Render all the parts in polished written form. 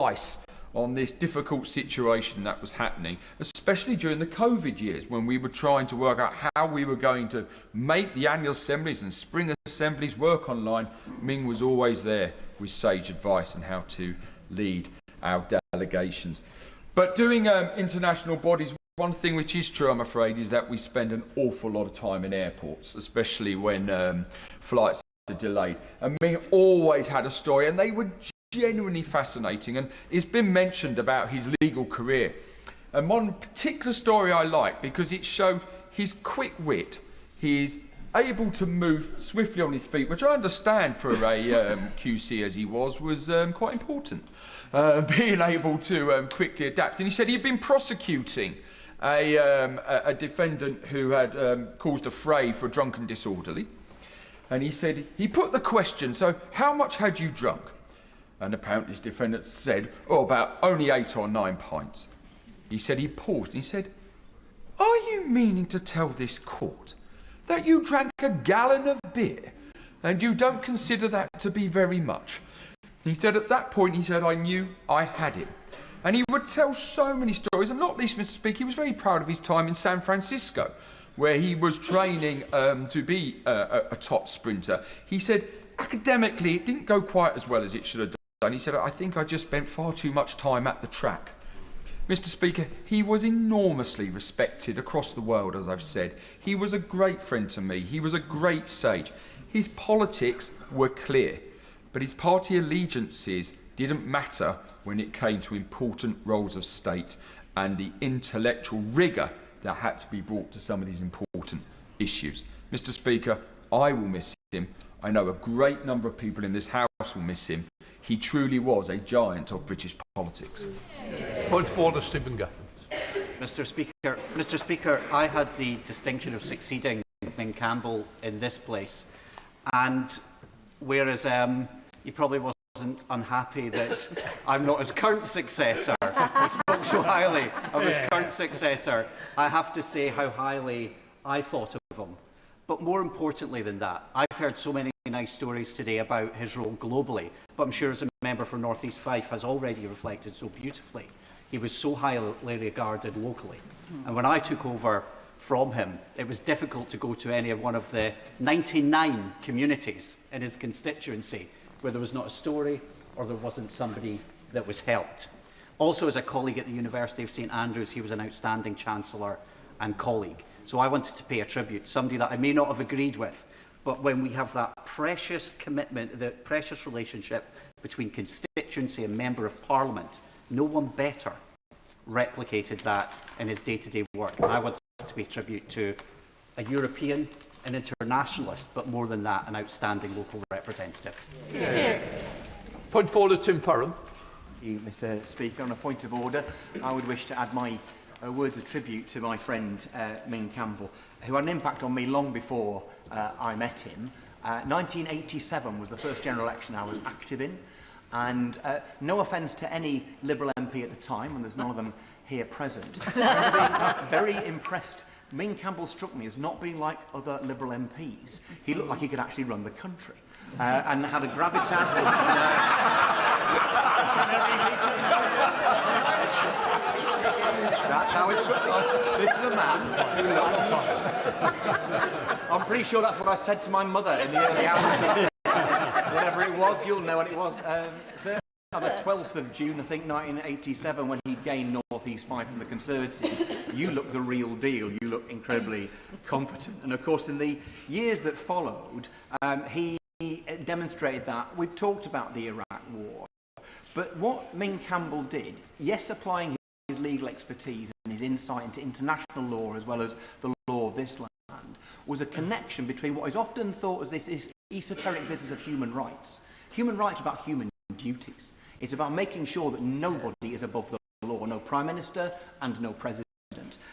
advice on this difficult situation that was happening, especially during the COVID years when we were trying to work out how we were going to make the annual assemblies and spring assemblies work online. Ming was always there with sage advice on how to lead our delegations. But doing international bodies, one thing which is true, I'm afraid, is that we spend an awful lot of time in airports, especially when flights are delayed. And Ming always had a story, and they were genuinely fascinating, and it's been mentioned about his legal career. And one particular story I like because it showed his quick wit. He is able to move swiftly on his feet, which I understand for a QC as he was quite important. Being able to quickly adapt. And he said he'd been prosecuting a defendant who had caused a fray for a drunken disorderly. And he said, he put the question, so how much had you drunk? And apparently this defendant said, oh, about only 8 or 9 pints. He said he paused and he said, are you meaning to tell this court that you drank a gallon of beer and you don't consider that to be very much? He said at that point, he said, I knew I had him. And he would tell so many stories, and not least, Mr. Speaker, he was very proud of his time in San Francisco, where he was training to be a top sprinter. He said, academically, it didn't go quite as well as it should have done. And he said, I think I just spent far too much time at the track. Mr. Speaker, he was enormously respected across the world, as I've said. He was a great friend to me. He was a great sage. His politics were clear, but his party allegiances didn't matter when it came to important roles of state and the intellectual rigour that had to be brought to some of these important issues. Mr. Speaker, I will miss him. I know a great number of people in this House will miss him. He truly was a giant of British politics. Point of order, Stephen Gathens. Mr. Speaker, I had the distinction of succeeding Ming Campbell in this place, and whereas he probably wasn't unhappy that I'm not his current successor, he spoke so highly of his current successor, I have to say how highly I thought of him. But more importantly than that, I've heard so many nice stories today about his role globally, but I'm sure as a member for North East Fife has already reflected so beautifully. He was so highly regarded locally. And when I took over from him, it was difficult to go to any of one of the 99 communities in his constituency where there was not a story or there wasn't somebody that was helped. Also, as a colleague at the University of St Andrews, he was an outstanding Chancellor and colleague. So I wanted to pay a tribute, somebody that I may not have agreed with, but when we have that precious commitment, the precious relationship between constituency and Member of Parliament, no one better replicated that in his day-to-day work. And I want to pay tribute to a European, an internationalist, but more than that, an outstanding local representative. Point of order, Tim Farron. Thank you, Mr. Speaker. On a point of order, I would wish to add my words of tribute to my friend Ming Campbell, who had an impact on me long before I met him. 1987 was the first general election I was active in, and no offence to any Liberal MP at the time, and there's none of them here present, I remember being very impressed. Ming Campbell struck me as not being like other Liberal MPs. He looked like he could actually run the country, and had a gravitas. That's how it's got. This is a man. I'm pretty sure that's what I said to my mother in the early hours. Whatever it was, you'll know what it was. On the 12th of June, I think, 1987, when he gained North East Fife from the Conservatives, you look the real deal. You look incredibly competent. And of course, in the years that followed, he demonstrated that. We've talked about the Iraq War. But what Ming Campbell did, yes, applying his legal expertise and his insight into international law as well as the law of this land, was a connection between what is often thought as this esoteric business of human rights. Human rights are about human duties. It's about making sure that nobody is above the law, no Prime Minister and no President.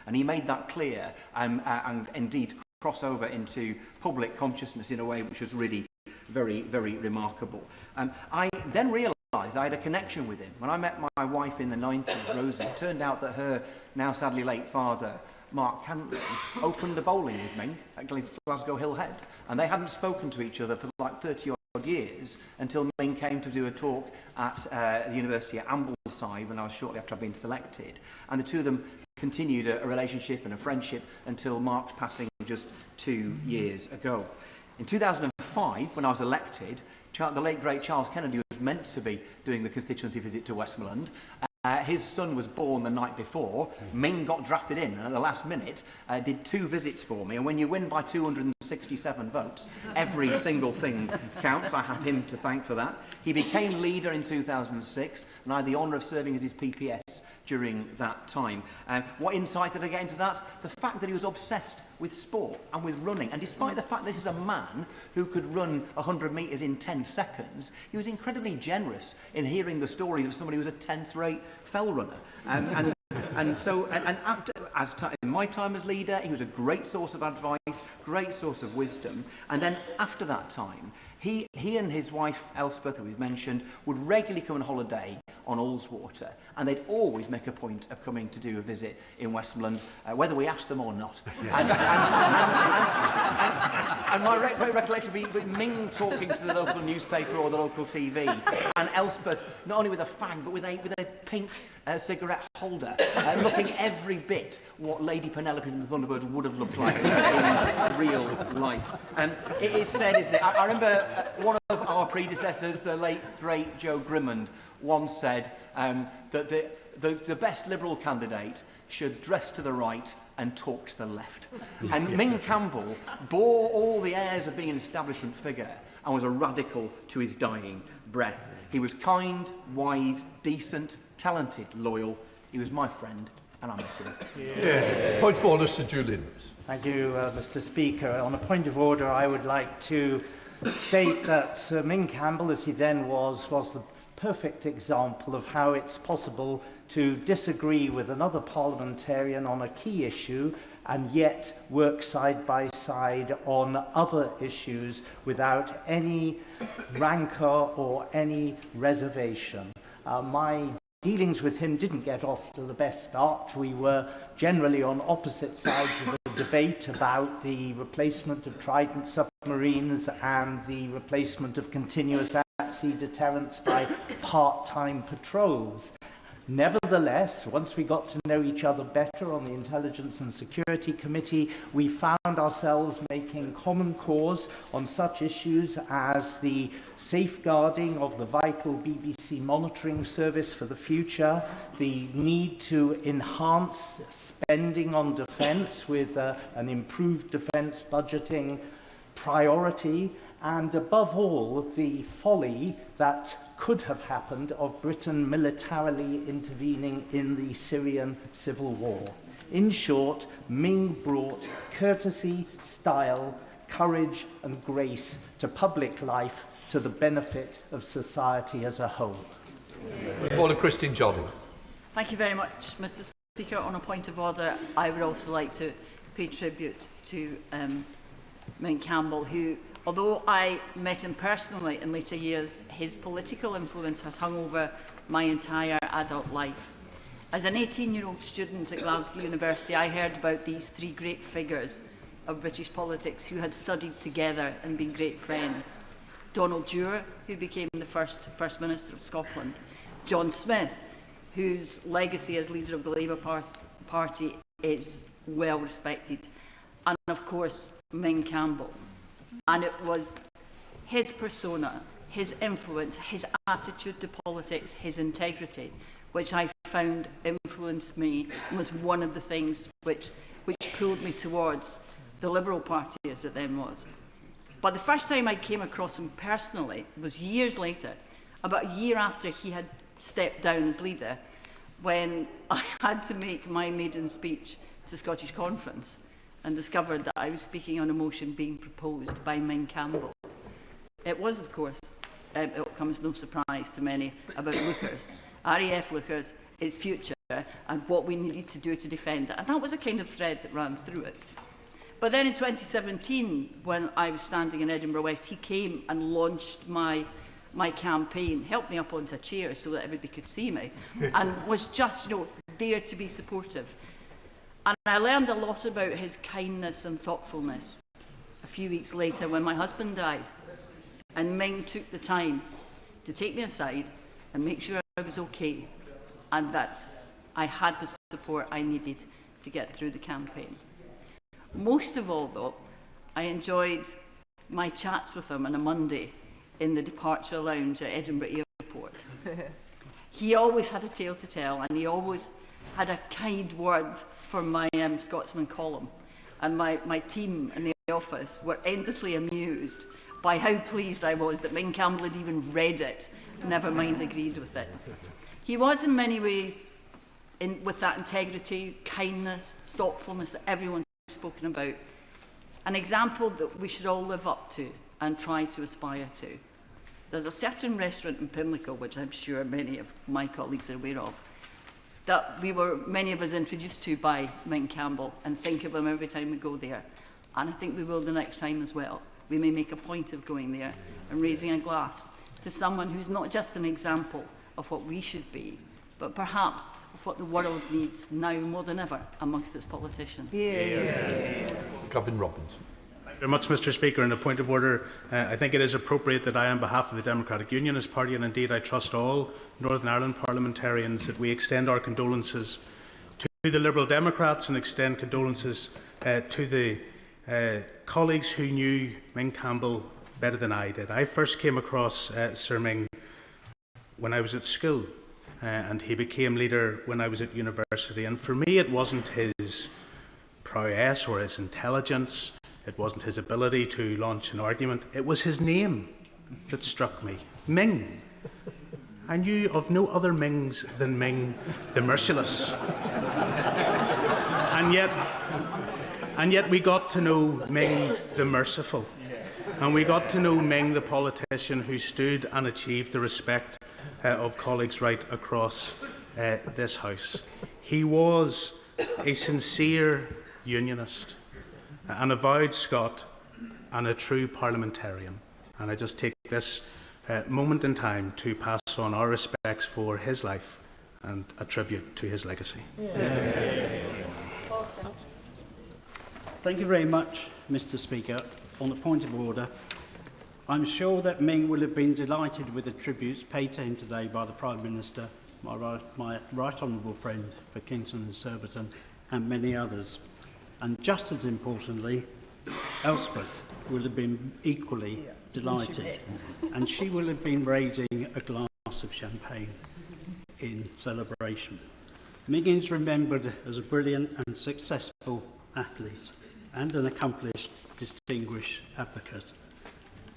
And he made that clear and indeed cross over into public consciousness in a way which was really very, very remarkable. I then realised I had a connection with him. When I met my wife in the 90s, Rosie, it turned out that her now sadly late father, Mark Cantley, opened a bowling with Ming at Glasgow Hill Head. And they hadn't spoken to each other for like 30 odd years until Ming came to do a talk at the University at Ambleside when I was shortly after I'd been selected. And the two of them continued a relationship and a friendship until Mark's passing just 2 years ago. In 2005, when I was elected, the late great Charles Kennedy was meant to be doing the constituency visit to Westmoreland. His son was born the night before. Ming got drafted in and at the last minute did 2 visits for me. And when you win by 267 votes, every single thing counts. I have him to thank for that. He became leader in 2006 and I had the honour of serving as his PPS during that time. What insight did I get into that? The fact that he was obsessed with sport and with running. And despite the fact this is a man who could run 100 metres in 10 seconds, he was incredibly generous in hearing the stories of somebody who was a 10th-rate fell runner. In my time as leader, he was a great source of advice, great source of wisdom. And then after that time, he and his wife, Elspeth, who we've mentioned, would regularly come on holiday on Ullswater, and they'd always make a point of coming to do a visit in Westmoreland, whether we asked them or not. And my recollection would be Ming talking to the local newspaper or the local TV, and Elspeth, not only with a fag, but with a pink cigarette holder, looking every bit what Lady Penelope from the Thunderbirds would have looked like in real life. It is said, isn't it? I remember one of our predecessors, the late great Joe Grimmond, once said that the best Liberal candidate should dress to the right and talk to the left. And Ming Campbell bore all the airs of being an establishment figure and was a radical to his dying breath. He was kind, wise, decent, talented, loyal. He was my friend, and I miss him. Yeah. Point of order, Sir Julian. Thank you, Mr. Speaker. On a point of order, I would like to state that Sir Ming Campbell, as he then was the perfect example of how it's possible to disagree with another parliamentarian on a key issue and yet work side by side on other issues without any rancour or any reservation. My dealings with him didn't get off to the best start. We were generally on opposite sides of the debate about the replacement of Trident submarines and the replacement of continuous at-sea deterrence by part-time patrols. Nevertheless, once we got to know each other better on the Intelligence and Security Committee, we found ourselves making common cause on such issues as the safeguarding of the vital BBC monitoring service for the future, the need to enhance spending on defence with an improved defence budgeting priority, and above all, the folly that could have happened of Britain militarily intervening in the Syrian civil war. In short, Ming brought courtesy, style, courage and grace to public life to the benefit of society as a whole. Order, Christine Jolly. Thank you very much, Mr. Speaker. On a point of order, I would also like to pay tribute to Ming Campbell, who, although I met him personally in later years, his political influence has hung over my entire adult life. As an 18-year-old student at Glasgow University, I heard about these 3 great figures of British politics who had studied together and been great friends. Donald Dewar, who became the First Minister of Scotland. John Smith, whose legacy as leader of the Labour Party is well respected. And of course, Ming Campbell. And it was his persona, his influence, his attitude to politics, his integrity, which I found influenced me and was one of the things which pulled me towards the Liberal Party as it then was. But the first time I came across him personally was years later, about a year after he had stepped down as leader, when I had to make my maiden speech to the Scottish Conference and discovered that I was speaking on a motion being proposed by Ming Campbell. It was, of course, it comes no surprise to many, about Lookers, RAF Lookers, its future, and what we needed to do to defend it. And that was a kind of thread that ran through it. But then in 2017, when I was standing in Edinburgh West, he came and launched my campaign, helped me up onto a chair so that everybody could see me, and was just, there to be supportive. And I learned a lot about his kindness and thoughtfulness a few weeks later when my husband died. And Ming took the time to take me aside and make sure I was okay and that I had the support I needed to get through the campaign. Most of all, though, I enjoyed my chats with him on a Monday in the departure lounge at Edinburgh Airport. He always had a tale to tell, and he always had a kind word for my Scotsman column. And my team in the office were endlessly amused by how pleased I was that Ming Campbell had even read it, never mind agreed with it. He was in many ways, with that integrity, kindness, thoughtfulness that everyone's spoken about, an example that we should all live up to and try to aspire to. There's a certain restaurant in Pimlico, which I'm sure many of my colleagues are aware of, that many of us introduced to by Ming Campbell and think of him every time we go there. And I think we will the next time as well. We may make a point of going there and raising a glass to someone who's not just an example of what we should be, but perhaps of what the world needs now more than ever amongst its politicians. Gavin Robbins. Thank you very much, Mr. Speaker. In a point of order, I think it is appropriate that I, on behalf of the Democratic Unionist Party, and indeed I trust all Northern Ireland parliamentarians, that we extend our condolences to the Liberal Democrats and extend condolences to the colleagues who knew Ming Campbell better than I did. I first came across Sir Ming when I was at school, and he became leader when I was at university. And for me, it wasn't his prowess or his intelligence, it wasn't his ability to launch an argument, it was his name that struck me, Ming. I knew of no other Mings than Ming the Merciless. And yet we got to know Ming the Merciful. And we got to know Ming the politician who stood and achieved the respect of colleagues right across this House. He was a sincere unionist, an avowed Scot and a true parliamentarian. And I just take this moment in time to pass on our respects for his life and a tribute to his legacy. Thank you very much, Mr. Speaker. On the point of order, I'm sure that Ming will have been delighted with the tributes paid to him today by the Prime Minister, my right honourable friend for Kingston and Surbiton, and many others. And just as importantly, Elspeth will have been equally delighted, and she will have been raising a glass of champagne in celebration. Ming is remembered as a brilliant and successful athlete and an accomplished, distinguished advocate.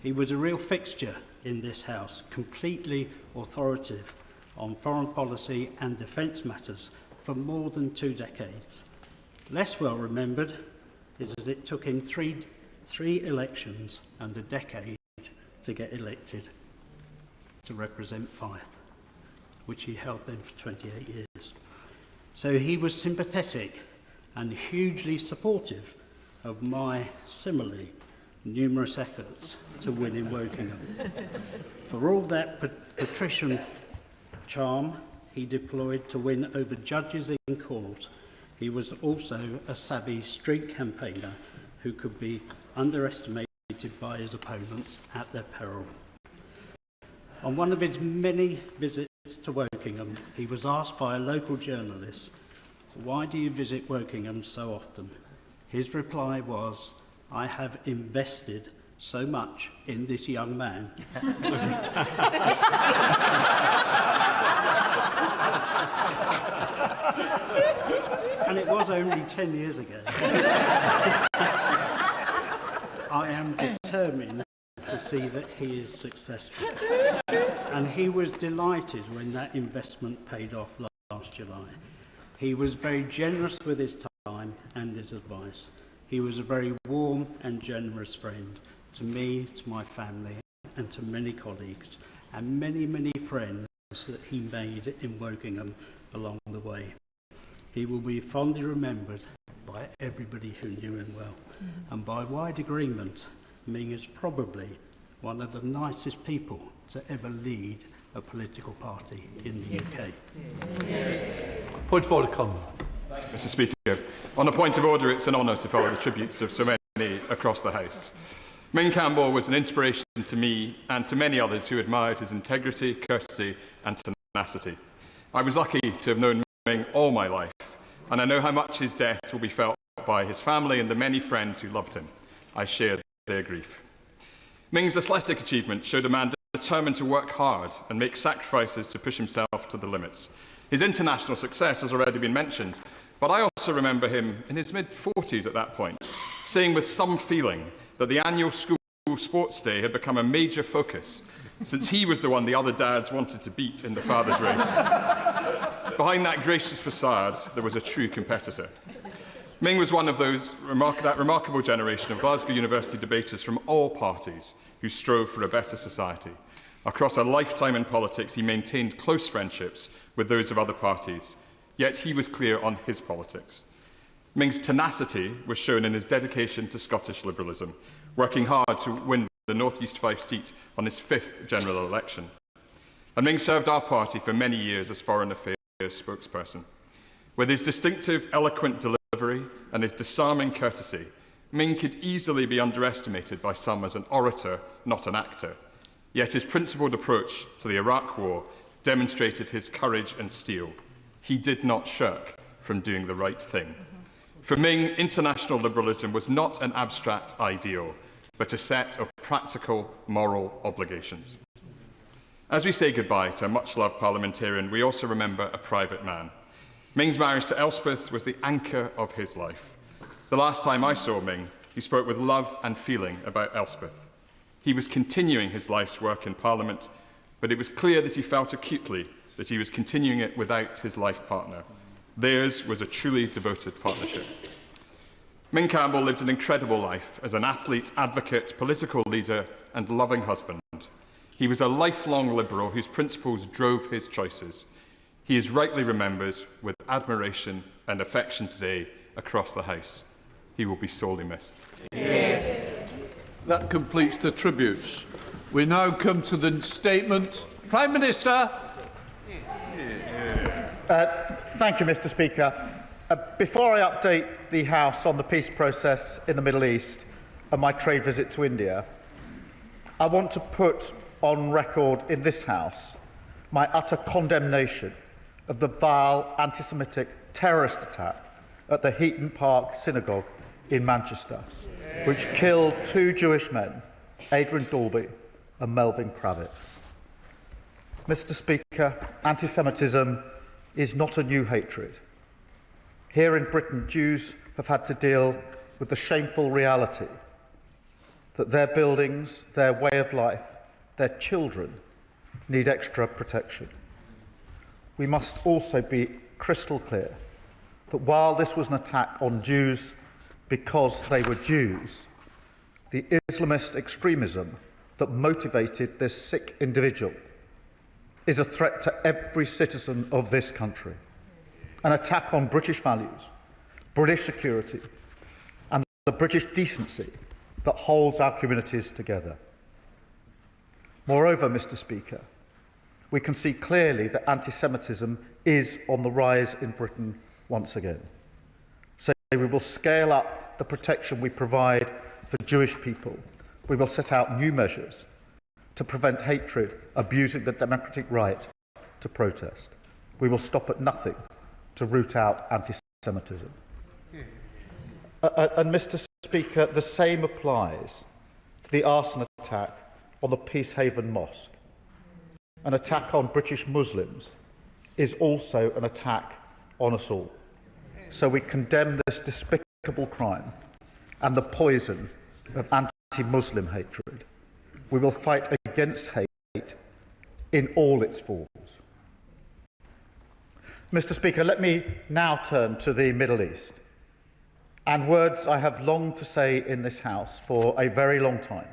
He was a real fixture in this House, completely authoritative on foreign policy and defence matters for more than 2 decades. Less well remembered is that it took him three elections and a decade to get elected to represent Fife, which he held then for 28 years. So he was sympathetic and hugely supportive of my similarly numerous efforts to win in Wokingham. For all that patrician charm he deployed to win over judges in court, he was also a savvy street campaigner who could be underestimated by his opponents at their peril. On one of his many visits to Wokingham, he was asked by a local journalist, "Why do you visit Wokingham so often?" His reply was, "I have invested so much in this young man." And it was only 10 years ago. I am determined to see that he is successful. And he was delighted when that investment paid off last July. He was very generous with his time and his advice. He was a very warm and generous friend to me, to my family, and to many colleagues, and many, many friends that he made in Wokingham along the way. He will be fondly remembered by everybody who knew him well. And by wide agreement, Ming is probably one of the nicest people to ever lead a political party in the UK. Point of order, Campbell. Mr. Speaker, on a point of order, it's an honour to follow the tributes of so many across the House. Ming Campbell was an inspiration to me and to many others who admired his integrity, courtesy and tenacity. I was lucky to have known Ming all my life, and I know how much his death will be felt by his family and the many friends who loved him. I shared their grief. Ming's athletic achievement showed a man determined to work hard and make sacrifices to push himself to the limits. His international success has already been mentioned, but I also remember him in his mid-40s at that point, saying with some feeling that the annual school sports day had become a major focus, since he was the one the other dads wanted to beat in the father's race. Behind that gracious facade, there was a true competitor. Ming was one of that remarkable generation of Glasgow University debaters from all parties who strove for a better society. Across a lifetime in politics, he maintained close friendships with those of other parties, yet he was clear on his politics. Ming's tenacity was shown in his dedication to Scottish liberalism, working hard to win the North East Fife seat on his 5th general election. And Ming served our party for many years as Foreign Affairs spokesperson. With his distinctive, eloquent delivery and his disarming courtesy, Ming could easily be underestimated by some as an orator, not an actor. Yet his principled approach to the Iraq War demonstrated his courage and steel. He did not shirk from doing the right thing. For Ming, international liberalism was not an abstract ideal, but a set of practical moral obligations. As we say goodbye to a much-loved parliamentarian, we also remember a private man. Ming's marriage to Elspeth was the anchor of his life. The last time I saw Ming, he spoke with love and feeling about Elspeth. He was continuing his life's work in Parliament, but it was clear that he felt acutely that he was continuing it without his life partner. Theirs was a truly devoted partnership. Ming Campbell lived an incredible life as an athlete, advocate, political leader and loving husband. He was a lifelong Liberal whose principles drove his choices. He is rightly remembered with admiration and affection today across the House. He will be sorely missed. Yeah. That completes the tributes. We now come to the statement. Prime Minister. Thank you, Mr. Speaker. Before I update the House on the peace process in the Middle East and my trade visit to India, I want to put on record in this House my utter condemnation of the vile anti-Semitic terrorist attack at the Heaton Park Synagogue in Manchester, which killed 2 Jewish men, Adrian Dalby and Melvin Kravitz. Mr. Speaker, anti-Semitism is not a new hatred. Here in Britain, Jews have had to deal with the shameful reality that their buildings, their way of life, their children need extra protection. We must also be crystal clear that while this was an attack on Jews because they were Jews, the Islamist extremism that motivated this sick individual is a threat to every citizen of this country, an attack on British values, British security, and the British decency that holds our communities together. Moreover, Mr. Speaker, we can see clearly that anti-Semitism is on the rise in Britain once again. So we will scale up the protection we provide for Jewish people. We will set out new measures to prevent hatred abusing the democratic right to protest. We will stop at nothing to root out anti-Semitism. And Mr. Speaker, the same applies to the arson attack on the Peacehaven Mosque. An attack on British Muslims is also an attack on us all. So we condemn this despicable crime and the poison of anti-Muslim hatred. We will fight against hate in all its forms. Mr. Speaker, let me now turn to the Middle East, and words I have longed to say in this House for a very long time.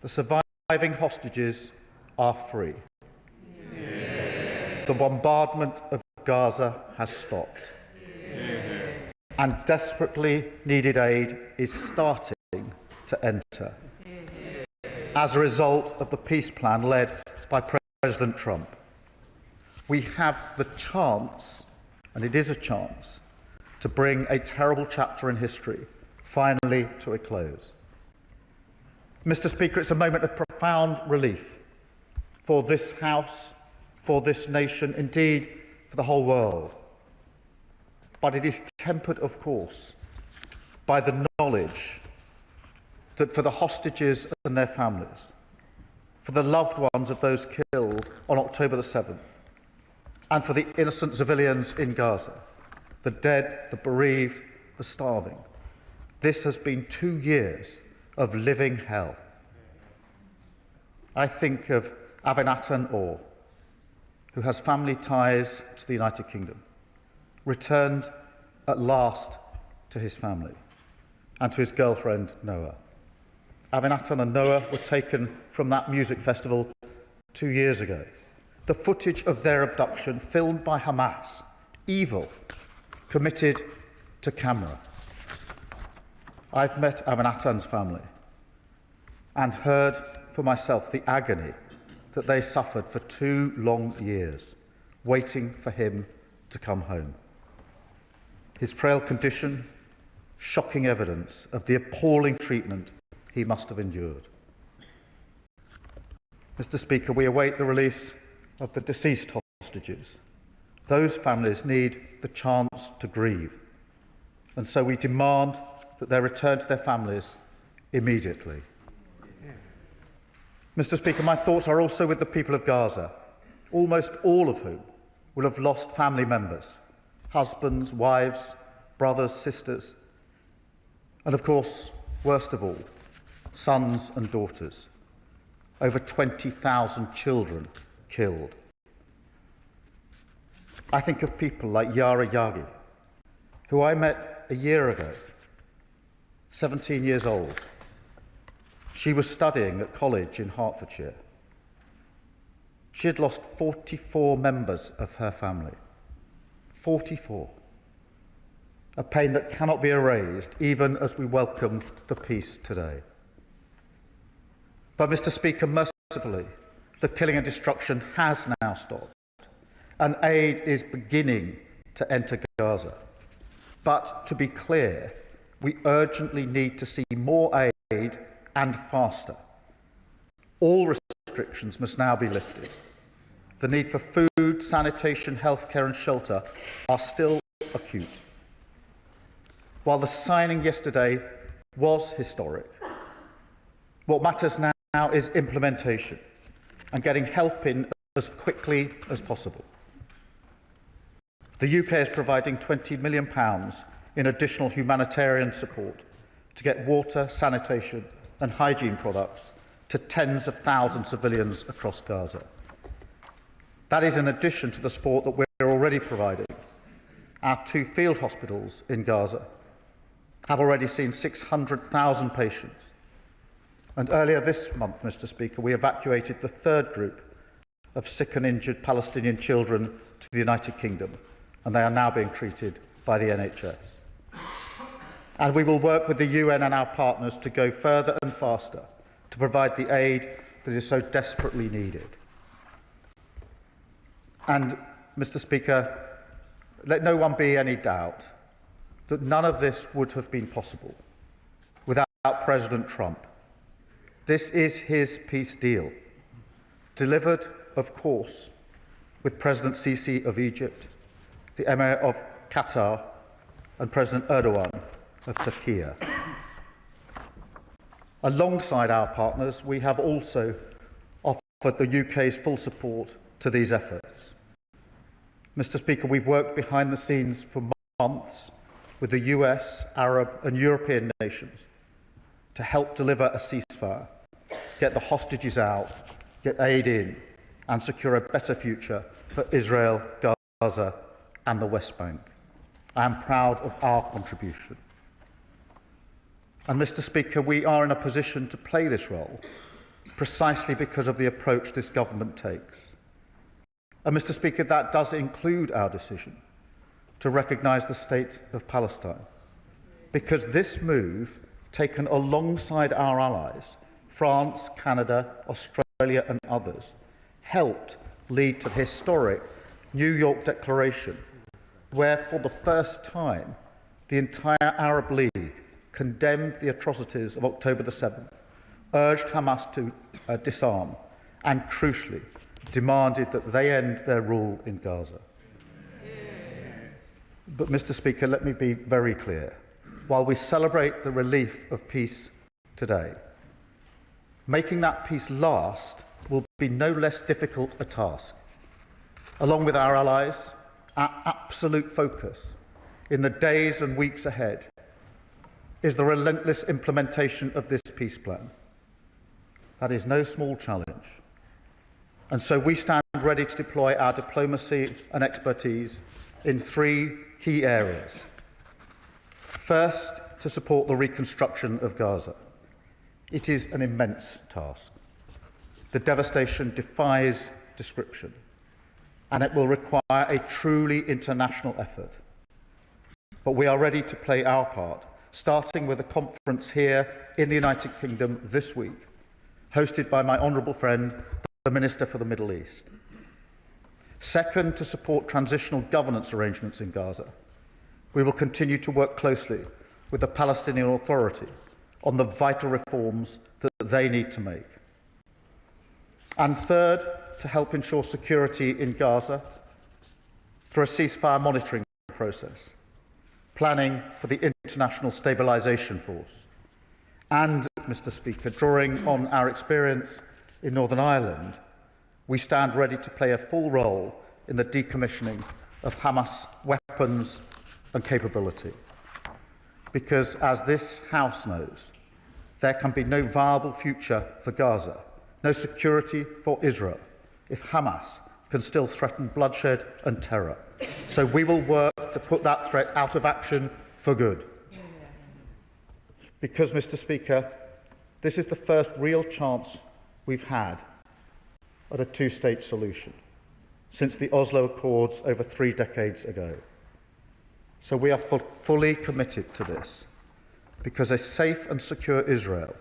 The surviving hostages are free. Yeah. The bombardment of Gaza has stopped. Yeah. And desperately needed aid is starting to enter. Yeah. As a result of the peace plan led by President Trump. We have the chance, and it is a chance, to bring a terrible chapter in history finally to a close. Mr. Speaker, it's a moment of profound relief for this House, for this nation, indeed for the whole world. But it is tempered, of course, by the knowledge that for the hostages and their families, for the loved ones of those killed on October the 7th, and for the innocent civilians in Gaza, the dead, the bereaved, the starving, this has been 2 years of living hell. I think of Avinatan Orr, who has family ties to the United Kingdom, returned at last to his family and to his girlfriend, Noah. Avinatan and Noah were taken from that music festival 2 years ago. The footage of their abduction, filmed by Hamas, evil, committed to camera. I've met Avinatan's family and heard for myself the agony that they suffered for 2 long years, waiting for him to come home. His frail condition, shocking evidence of the appalling treatment he must have endured. Mr. Speaker, we await the release of the deceased hostages. Those families need the chance to grieve, and so we demand that they return to their families immediately. Mr. Speaker, my thoughts are also with the people of Gaza, almost all of whom will have lost family members, husbands, wives, brothers, sisters, and of course, worst of all, sons and daughters. Over 20,000 children killed. I think of people like Yara Yagi, who I met a year ago, 17 years old. She was studying at college in Hertfordshire. She had lost 44 members of her family. 44. A pain that cannot be erased, even as we welcome the peace today. But, Mr. Speaker, mercifully, the killing and destruction has now stopped, and aid is beginning to enter Gaza. But, to be clear, we urgently need to see more aid and faster. All restrictions must now be lifted. The need for food, sanitation, healthcare and shelter are still acute. While the signing yesterday was historic, what matters now is implementation and getting help in as quickly as possible. The UK is providing £20 million in additional humanitarian support to get water, sanitation and hygiene products to tens of thousands of civilians across Gaza. That is in addition to the support that we're already providing. Our 2 field hospitals in Gaza have already seen 600,000 patients. And earlier this month, Mr. Speaker, we evacuated the 3rd group of sick and injured Palestinian children to the United Kingdom, and they are now being treated by the NHS. And we will work with the UN and our partners to go further and faster to provide the aid that is so desperately needed. And, Mr. Speaker, let no one be any doubt that none of this would have been possible without President Trump. This is his peace deal, delivered, of course, with President Sisi of Egypt, the Emir of Qatar, and President Erdogan of Turkey. Alongside our partners, we have also offered the UK's full support to these efforts. Mr. Speaker, we've worked behind the scenes for months with the US, Arab and European nations to help deliver a ceasefire, get the hostages out, get aid in and secure a better future for Israel, Gaza and the West Bank. I am proud of our contribution. And, Mr. Speaker, we are in a position to play this role precisely because of the approach this government takes. And, Mr. Speaker, that does include our decision to recognise the State of Palestine, because this move, taken alongside our allies, France, Canada, Australia and others, helped lead to the historic New York Declaration, where for the first time the entire Arab League condemned the atrocities of October the 7th urged Hamas to disarm and, crucially, demanded that they end their rule in Gaza. But, Mr. Speaker, let me be very clear. While we celebrate the relief of peace today, making that peace last will be no less difficult a task. Along with our allies, our absolute focus in the days and weeks ahead is the relentless implementation of this peace plan. That is no small challenge. And so we stand ready to deploy our diplomacy and expertise in three key areas. First, to support the reconstruction of Gaza. It is an immense task. The devastation defies description, and it will require a truly international effort. But we are ready to play our part, starting with a conference here in the United Kingdom this week, hosted by my honourable friend, the Minister for the Middle East. Second, to support transitional governance arrangements in Gaza. We will continue to work closely with the Palestinian Authority on the vital reforms that they need to make. And third, to help ensure security in Gaza through a ceasefire monitoring process, planning for the International Stabilisation Force. And, Mr. Speaker, drawing on our experience in Northern Ireland, we stand ready to play a full role in the decommissioning of Hamas weapons and capability. Because, as this House knows, there can be no viable future for Gaza, no security for Israel, if Hamas can still threaten bloodshed and terror. So we will work to put that threat out of action for good. Because, Mr. Speaker, this is the first real chance we've had at a two-state solution since the Oslo Accords over 3 decades ago. So we are fully committed to this, because a safe and secure Israel,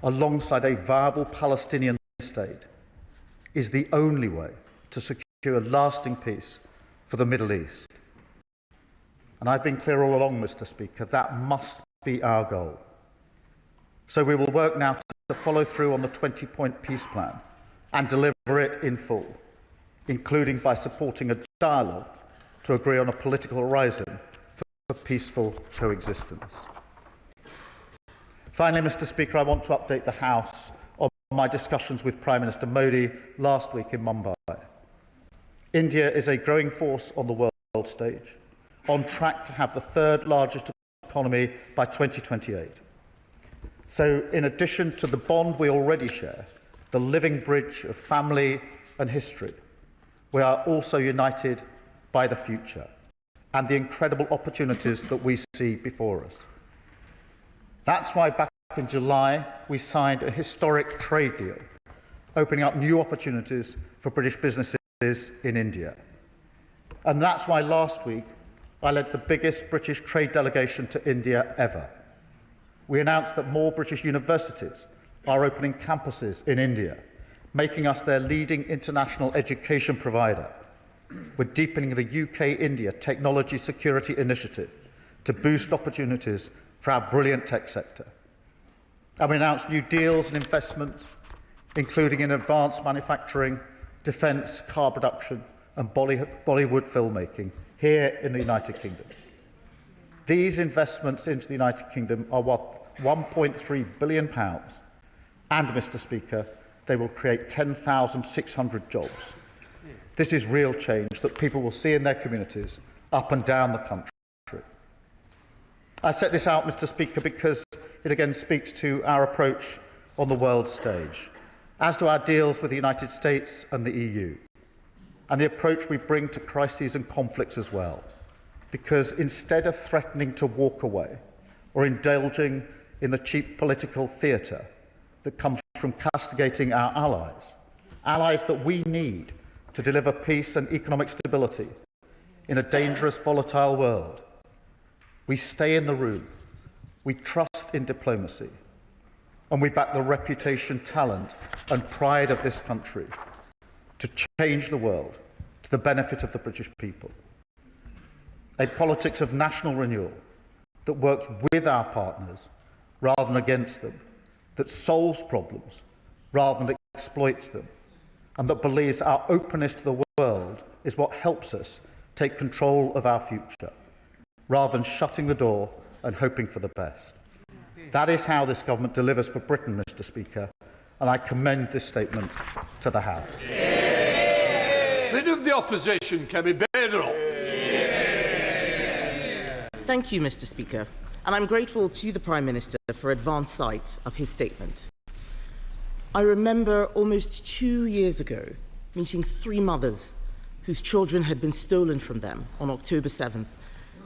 alongside a viable Palestinian state, is the only way to secure lasting peace for the Middle East. And I've been clear all along, Mr. Speaker, that must be our goal. So we will work now to follow through on the 20-point peace plan and deliver it in full, including by supporting a dialogue to agree on a political horizon for peaceful coexistence. Finally, Mr. Speaker, I want to update the House on my discussions with Prime Minister Modi last week in Mumbai. India is a growing force on the world stage, on track to have the third largest economy by 2028. So, in addition to the bond we already share, the living bridge of family and history, we are also united by the future and the incredible opportunities that we see before us. That's why back in July we signed a historic trade deal, opening up new opportunities for British businesses in India. And that's why last week I led the biggest British trade delegation to India ever. We announced that more British universities are opening campuses in India, making us their leading international education provider. We're deepening the UK-India Technology Security Initiative to boost opportunities for our brilliant tech sector. And we announced new deals and investment, including in advanced manufacturing, defence, car production and Bollywood filmmaking here in the United Kingdom. These investments into the United Kingdom are worth £1.3 billion, and, Mr. Speaker, they will create 10,600 jobs. This is real change that people will see in their communities up and down the country. I set this out, Mr. Speaker, because it again speaks to our approach on the world stage, as do our deals with the United States and the EU, and the approach we bring to crises and conflicts as well. Because instead of threatening to walk away or indulging in the cheap political theatre that comes from castigating our allies that we need to deliver peace and economic stability in a dangerous, volatile world, we stay in the room, we trust in diplomacy, and we back the reputation, talent and pride of this country to change the world to the benefit of the British people. A politics of national renewal that works with our partners rather than against them, that solves problems rather than exploits them, and that believes our openness to the world is what helps us take control of our future, rather than shutting the door and hoping for the best. That is how this government delivers for Britain, Mr. Speaker, and I commend this statement to the House. Leader of the Opposition, Kemi Bedro. Thank you, Mr. Speaker, and I'm grateful to the Prime Minister for advance sight of his statement. I remember almost 2 years ago meeting 3 mothers whose children had been stolen from them on October 7th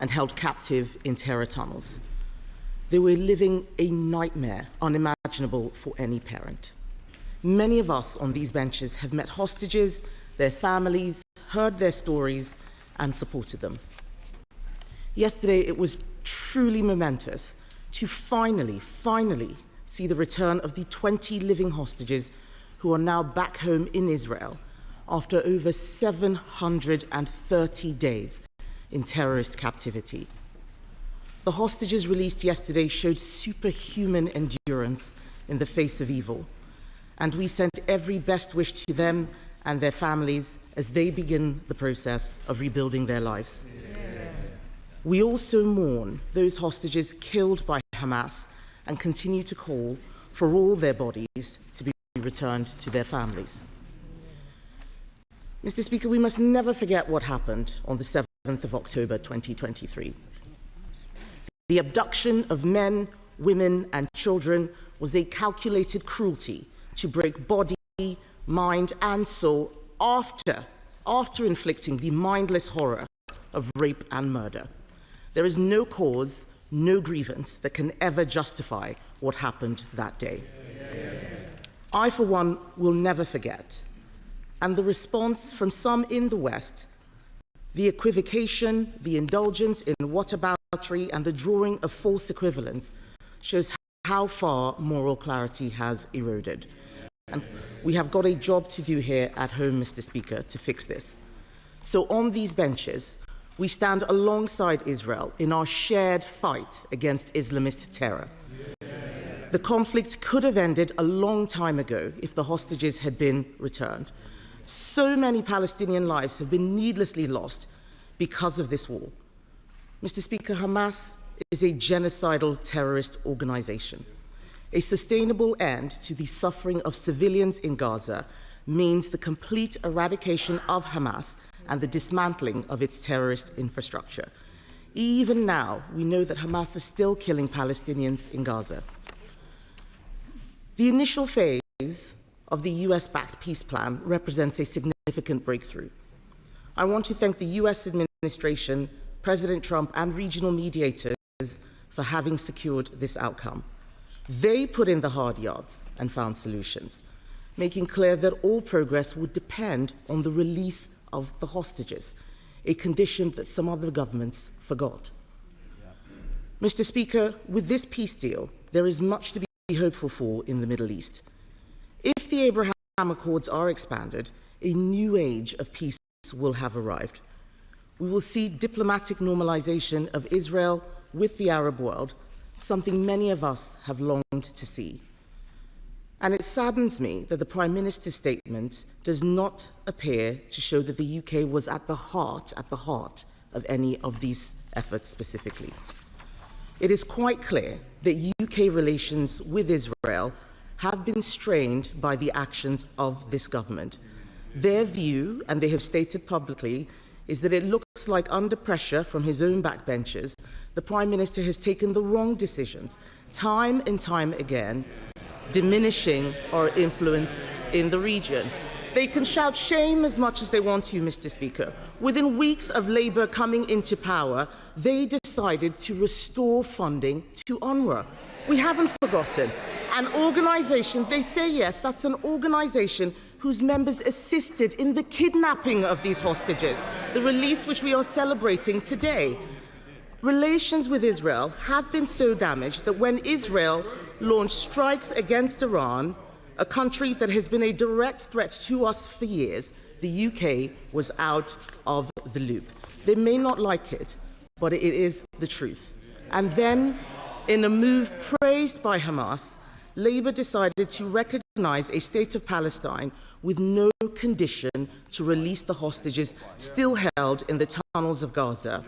and held captive in terror tunnels. They were living a nightmare unimaginable for any parent. Many of us on these benches have met hostages, their families, heard their stories, and supported them. Yesterday, it was truly momentous to finally see the return of the 20 living hostages who are now back home in Israel after over 730 days in terrorist captivity. The hostages released yesterday showed superhuman endurance in the face of evil, and we sent every best wish to them and their families as they begin the process of rebuilding their lives. We also mourn those hostages killed by Hamas and continue to call for all their bodies to be returned to their families. Mr. Speaker, we must never forget what happened on the 7th of October 2023. The abduction of men, women, and children was a calculated cruelty to break body, mind, and soul after inflicting the mindless horror of rape and murder. There is no cause, no grievance that can ever justify what happened that day. I, for one, will never forget. And the response from some in the West, the equivocation, the indulgence in whataboutery, and the drawing of false equivalence shows how far moral clarity has eroded. And we have got a job to do here at home, Mr. Speaker, to fix this. So on these benches, we stand alongside Israel in our shared fight against Islamist terror. The conflict could have ended a long time ago if the hostages had been returned. So many Palestinian lives have been needlessly lost because of this war. Mr. Speaker, Hamas is a genocidal terrorist organization. A sustainable end to the suffering of civilians in Gaza means the complete eradication of Hamas and the dismantling of its terrorist infrastructure. Even now, we know that Hamas is still killing Palestinians in Gaza. The initial phase of the US-backed peace plan represents a significant breakthrough. I want to thank the US administration, President Trump, and regional mediators for having secured this outcome. They put in the hard yards and found solutions, making clear that all progress would depend on the release of the hostages, a condition that some other governments forgot. Mr. Speaker, with this peace deal, there is much to be hopeful for in the Middle East. If the Abraham Accords are expanded, a new age of peace will have arrived. We will see diplomatic normalization of Israel with the Arab world, something many of us have longed to see. And it saddens me that the Prime Minister's statement does not appear to show that the UK was at the heart of any of these efforts specifically. It is quite clear that UK relations with Israel have been strained by the actions of this government. Their view, and they have stated publicly, is that it looks like under pressure from his own backbenchers, the Prime Minister has taken the wrong decisions, time and time again, diminishing our influence in the region. They can shout shame as much as they want to, Mr. Speaker. Within weeks of Labour coming into power, they decided to restore funding to UNRWA. We haven't forgotten. An organisation, they say yes, that's an organisation whose members assisted in the kidnapping of these hostages, the release which we are celebrating today. Relations with Israel have been so damaged that when Israel launched strikes against Iran, a country that has been a direct threat to us for years, the UK was out of the loop. They may not like it, but it is the truth. And then, in a move praised by Hamas, Labour decided to recognise a state of Palestine with no condition to release the hostages still held in the tunnels of Gaza,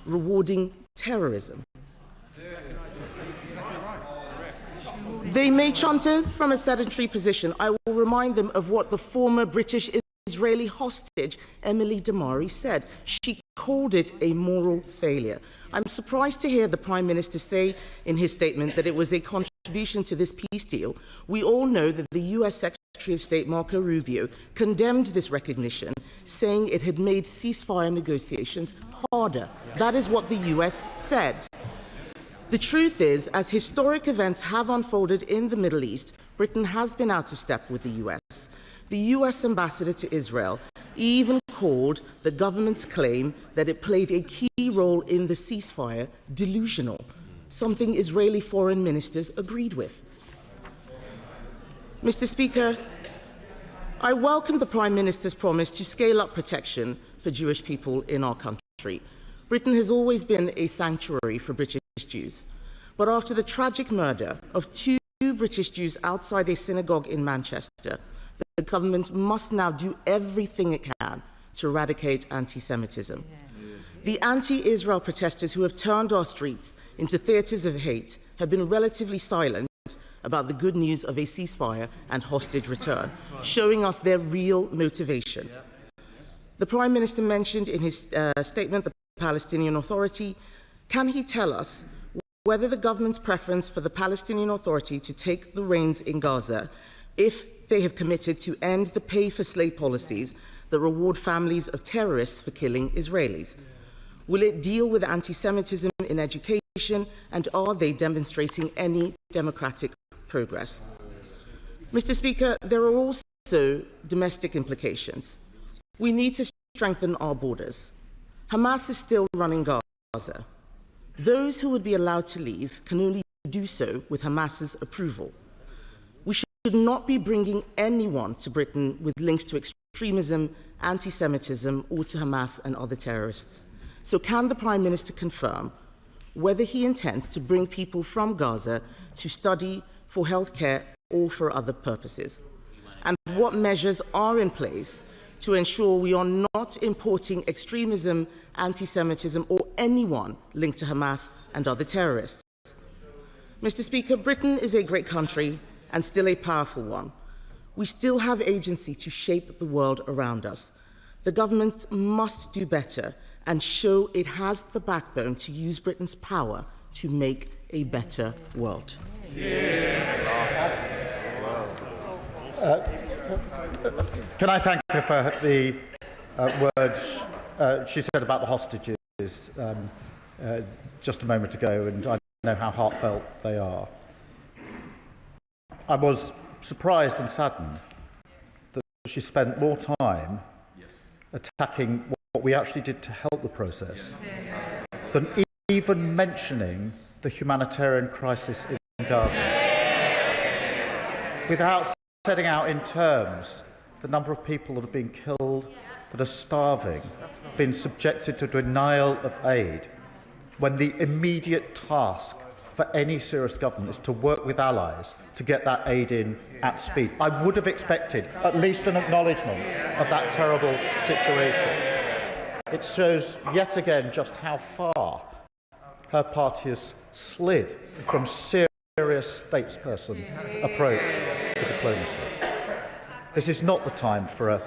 rewarding terrorism. They may chant it from a sedentary position. I will remind them of what the former British Israeli hostage, Emily Damari, said. She called it a moral failure. I'm surprised to hear the Prime Minister say in his statement that it was a contribution to this peace deal. We all know that the US Secretary of State, Marco Rubio, condemned this recognition, saying it had made ceasefire negotiations harder. That is what the US said. The truth is, as historic events have unfolded in the Middle East, Britain has been out of step with the US. The US ambassador to Israel even called the government's claim that it played a key role in the ceasefire delusional, something Israeli foreign ministers agreed with. Mr. Speaker, I welcome the Prime Minister's promise to scale up protection for Jewish people in our country. Britain has always been a sanctuary for British Jews. But after the tragic murder of 2 British Jews outside a synagogue in Manchester, the government must now do everything it can to eradicate anti-Semitism. The anti-Israel protesters who have turned our streets into theatres of hate have been relatively silent about the good news of a ceasefire and hostage return, showing us their real motivation. The Prime Minister mentioned in his statement the Palestinian Authority. Can he tell us whether the government's preference for the Palestinian Authority to take the reins in Gaza, if they have committed to end the pay-for-slay policies that reward families of terrorists for killing Israelis? Will it deal with anti-Semitism in education, and are they demonstrating any democratic progress? Mr. Speaker, there are also domestic implications. We need to strengthen our borders. Hamas is still running Gaza. Those who would be allowed to leave can only do so with Hamas's approval. We should not be bringing anyone to Britain with links to extremism, anti-Semitism, or to Hamas and other terrorists. So can the Prime Minister confirm whether he intends to bring people from Gaza to study, for healthcare, or for other purposes? And what measures are in place to ensure we are not importing extremism, anti-Semitism, or anyone linked to Hamas and other terrorists? Mr. Speaker, Britain is a great country and still a powerful one. We still have agency to shape the world around us. The government must do better and show it has the backbone to use Britain's power to make a better world. Can I thank her for the words she said about the hostages just a moment ago, and I know how heartfelt they are. I was surprised and saddened that she spent more time attacking what we actually did to help the process than even mentioning the humanitarian crisis in Gaza. Without setting out in terms the number of people that have been killed, that are starving, been subjected to denial of aid, when the immediate task for any serious government is to work with allies to get that aid in at speed. I would have expected at least an acknowledgement of that terrible situation. It shows yet again just how far her party has slid from serious statesperson approach to diplomacy. This is not the time for a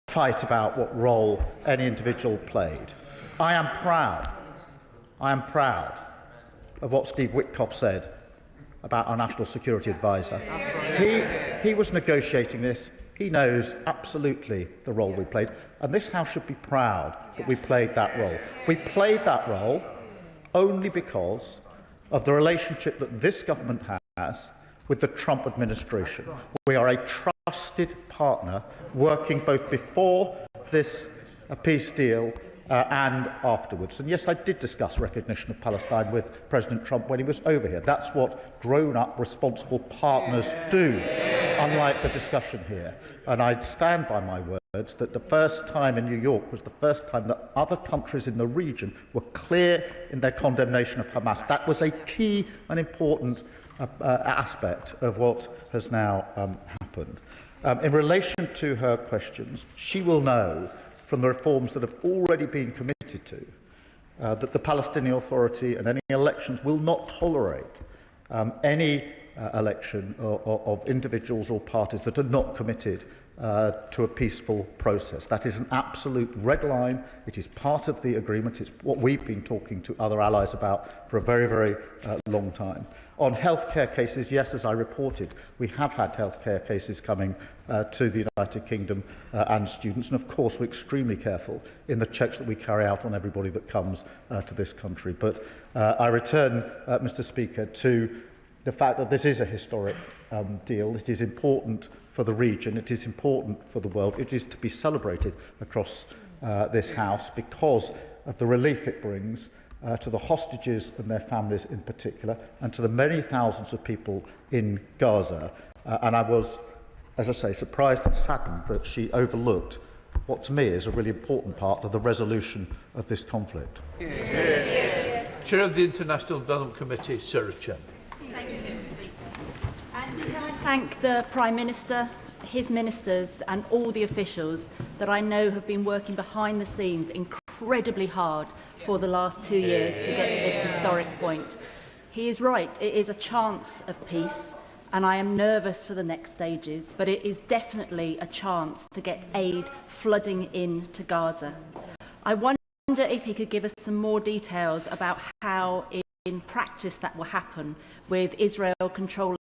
fight about what role any individual played. I am proud of what Steve Witkoff said about our National Security Advisor. He was negotiating this. He knows absolutely the role we played, and this House should be proud that we played that role. We played that role only because of the relationship that this government has with the Trump administration. We are a trusted partner, working both before this peace deal and afterwards. And yes, I did discuss recognition of Palestine with President Trump when he was over here. That's what grown-up, responsible partners do, unlike the discussion here. And I'd stand by my words that the first time in New York was the first time that other countries in the region were clear in their condemnation of Hamas. That was a key and important aspect of what has now happened. In relation to her questions, she will know from the reforms that have already been committed to, that the Palestinian Authority and any elections will not tolerate any election of individuals or parties that are not committed to a peaceful process. That is an absolute red line. It is part of the agreement. It's what we've been talking to other allies about for a very, very long time. On healthcare cases, yes, as I reported, we have had healthcare cases coming to the United Kingdom and students. And of course, we're extremely careful in the checks that we carry out on everybody that comes to this country. But I return, Mr. Speaker, to the fact that this is a historic deal. It is important for the region. It is important for the world. It is to be celebrated across this House because of the relief it brings to the hostages and their families in particular, and to the many thousands of people in Gaza. And I was, as I say, surprised and saddened that she overlooked what to me is a really important part of the resolution of this conflict. Chair of the International Development Committee, Sarah Chen. Thank you, Mr. Speaker. And can I thank the Prime Minister, his ministers and all the officials that I know have been working behind the scenes incredibly hard for the last 2 years to get to this historic point. He is right, it is a chance of peace, and I am nervous for the next stages, but it is definitely a chance to get aid flooding into Gaza. I wonder if he could give us some more details about how in practice that will happen, with Israel controlling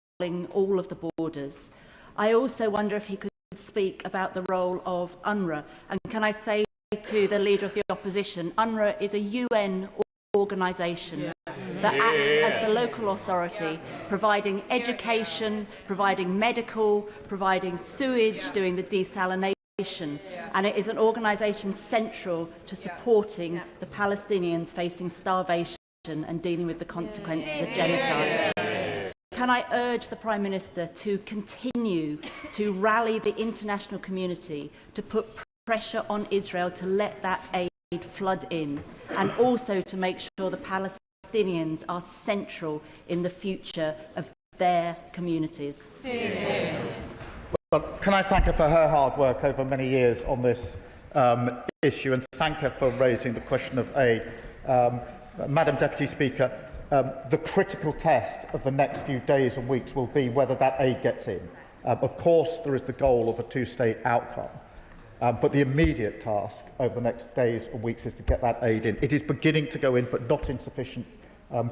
all of the borders. I also wonder if he could speak about the role of UNRWA. And can I say to the Leader of the Opposition, UNRWA is a UN organisation that acts as the local authority, providing education, providing medical, providing sewage, doing the desalination. And it is an organisation central to supporting the Palestinians facing starvation and dealing with the consequences of genocide. Can I urge the Prime Minister to continue to rally the international community to put pressure on Israel to let that aid flood in, and also to make sure the Palestinians are central in the future of their communities? Well, can I thank her for her hard work over many years on this issue, and thank her for raising the question of aid. Madam Deputy Speaker, the critical test of the next few days and weeks will be whether that aid gets in. Of course, there is the goal of a two-state outcome, but the immediate task over the next days and weeks is to get that aid in. It is beginning to go in, but not in sufficient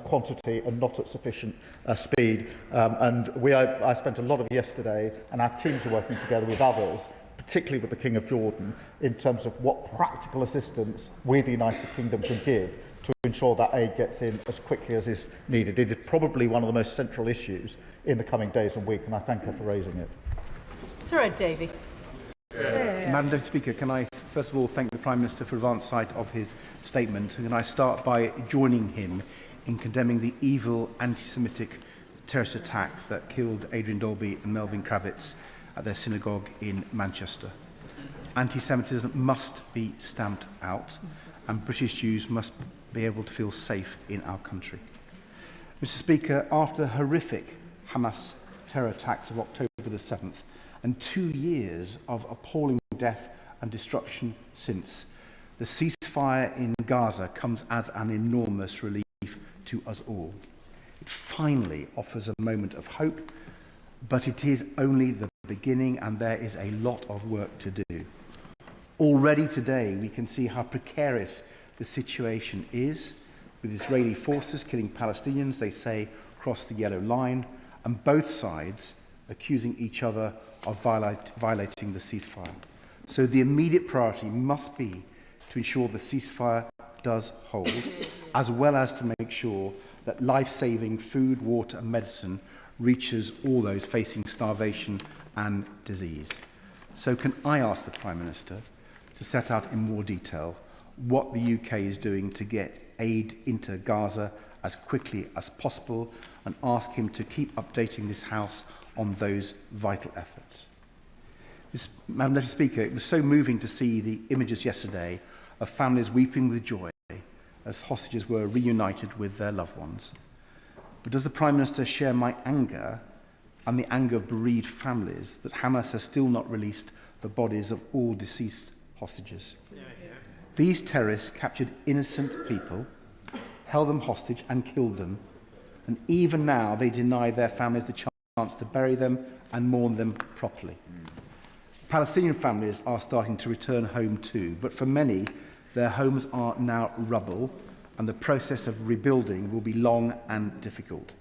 quantity and not at sufficient speed. I spent a lot of yesterday, and our teams are working together with others, particularly with the King of Jordan, in terms of what practical assistance we, the United Kingdom, can give to ensure that aid gets in as quickly as is needed. It is probably one of the most central issues in the coming days and week, and I thank her for raising it. Sir Ed Davey. Madam Deputy Speaker, can I first of all thank the Prime Minister for advance sight of his statement, and can I start by joining him in condemning the evil anti-Semitic terrorist attack that killed Adrian Dolby and Melvin Kravitz at their synagogue in Manchester. Anti-Semitism must be stamped out, and British Jews must be able to feel safe in our country. Mr. Speaker, after the horrific Hamas terror attacks of October the 7th and 2 years of appalling death and destruction since, the ceasefire in Gaza comes as an enormous relief to us all. It finally offers a moment of hope, but it is only the beginning, and there is a lot of work to do. Already today, we can see how precarious the situation is, with Israeli forces killing Palestinians, they say, across the yellow line, and both sides accusing each other of violating the ceasefire. So the immediate priority must be to ensure the ceasefire does hold, as well as to make sure that life-saving food, water and medicine reaches all those facing starvation and disease. So can I ask the Prime Minister to set out in more detail what the UK is doing to get aid into Gaza as quickly as possible and ask him to keep updating this House on those vital efforts. Madam Deputy Speaker, it was so moving to see the images yesterday of families weeping with joy as hostages were reunited with their loved ones. But does the Prime Minister share my anger and the anger of bereaved families that Hamas has still not released the bodies of all deceased hostages? These terrorists captured innocent people, held them hostage and killed them, and even now they deny their families the chance to bury them and mourn them properly. Palestinian families are starting to return home too, but for many, their homes are now rubble, and the process of rebuilding will be long and difficult.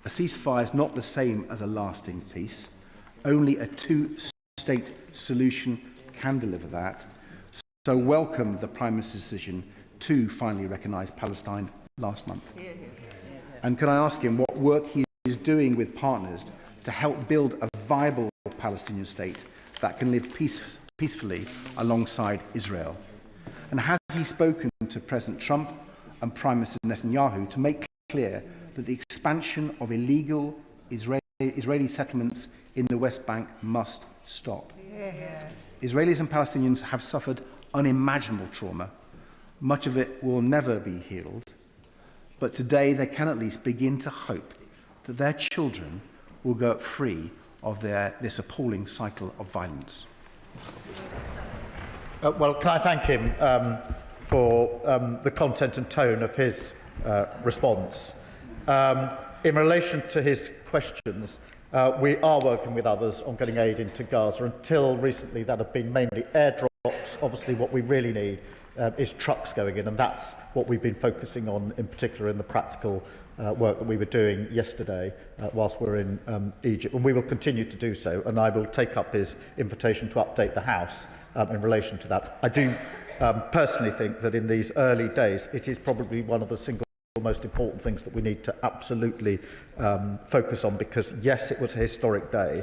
A ceasefire is not the same as a lasting peace. Only a two-state solution can deliver that. So welcome the Prime Minister's decision to finally recognise Palestine last month. And can I ask him what work he is doing with partners to help build a viable Palestinian state that can live peacefully alongside Israel? And has he spoken to President Trump and Prime Minister Netanyahu to make clear that the expansion of illegal Israeli settlements in the West Bank must stop? Israelis and Palestinians have suffered unimaginable trauma. Much of it will never be healed. But today they can at least begin to hope that their children will go free of this appalling cycle of violence. Well, can I thank him for the content and tone of his response. In relation to his questions, we are working with others on getting aid into Gaza. Until recently, that have been mainly airdrops. Obviously, what we really need is trucks going in, and that's what we've been focusing on, in particular in the practical work that we were doing yesterday whilst we're in Egypt, and we will continue to do so, and I will take up his invitation to update the House in relation to that. I do personally think that in these early days it is probably one of the single most important things that we need to absolutely focus on, because yes, it was a historic day,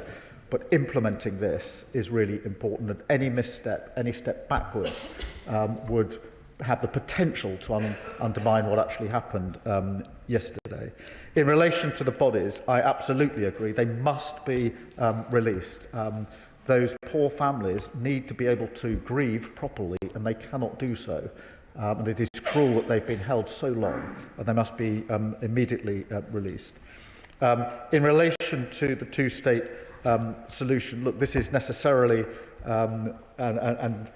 but implementing this is really important, and any misstep, any step backwards would have the potential to undermine what actually happened yesterday. In relation to the bodies, I absolutely agree. They must be released. Those poor families need to be able to grieve properly, and they cannot do so. And it is cruel that they've been held so long, and they must be immediately released. In relation to the two-state solution, look, this is necessarily and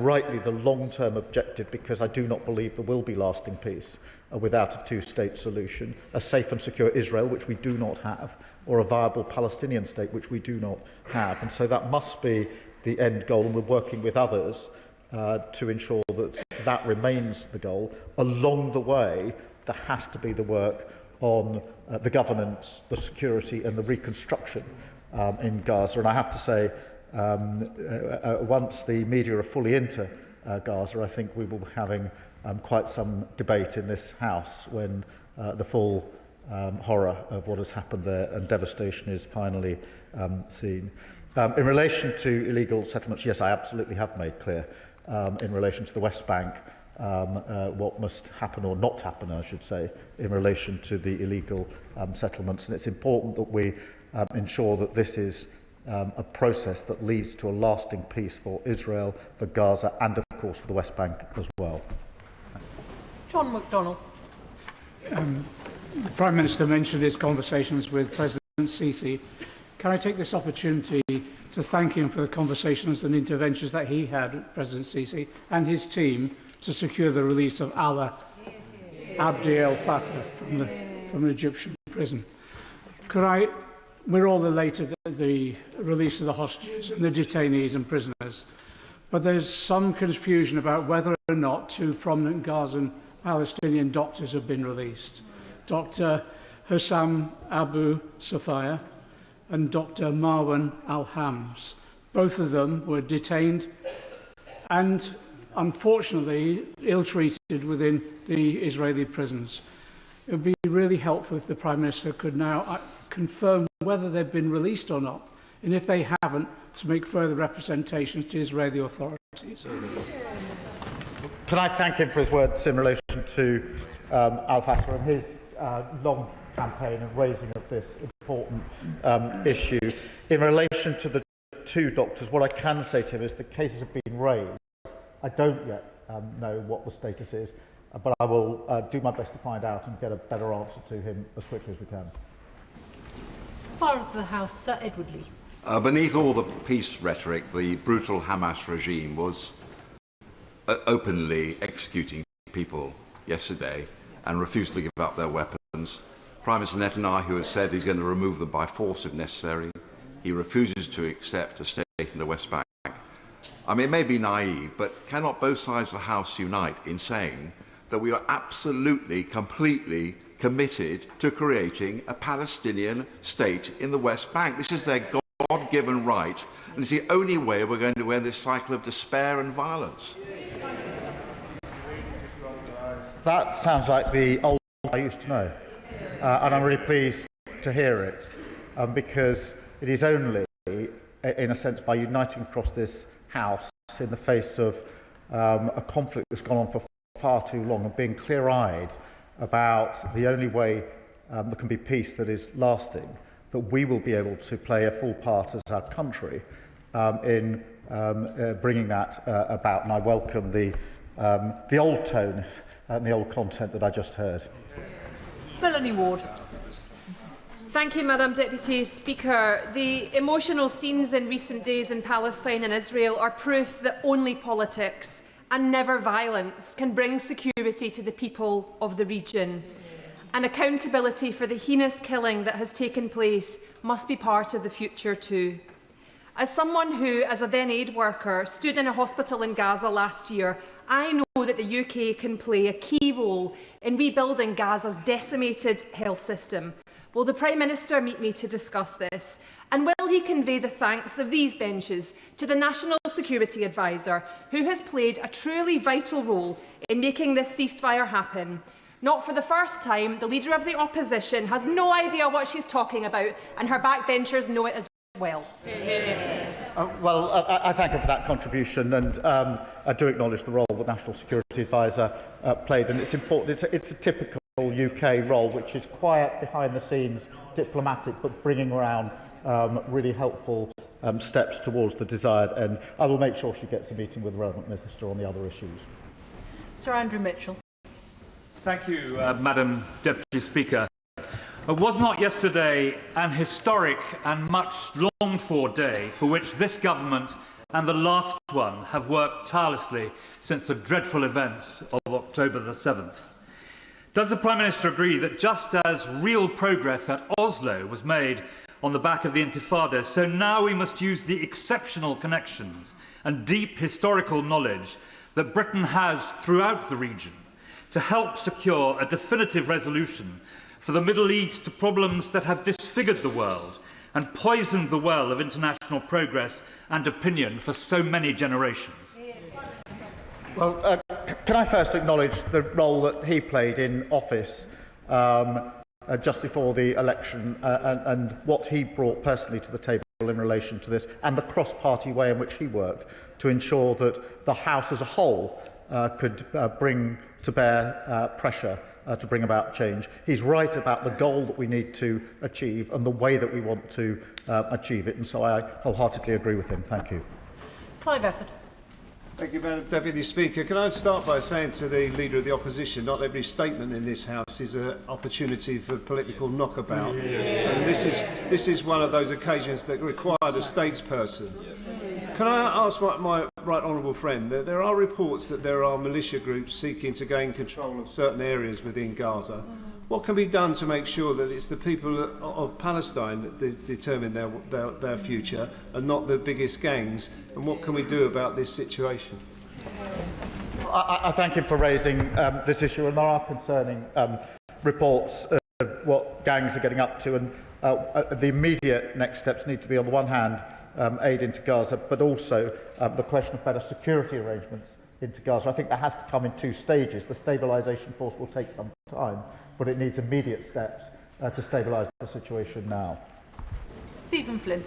rightly the long-term objective, because I do not believe there will be lasting peace without a two-state solution, a safe and secure Israel, which we do not have, or a viable Palestinian state, which we do not have. And so that must be the end goal, and we're working with others to ensure that that remains the goal. Along the way, there has to be the work on the governance, the security and the reconstruction in Gaza. And I have to say, once the media are fully into Gaza, I think we will be having quite some debate in this House when the full horror of what has happened there and devastation is finally seen. In relation to illegal settlements, yes, I absolutely have made clear in relation to the West Bank what must happen, or not happen, I should say, in relation to the illegal settlements. And it's important that we ensure that this is a process that leads to a lasting peace for Israel, for Gaza, and of course for the West Bank as well. John MacDonald. The Prime Minister mentioned his conversations with President Sisi. Can I take this opportunity to thank him for the conversations and interventions that he had with President Sisi and his team to secure the release of Allah Abdi el-Fattah from an Egyptian prison. We're all elated at the release of the hostages and the detainees and prisoners, but there's some confusion about whether or not two prominent Gazan Palestinian doctors have been released. Dr. Hussam Abu Safia and Dr. Marwan Al-Hams. Both of them were detained and, unfortunately, ill-treated within the Israeli prisons. It would be really helpful if the Prime Minister could now confirm whether they've been released or not, and if they haven't, to make further representations to Israeli authorities. Can I thank him for his words in relation to Al-Fatah and his long campaign and raising of this important issue. In relation to the two doctors, what I can say to him is the cases have been raised. I don't yet know what the status is, but I will do my best to find out and get a better answer to him as quickly as we can. Part of the House, Sir Edward Lee. Beneath all the peace rhetoric, the brutal Hamas regime was openly executing people yesterday and refused to give up their weapons. Prime Minister Netanyahu has said he's going to remove them by force if necessary. He refuses to accept a state in the West Bank. I mean, it may be naive, but cannot both sides of the House unite in saying that we are absolutely, completely committed to creating a Palestinian state in the West Bank? This is their God-given right, and it's the only way we're going to end this cycle of despair and violence. That sounds like the old I used to know, and I'm really pleased to hear it, because it is only, in a sense, by uniting across this House in the face of a conflict that's gone on for far too long and being clear-eyed about the only way there can be peace that is lasting, that we will be able to play a full part as our country in bringing that about. And I welcome the old tone and the old content that I just heard. Melanie Ward. Thank you, Madam Deputy Speaker. The emotional scenes in recent days in Palestine and Israel are proof that only politics and never violence can bring security to the people of the region. And accountability for the heinous killing that has taken place must be part of the future too. As someone who, as a then aid worker, stood in a hospital in Gaza last year, I know that the UK can play a key role in rebuilding Gaza's decimated health system. Will the Prime Minister meet me to discuss this? And will he convey the thanks of these benches to the National Security Advisor, who has played a truly vital role in making this ceasefire happen? Not for the first time, the Leader of the Opposition has no idea what she's talking about, and her backbenchers know it as well. I thank her for that contribution, and I do acknowledge the role the National Security Advisor played, and it's important. It's a typical UK role, which is quiet, behind the scenes, diplomatic, but bringing around really helpful steps towards the desired end. I will make sure she gets a meeting with the relevant minister on the other issues. Sir Andrew Mitchell. Thank you, Madam Deputy Speaker. Was not yesterday an historic and much longed-for day for which this government and the last one have worked tirelessly since the dreadful events of October the 7th? Does the Prime Minister agree that just as real progress at Oslo was made on the back of the Intifada, so now we must use the exceptional connections and deep historical knowledge that Britain has throughout the region to help secure a definitive resolution for the Middle East problems that have disfigured the world and poisoned the well of international progress and opinion for so many generations? Well, can I first acknowledge the role that he played in office just before the election and what he brought personally to the table in relation to this, and the cross-party way in which he worked to ensure that the House as a whole could bring to bear pressure to bring about change. He's right about the goal that we need to achieve and the way that we want to achieve it, and so I wholeheartedly agree with him. Thank you. Clive Efford. Thank you, Madam Deputy Speaker. Can I start by saying to the Leader of the Opposition, not every statement in this House is an opportunity for political knockabout. And this is one of those occasions that required a statesperson. Can I ask my right honourable friend, that there are reports that there are militia groups seeking to gain control of certain areas within Gaza. What can be done to make sure that it's the people of Palestine that determine their future and not the biggest gangs? And what can we do about this situation? I thank him for raising this issue, and there are concerning reports of what gangs are getting up to, and the immediate next steps need to be, on the one hand, aid into Gaza, but also the question of better security arrangements into Gaza. I think that has to come in two stages. The stabilisation force will take some time, but it needs immediate steps to stabilise the situation now. Stephen Flynn.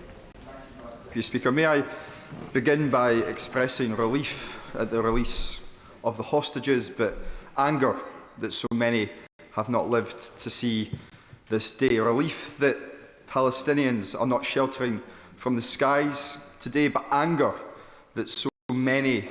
Speaker, may I begin by expressing relief at the release of the hostages, but anger that so many have not lived to see this day. Relief that Palestinians are not sheltering from the skies today, but anger that so many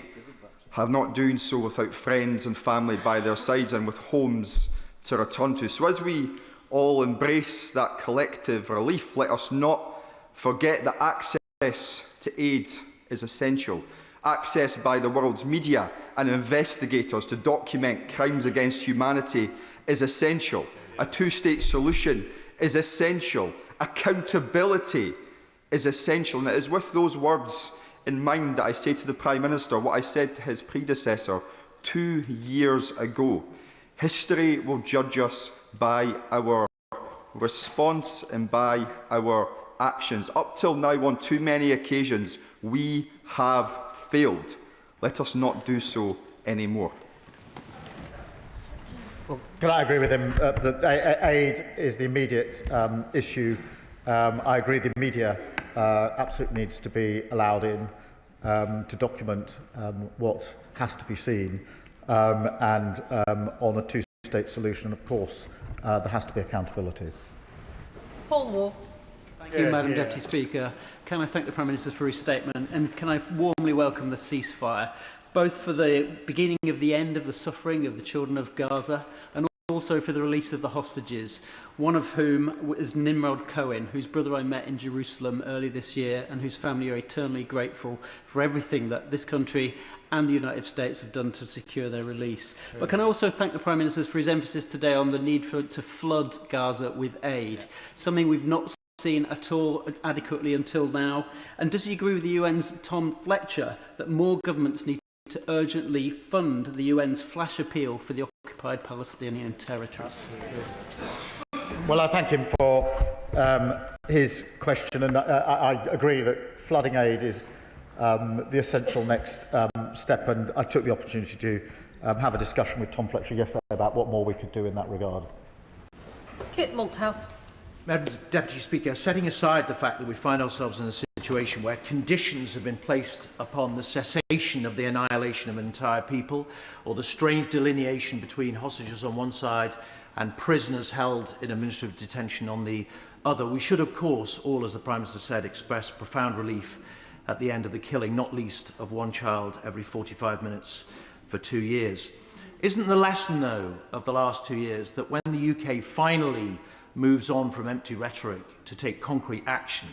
have not doing so without friends and family by their sides and with homes to return to. So as we all embrace that collective relief, let us not forget that access to aid is essential. Access by the world's media and investigators to document crimes against humanity is essential. A two-state solution is essential. Accountability is essential. And it is with those words in mind that I say to the Prime Minister what I said to his predecessor 2 years ago. History will judge us by our response and by our actions. Up till now, on too many occasions, we have failed. Let us not do so anymore. Well, can I agree with him that aid is the immediate issue? I agree the media absolutely needs to be allowed in to document what has to be seen. And on a two-state solution, of course, there has to be accountability. Paul Wall. Thank you, Madam Deputy Speaker. Can I thank the Prime Minister for his statement, and can I warmly welcome the ceasefire, both for the beginning of the end of the suffering of the children of Gaza and also for the release of the hostages, one of whom is Nimrod Cohen, whose brother I met in Jerusalem early this year and whose family are eternally grateful for everything that this country and the United States have done to secure their release. Sure. But can I also thank the Prime Minister for his emphasis today on the need to flood Gaza with aid, something we've not seen at all adequately until now. And does he agree with the UN's Tom Fletcher that more governments need to urgently fund the UN's flash appeal for the occupied Palestinian territories? Well, I thank him for his question, and I agree that flooding aid is the essential next step, and I took the opportunity to have a discussion with Tom Fletcher yesterday about what more we could do in that regard. Kit Malthouse. Madam Deputy Speaker, setting aside the fact that we find ourselves in a situation where conditions have been placed upon the cessation of the annihilation of an entire people, or the strange delineation between hostages on one side and prisoners held in administrative detention on the other, we should, of course, all, as the Prime Minister said, express profound relief at the end of the killing, not least of one child every 45 minutes for 2 years. Isn't the lesson, though, of the last 2 years that when the UK finally moves on from empty rhetoric to take concrete action,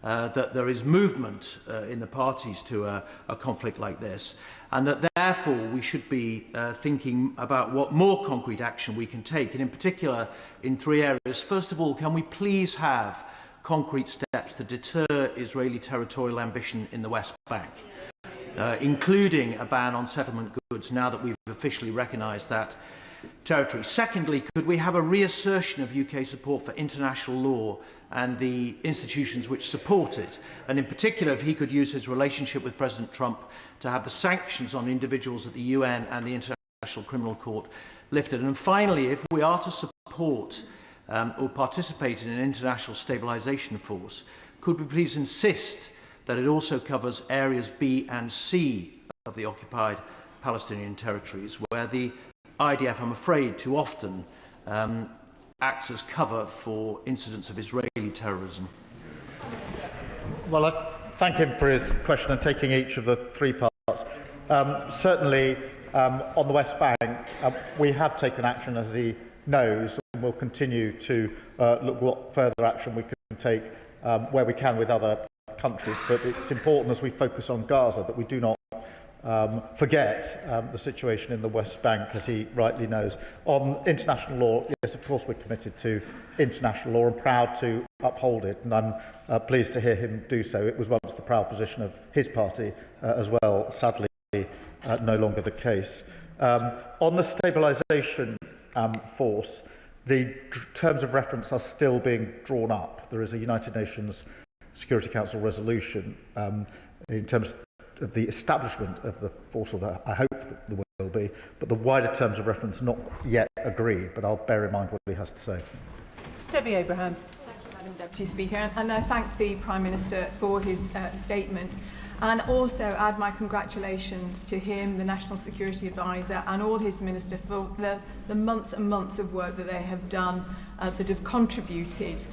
that there is movement in the parties to a conflict like this, and that therefore we should be thinking about what more concrete action we can take, and in particular in 3 areas. First of all, can we please have concrete steps to deter Israeli territorial ambition in the West Bank, including a ban on settlement goods now that we've officially recognised that territory. Secondly, could we have a reassertion of UK support for international law and the institutions which support it? And in particular, if he could use his relationship with President Trump to have the sanctions on individuals at the UN and the International Criminal Court lifted. And finally, if we are to support or participate in an international stabilisation force, could we please insist that it also covers areas B and C of the occupied Palestinian territories, where the IDF, I'm afraid, too often acts as cover for incidents of Israeli terrorism? Well, I thank him for his question and taking each of the 3 parts. Certainly, on the West Bank, we have taken action, as he knows, and will continue to look what further action we can take where we can with other countries. But it's important, as we focus on Gaza, that we do not forget the situation in the West Bank, as he rightly knows. On international law, yes, of course we're committed to international law and proud to uphold it, and I'm pleased to hear him do so. It was once the proud position of his party as well, sadly no longer the case. On the stabilisation force, the terms of reference are still being drawn up. There is a United Nations Security Council resolution in terms of the establishment of the force, or I hope that there will be, but the wider terms of reference not yet agreed, but I'll bear in mind what he has to say. Debbie Abrahams. Thank you, Madam Deputy Speaker, and I thank the Prime Minister for his statement. and also add my congratulations to him, the National Security Advisor, and all his minister for the months and months of work that they have done that have contributed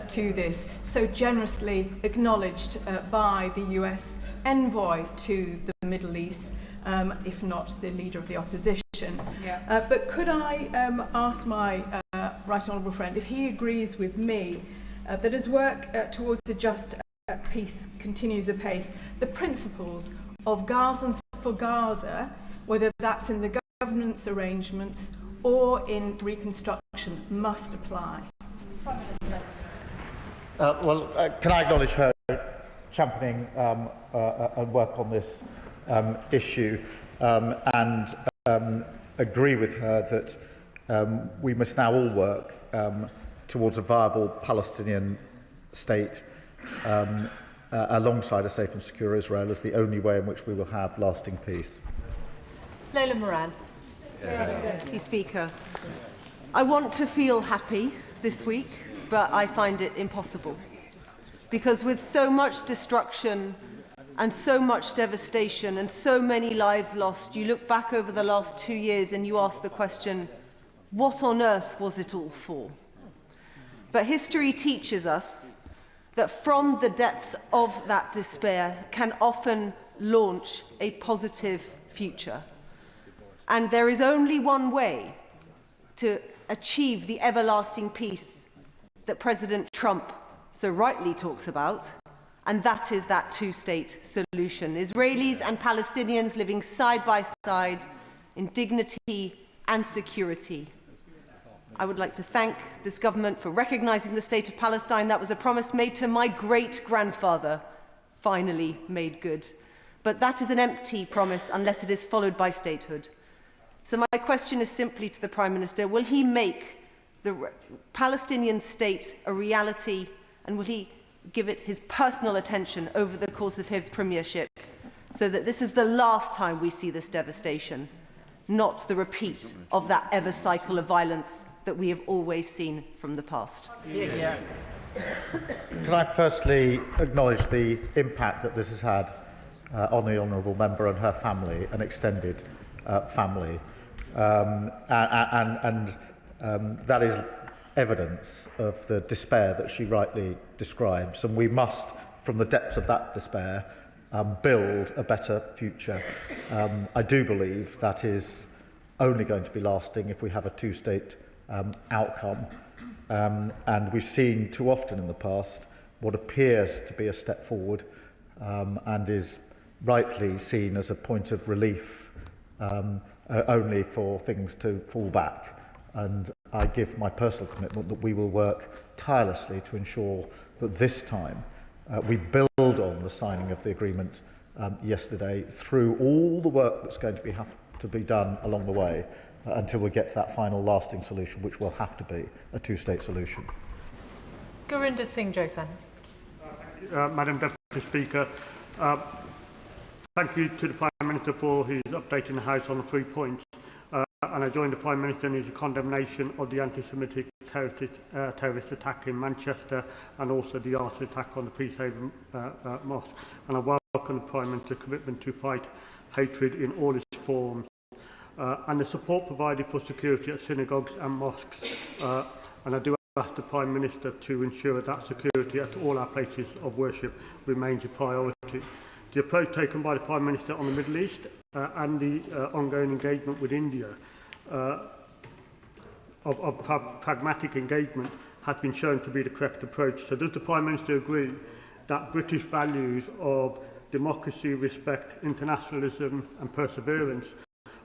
to this, so generously acknowledged by the US envoy to the Middle East, if not the Leader of the Opposition. Yeah. But could I ask my right honourable friend if he agrees with me that as work towards a just peace continues apace, the principles of Gazans for Gaza, whether that's in the governance arrangements or in reconstruction, must apply? Can I acknowledge her championing and work on this issue and agree with her that we must now all work towards a viable Palestinian state alongside a safe and secure Israel as the only way in which we will have lasting peace. Leila Moran. Deputy Speaker, I want to feel happy this week, but I find it impossible. Because with so much destruction and so much devastation and so many lives lost, you look back over the last 2 years and you ask the question, what on earth was it all for? But history teaches us that from the depths of that despair can often launch a positive future. And there is only one way to achieve the everlasting peace that President Trump so rightly talks about, and that is that two-state solution. Israelis and Palestinians living side by side in dignity and security. I would like to thank this government for recognising the state of Palestine. That was a promise made to my great-grandfather, finally made good. But that is an empty promise unless it is followed by statehood. So my question is simply to the Prime Minister, will he make the Palestinian state a reality, and will he give it his personal attention over the course of his premiership so that this is the last time we see this devastation, not the repeat of that ever cycle of violence that we have always seen from the past? Yeah. Can I firstly acknowledge the impact that this has had on the honourable member and her family, an extended family, that is evidence of the despair that she rightly describes, and we must, from the depths of that despair, build a better future. I do believe that is only going to be lasting if we have a two-state outcome, and we've seen too often in the past what appears to be a step forward and is rightly seen as a point of relief only for things to fall back. And I give my personal commitment that we will work tirelessly to ensure that this time we build on the signing of the agreement yesterday through all the work that's going to have to be done along the way until we get to that final lasting solution, which will have to be a two-state solution. Gurinder Singh Josan. Madam Deputy Speaker, thank you to the Prime Minister for his updating the House on the 3 points. And I join the Prime Minister in his condemnation of the anti-Semitic terrorist attack in Manchester and also the arson attack on the Peacehaven Mosque. And I welcome the Prime Minister's commitment to fight hatred in all its forms. And the support provided for security at synagogues and mosques. And I do ask the Prime Minister to ensure that security at all our places of worship remains a priority. The approach taken by the Prime Minister on the Middle East and the ongoing engagement with India of pragmatic engagement has been shown to be the correct approach. So does the Prime Minister agree that British values of democracy, respect, internationalism and perseverance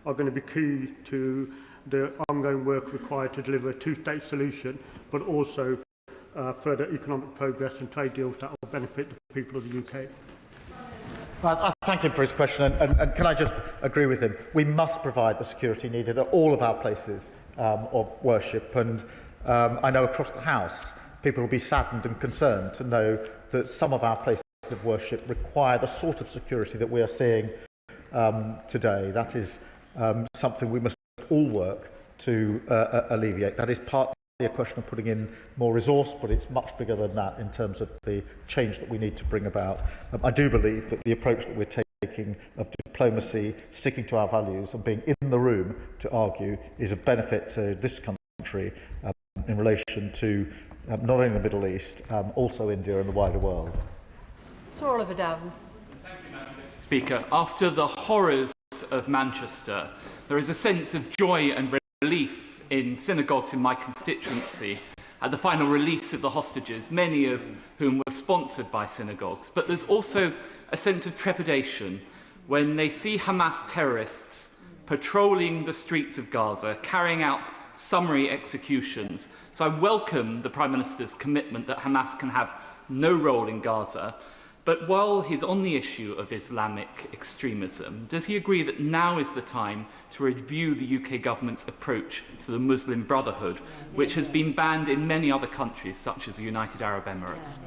are going to be key to the ongoing work required to deliver a two-state solution, but also further economic progress and trade deals that will benefit the people of the UK? I thank him for his question, and can I just agree with him? We must provide the security needed at all of our places of worship, and I know across the House people will be saddened and concerned to know that some of our places of worship require the sort of security that we are seeing today. That is something we must all work to alleviate. That is partly a question of putting in more resource, but it's much bigger than that in terms of the change that we need to bring about. I do believe that the approach that we're taking of diplomacy, sticking to our values and being in the room to argue is of benefit to this country in relation to not only the Middle East, also India and the wider world. Sir Oliver Dowden. Speaker, after the horrors of Manchester, there is a sense of joy and relief in synagogues in my constituency at the final release of the hostages, many of whom were sponsored by synagogues. But there's also a sense of trepidation when they see Hamas terrorists patrolling the streets of Gaza, carrying out summary executions. So I welcome the Prime Minister's commitment that Hamas can have no role in Gaza. But while he's on the issue of Islamic extremism, does he agree that now is the time to review the UK government's approach to the Muslim Brotherhood, which has been banned in many other countries, such as the United Arab Emirates?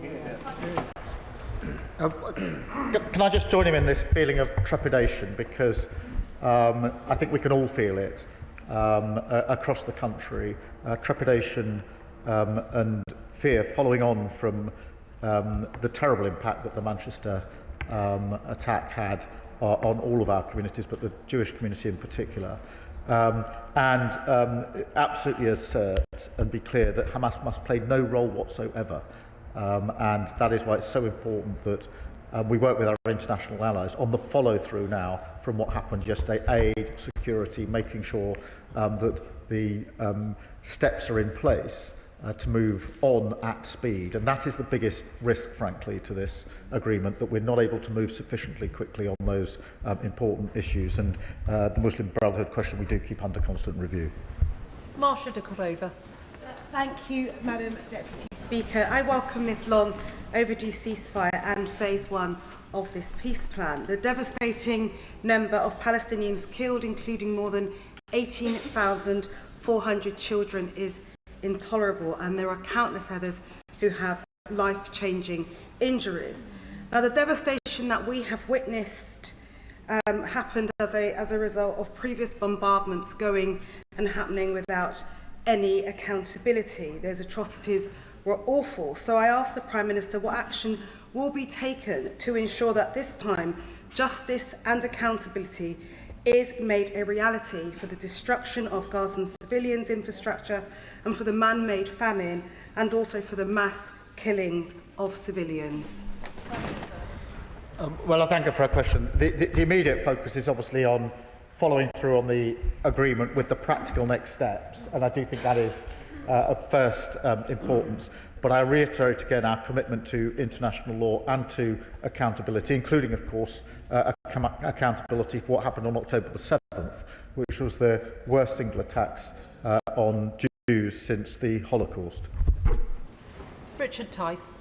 Can I just join him in this feeling of trepidation? Because I think we can all feel it across the country. Trepidation and fear following on from the terrible impact that the Manchester attack had on all of our communities, but the Jewish community in particular. Absolutely assert and be clear that Hamas must play no role whatsoever. And that is why it's so important that we work with our international allies on the follow-through now from what happened yesterday, aid, security, making sure that the steps are in place to move on at speed. And that is the biggest risk, frankly, to this agreement, that we're not able to move sufficiently quickly on those important issues. And the Muslim Brotherhood question we do keep under constant review. Marsha de Cordova. Thank you, Madam Deputy Speaker. I welcome this long overdue ceasefire and phase 1 of this peace plan. The devastating number of Palestinians killed, including more than 18,400 children, is intolerable, and there are countless others who have life-changing injuries. Now, the devastation that we have witnessed happened as a result of previous bombardments going and happening without any accountability. Those atrocities were awful. So I asked the Prime Minister what action will be taken to ensure that this time justice and accountability is made a reality for the destruction of Gazan civilians' infrastructure and for the man-made famine and also for the mass killings of civilians. Well, I thank her for her question. The immediate focus is obviously on following through on the agreement with the practical next steps, and I do think that is of first importance. But I reiterate again our commitment to international law and to accountability, including, of course, accountability for what happened on October the 7th, which was the worst single attacks on Jews since the Holocaust. Richard Tice.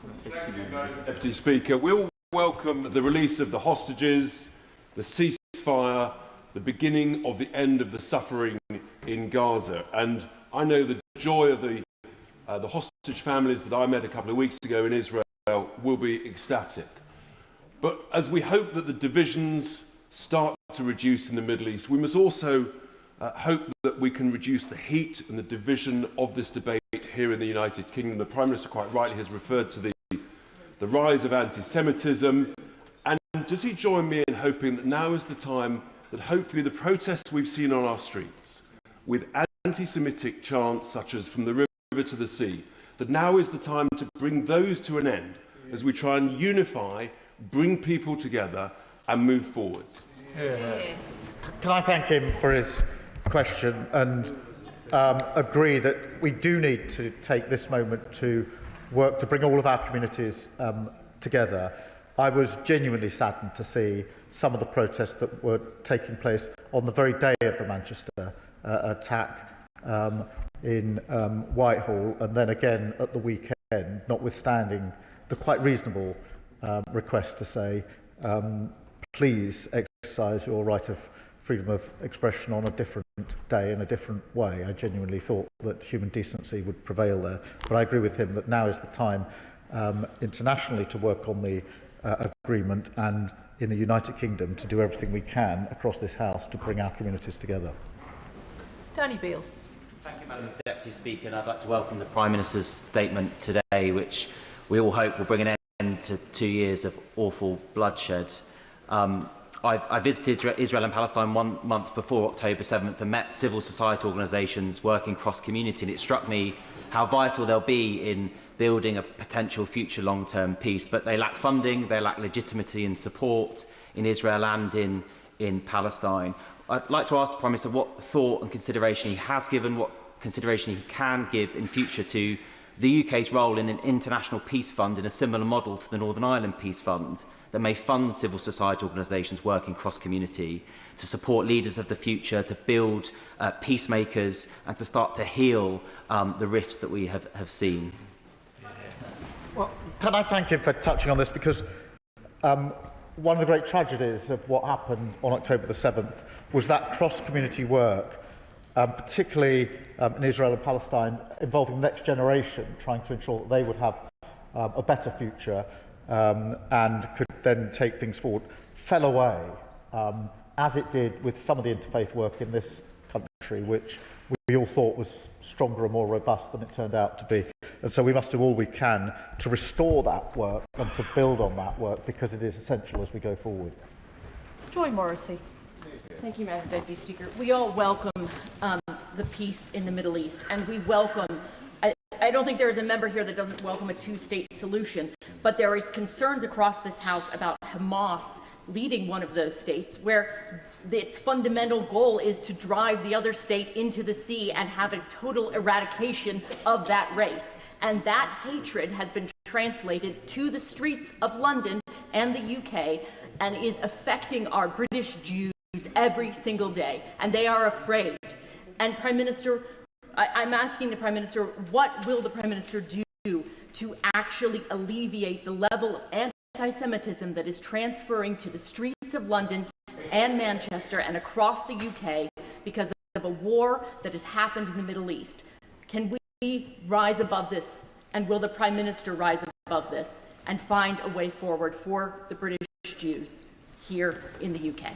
Deputy Speaker, we all welcome the release of the hostages, the ceasefire, the beginning of the end of the suffering in Gaza. And I know the joy of the hostage families that I met a couple of weeks ago in Israel will be ecstatic. But as we hope that the divisions start to reduce in the Middle East, we must also hope that we can reduce the heat and the division of this debate here in the United Kingdom. The Prime Minister quite rightly has referred to the rise of anti-Semitism. And does he join me in hoping that now is the time that hopefully the protests we've seen on our streets, with anti-Semitic chants such as "From the river to the sea," that now is the time to bring those to an end as we try and unify, bring people together and move forwards? Can I thank him for his question and agree that we do need to take this moment to work to bring all of our communities together. I was genuinely saddened to see some of the protests that were taking place on the very day of the Manchester attack in Whitehall, and then again at the weekend, notwithstanding the quite reasonable request to say, please exercise your right of freedom of expression on a different day in a different way. I genuinely thought that human decency would prevail there. But I agree with him that now is the time internationally to work on the agreement, and in the United Kingdom to do everything we can across this House to bring our communities together. Danny Beales. Thank you, Madam Deputy Speaker, and I'd like to welcome the Prime Minister's statement today, which we all hope will bring an end to 2 years of awful bloodshed. I visited Israel and Palestine 1 month before October 7th and met civil society organisations working cross-community, and it struck me how vital they'll be in building a potential future long-term peace. But they lack funding, they lack legitimacy and support in Israel and in Palestine. I'd like to ask the Prime Minister what thought and consideration he has given, what consideration he can give in future to the UK's role in an international peace fund in a similar model to the Northern Ireland Peace Fund that may fund civil society organisations working cross-community to support leaders of the future, to build peacemakers and to start to heal the rifts that we have seen. Well, can I thank him for touching on this, because one of the great tragedies of what happened on October the 7th was that cross-community work, particularly in Israel and Palestine, involving the next generation, trying to ensure that they would have a better future and could then take things forward, fell away, as it did with some of the interfaith work in this country, which we all thought was stronger and more robust than it turned out to be. And so we must do all we can to restore that work and to build on that work, because it is essential as we go forward. Joy Morrissey. Thank you, Madam Deputy Speaker. We all welcome the peace in the Middle East, and we welcome, I don't think there is a member here that doesn't welcome a two-state solution, but there is concerns across this House about Hamas leading one of those states, where its fundamental goal is to drive the other state into the sea and have a total eradication of that race. And that hatred has been translated to the streets of London and the UK and is affecting our British Jews every single day, and they are afraid. And Prime Minister, I'm asking the Prime Minister, what will the Prime Minister do to actually alleviate the level of anti-Semitism that is transferring to the streets of London and Manchester and across the UK because of a war that has happened in the Middle East? Can we rise above this, and will the Prime Minister rise above this and find a way forward for the British Jews here in the UK?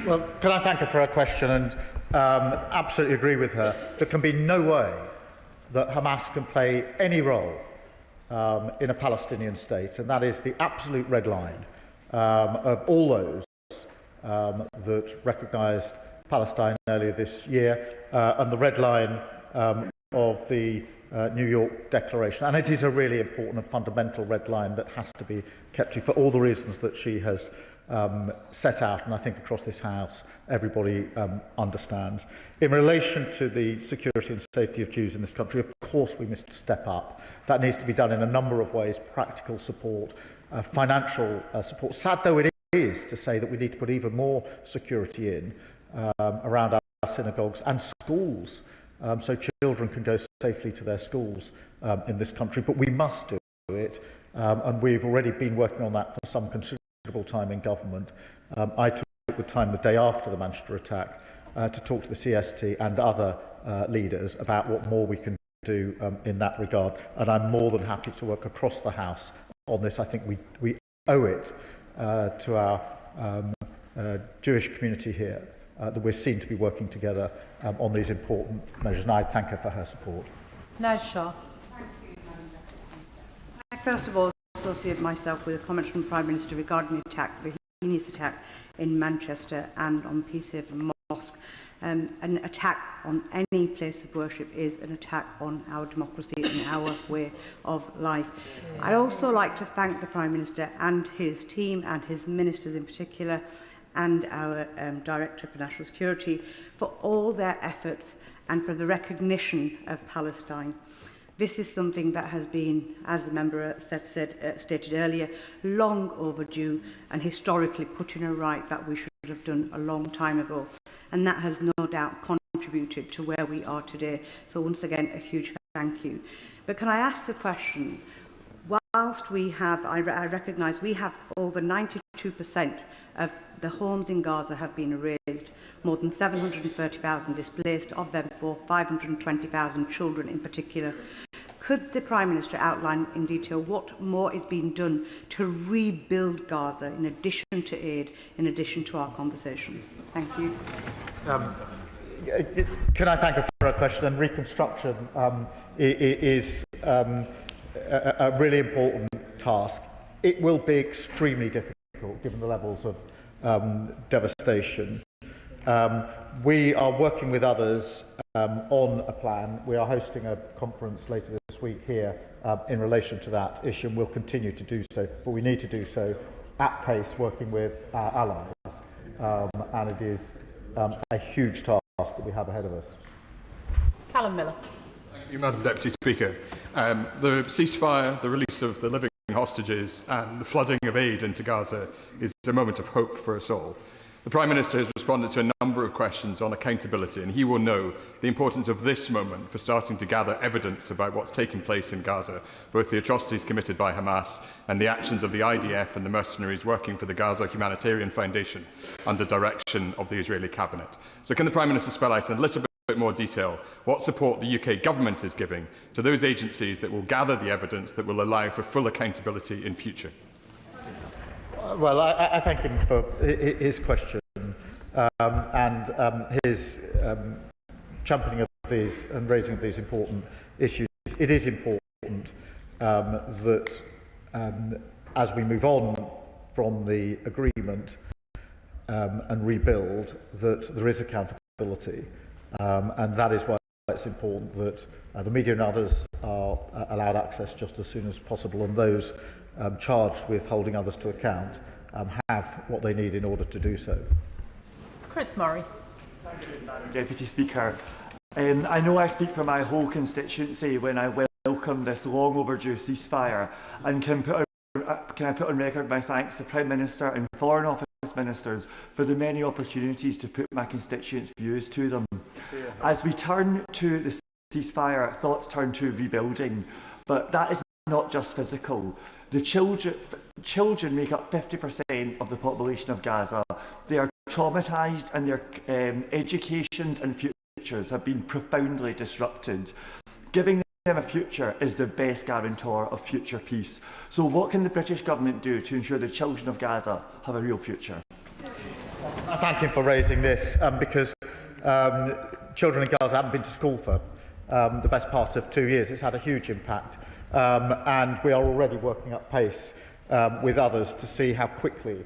Well, can I thank her for her question, and absolutely agree with her. There can be no way that Hamas can play any role in a Palestinian state, and that is the absolute red line of all those that recognised Palestine earlier this year, and the red line of the New York Declaration. And it is a really important and fundamental red line that has to be kept to, for all the reasons that she has set out, and I think across this House everybody understands. In relation to the security and safety of Jews in this country, of course we must step up. That needs to be done in a number of ways: practical support, financial support. Sad though it is to say that we need to put even more security in around our synagogues and schools, so children can go safely to their schools in this country. But we must do it, and we've already been working on that for some considerable time in government. I took the time the day after the Manchester attack to talk to the CST and other leaders about what more we can do in that regard, and I'm more than happy to work across the House on this. I think we owe it to our Jewish community here that we're seen to be working together on these important measures, and I thank her for her support. Naz Shah. I first of all associate myself with the comments from the Prime Minister regarding the attack, the heinous attack in Manchester and on Peacehaven Mosque. An attack on any place of worship is an attack on our democracy and our way of life. I'd also like to thank the Prime Minister and his team and his ministers in particular, and our Director for National Security, for all their efforts and for the recognition of Palestine. This is something that has been, as the member stated earlier, long overdue and historically put in a right that we should have done a long time ago. And that has no doubt contributed to where we are today. So once again, a huge thank you. But can I ask the question, whilst we have, I recognise we have over 92% of the homes in Gaza have been erased, more than 730,000 displaced, of them 520,000 children in particular. Could the Prime Minister outline in detail what more is being done to rebuild Gaza in addition to aid, in addition to our conversations? Thank you. Can I thank her for her question? And reconstruction is a really important task. It will be extremely difficult given the levels of devastation. We are working with others on a plan. We are hosting a conference later this week here in relation to that issue, and we'll continue to do so. But we need to do so at pace, working with our allies. And it is a huge task that we have ahead of us. Callum Miller. Thank you, Madam Deputy Speaker. The ceasefire, the release of the living hostages and the flooding of aid into Gaza is a moment of hope for us all. The Prime Minister has responded to a number of questions on accountability, and he will know the importance of this moment for starting to gather evidence about what's taking place in Gaza, both the atrocities committed by Hamas and the actions of the IDF and the mercenaries working for the Gaza Humanitarian Foundation under direction of the Israeli Cabinet. So can the Prime Minister spell out in a little bit more detail what support the UK government is giving to those agencies that will gather the evidence that will allow for full accountability in future? Well, I thank him for his question and his championing of these and raising of these important issues. It is important that as we move on from the agreement and rebuild, that there is accountability. And that is why it's important that the media and others are allowed access just as soon as possible, and those charged with holding others to account have what they need in order to do so. Chris Murray. Thank you, Madam Deputy Speaker. I know I speak for my whole constituency when I welcome this long overdue ceasefire, and can I put on record my thanks to Prime Minister and Foreign Office Ministers for the many opportunities to put my constituents' views to them. As we turn to the ceasefire, thoughts turn to rebuilding, but that is not just physical. The children make up 50% of the population of Gaza. They are traumatised, and their educations and futures have been profoundly disrupted. Giving them a future is the best guarantor of future peace. So what can the British government do to ensure the children of Gaza have a real future? I thank him for raising this because children in Gaza haven't been to school for the best part of 2 years. It's had a huge impact. And we are already working at pace with others to see how quickly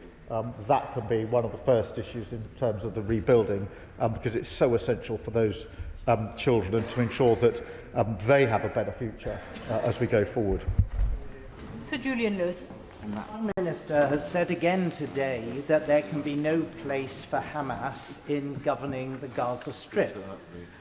that can be one of the first issues in terms of the rebuilding, because it's so essential for those children and to ensure that they have a better future as we go forward. Sir Julian Lewis. The Prime Minister has said again today that there can be no place for Hamas in governing the Gaza Strip.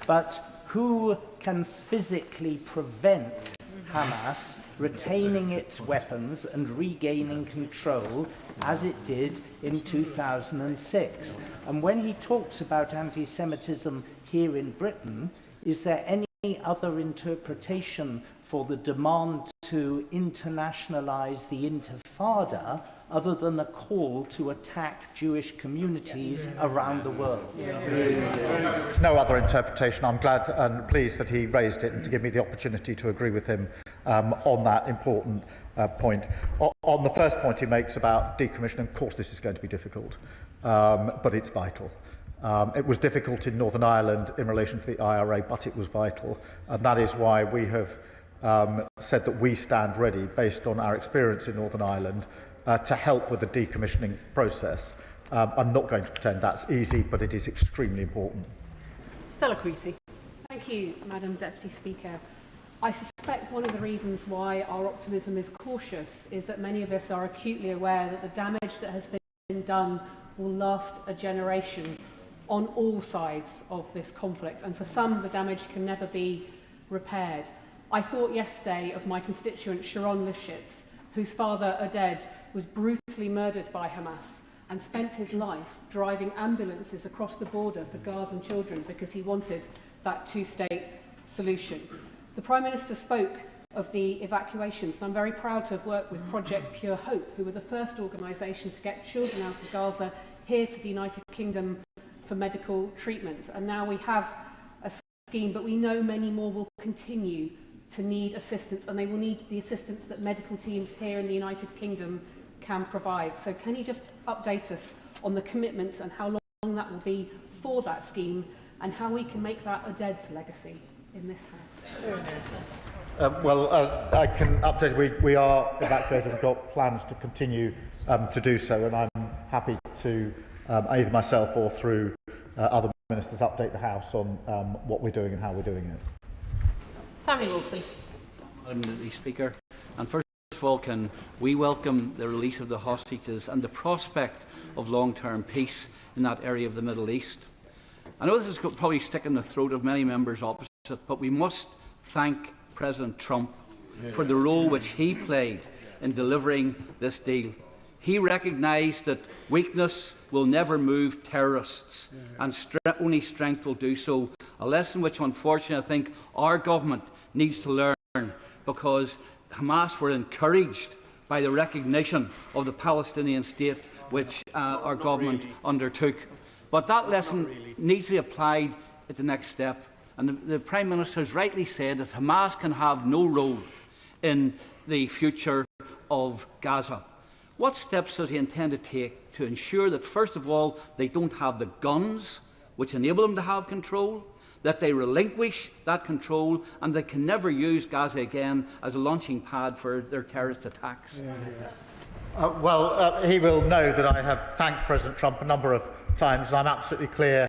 But who can physically prevent Hamas retaining its weapons and regaining control as it did in 2006? And when he talks about anti-Semitism here in Britain, is there any other interpretation for the demand to internationalise the Intifada other than a call to attack Jewish communities around the world? There's no other interpretation. I'm glad and pleased that he raised it and to give me the opportunity to agree with him on that important point. On the first point he makes about decommissioning, of course this is going to be difficult, but it's vital. It was difficult in Northern Ireland in relation to the IRA, but it was vital, and that is why we have said that we stand ready, based on our experience in Northern Ireland, to help with the decommissioning process. I'm not going to pretend that's easy, but it is extremely important. Stella Creasy. Thank you, Madam Deputy Speaker. I suspect one of the reasons why our optimism is cautious is that many of us are acutely aware that the damage that has been done will last a generation on all sides of this conflict, and for some the damage can never be repaired. I thought yesterday of my constituent Sharon Lifshitz, whose father Oded was brutally murdered by Hamas and spent his life driving ambulances across the border for Gazan children because he wanted that two-state solution. The Prime Minister spoke of the evacuations, and I'm very proud to have worked with Project Pure Hope, who were the first organisation to get children out of Gaza here to the United Kingdom for medical treatment. And now we have a scheme, but we know many more will continue to need assistance, and they will need the assistance that medical teams here in the United Kingdom can provide. So can you just update us on the commitment and how long that will be for that scheme, and how we can make that a dead's legacy in this House. I can update. We are evacuating. We've got plans to continue to do so, and I'm happy to either myself or through other ministers update the House on what we're doing and how we're doing it. Sammy Wilson. Madam Deputy Speaker, and first of all, can we welcome the release of the hostages and the prospect of long-term peace in that area of the Middle East. I know this is probably stick in the throat of many members opposite, but we must thank President Trump for the role which he played in delivering this deal. He recognised that weakness will never move terrorists, and only strength will do so. A lesson which, unfortunately, I think our government needs to learn, because Hamas were encouraged by the recognition of the Palestinian state which our government undertook. But that lesson needs to be applied at the next step. And the Prime Minister has rightly said that Hamas can have no role in the future of Gaza. What steps does he intend to take to ensure that, first of all, they don't have the guns which enable them to have control, that they relinquish that control, and they can never use Gaza again as a launching pad for their terrorist attacks? He will know that I have thanked President Trump a number of times, and I'm absolutely clear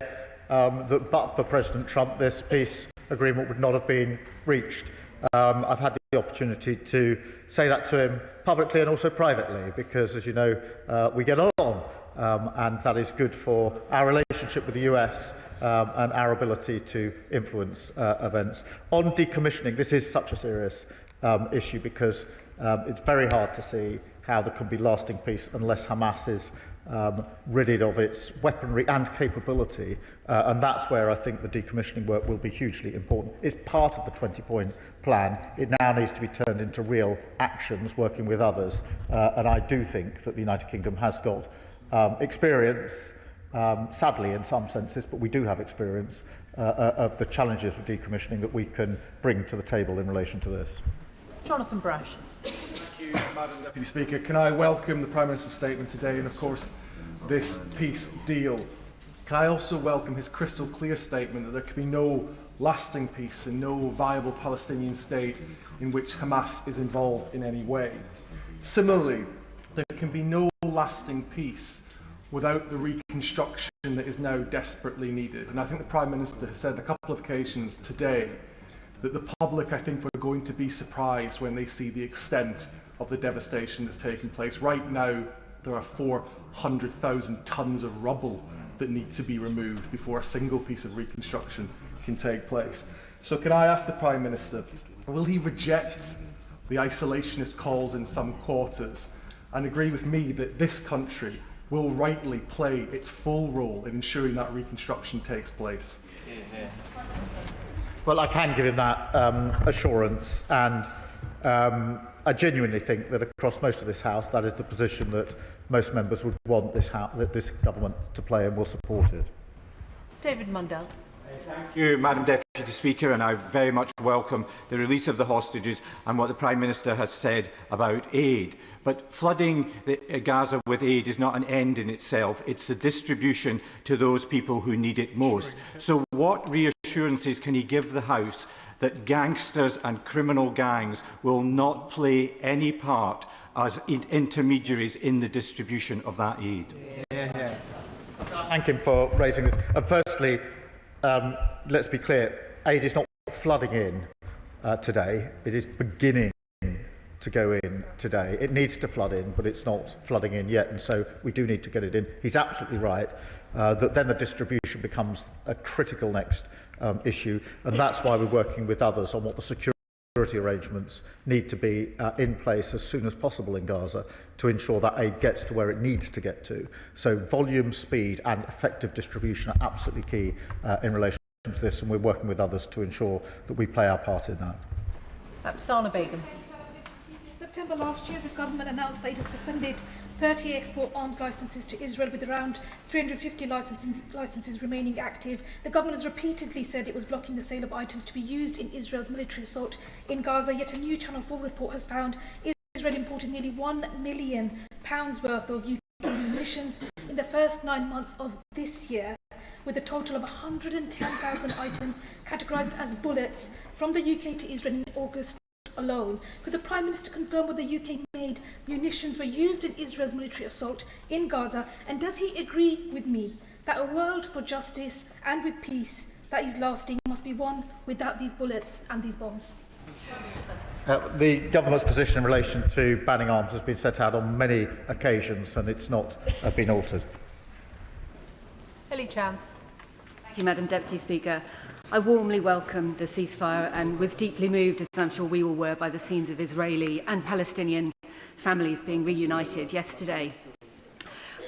that but for President Trump, this peace agreement would not have been reached. I've had the opportunity to say that to him publicly and also privately, because, as you know, we get along, and that is good for our relationship with the US and our ability to influence events. On decommissioning, this is such a serious issue, because it's very hard to see how there can be lasting peace unless Hamas is ridded of its weaponry and capability, and that's where I think the decommissioning work will be hugely important. It's part of the 20-point plan. It now needs to be turned into real actions, working with others, and I do think that the United Kingdom has got experience, sadly in some senses, but we do have experience of the challenges of decommissioning that we can bring to the table in relation to this. Jonathan Brash. Thank you, Madam Deputy Speaker. Can I welcome the Prime Minister's statement today and, of course, this peace deal? Can I also welcome his crystal clear statement that there can be no lasting peace and no viable Palestinian state in which Hamas is involved in any way? Similarly, there can be no lasting peace without the reconstruction that is now desperately needed. And I think the Prime Minister has said on a couple of occasions today that the public, I think, are going to be surprised when they see the extent of the devastation that's taking place. Right now, there are 400,000 tonnes of rubble that need to be removed before a single piece of reconstruction can take place. So can I ask the Prime Minister, will he reject the isolationist calls in some quarters and agree with me that this country will rightly play its full role in ensuring that reconstruction takes place? Well, I can give him that assurance, and I genuinely think that across most of this House, that is the position that most members would want this government to play, and will support it. David Mundell. Thank you, Madam Deputy Speaker, and I very much welcome the release of the hostages and what the Prime Minister has said about aid. But flooding Gaza with aid is not an end in itself. It's the distribution to those people who need it most. So what reassurances can he give the House that gangsters and criminal gangs will not play any part as intermediaries in the distribution of that aid? Thank him for raising this. Firstly, let's be clear, aid is not flooding in today, it is beginning to go in today. It needs to flood in, but it's not flooding in yet, and so we do need to get it in. He's absolutely right that then the distribution becomes a critical next issue, and that's why we're working with others on what the security arrangements need to be in place as soon as possible in Gaza to ensure that aid gets to where it needs to get to. So volume, speed and effective distribution are absolutely key in relation to this, and we're working with others to ensure that we play our part in that. Sana Begum. September last year, the government announced that it has suspended 30 export arms licences to Israel, with around 350 licences remaining active. The government has repeatedly said it was blocking the sale of items to be used in Israel's military assault in Gaza, yet a new Channel 4 report has found Israel imported nearly £1 million worth of UK munitions in the first 9 months of this year, with a total of 110,000 items categorised as bullets from the UK to Israel in August alone. Could the Prime Minister confirm whether UK-made munitions were used in Israel's military assault in Gaza, and does he agree with me that a world for justice and with peace that is lasting must be won without these bullets and these bombs? The government's position in relation to banning arms has been set out on many occasions and it's not been altered. Ellie Chams. Thank you, Madam Deputy Speaker. I warmly welcome the ceasefire and was deeply moved, as I'm sure we all were, by the scenes of Israeli and Palestinian families being reunited yesterday.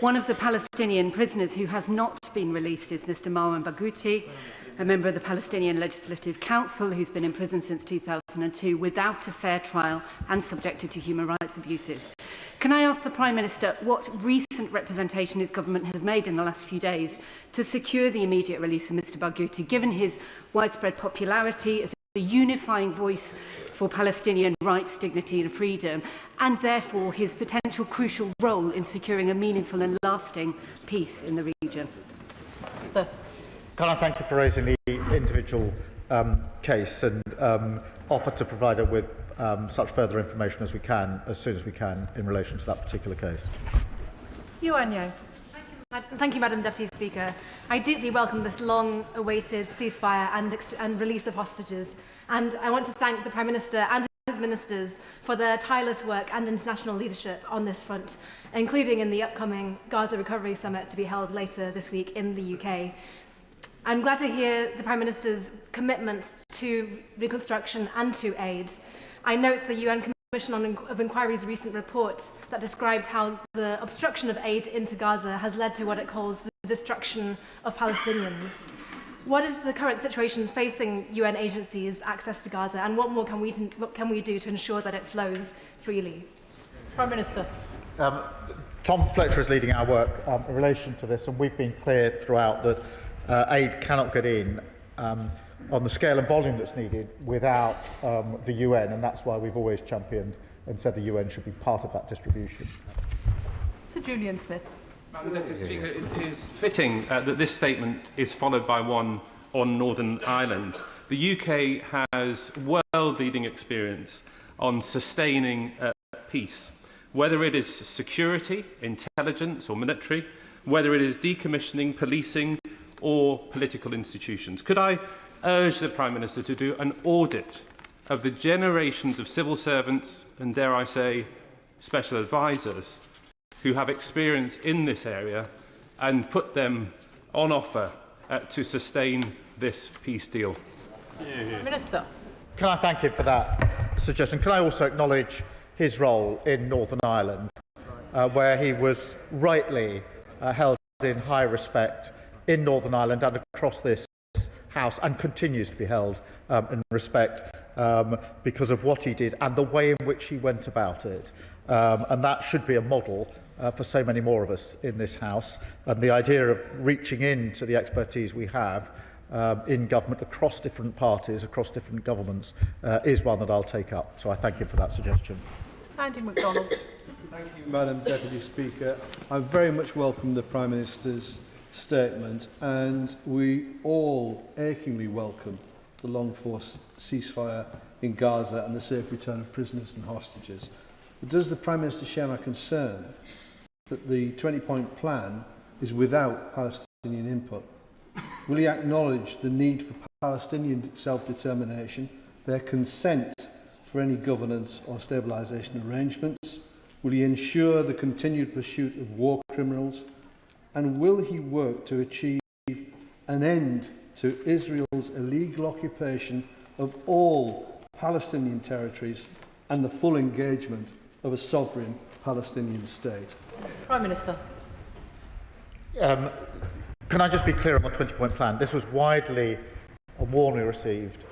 One of the Palestinian prisoners who has not been released is Mr. Marwan Barghouti, a member of the Palestinian Legislative Council who's been in prison since 2002 without a fair trial and subjected to human rights abuses. Can I ask the Prime Minister what recent representation his government has made in the last few days to secure the immediate release of Mr. Barghouti, given his widespread popularity as a unifying voice for Palestinian rights, dignity and freedom, and therefore his potential crucial role in securing a meaningful and lasting peace in the region? Can I thank you for raising the individual case and offer to provide her with such further information as we can, as soon as we can, in relation to that particular case. Yuan Yang. Thank you, Madam Deputy Speaker. I deeply welcome this long-awaited ceasefire and release of hostages, and I want to thank the Prime Minister and his ministers for their tireless work and international leadership on this front, including in the upcoming Gaza Recovery Summit to be held later this week in the UK. I'm glad to hear the Prime Minister's commitment to reconstruction and to aid. I note the UN Commission of Inquiry's recent report that described how the obstruction of aid into Gaza has led to what it calls the destruction of Palestinians. What is the current situation facing UN agencies' access to Gaza, and what more can we do to ensure that it flows freely? Prime Minister. Tom Fletcher is leading our work in relation to this, and we've been clear throughout that aid cannot get in on the scale and volume that's needed without the UN, and that's why we've always championed and said the UN should be part of that distribution. Sir Julian Smith. Madam Deputy Speaker, it is fitting that this statement is followed by one on Northern Ireland. The UK has world-leading experience on sustaining peace, whether it is security, intelligence or military, whether it is decommissioning, policing or political institutions. Could I urge the Prime Minister to do an audit of the generations of civil servants and, dare I say, special advisors who have experience in this area and put them on offer to sustain this peace deal? Minister. Can I thank him for that suggestion? Can I also acknowledge his role in Northern Ireland, where he was rightly held in high respect in Northern Ireland and across this House, and continues to be held in respect because of what he did and the way in which he went about it. And that should be a model for so many more of us in this House. And the idea of reaching into the expertise we have in government across different parties, across different governments, is one that I'll take up. So I thank you for that suggestion. Andy MacDonald. Thank you, Madam Deputy Speaker. I very much welcome the Prime Minister's statement, and we all achingly welcome the longed-for ceasefire in Gaza and the safe return of prisoners and hostages. But does the Prime Minister share my concern that the 20-point plan is without Palestinian input? Will he acknowledge the need for Palestinian self-determination, their consent for any governance or stabilisation arrangements? Will he ensure the continued pursuit of war criminals? And will he work to achieve an end to Israel's illegal occupation of all Palestinian territories and the full engagement of a sovereign Palestinian state? Prime Minister. Can I just be clear on the 20-point plan? This was widely and warmly received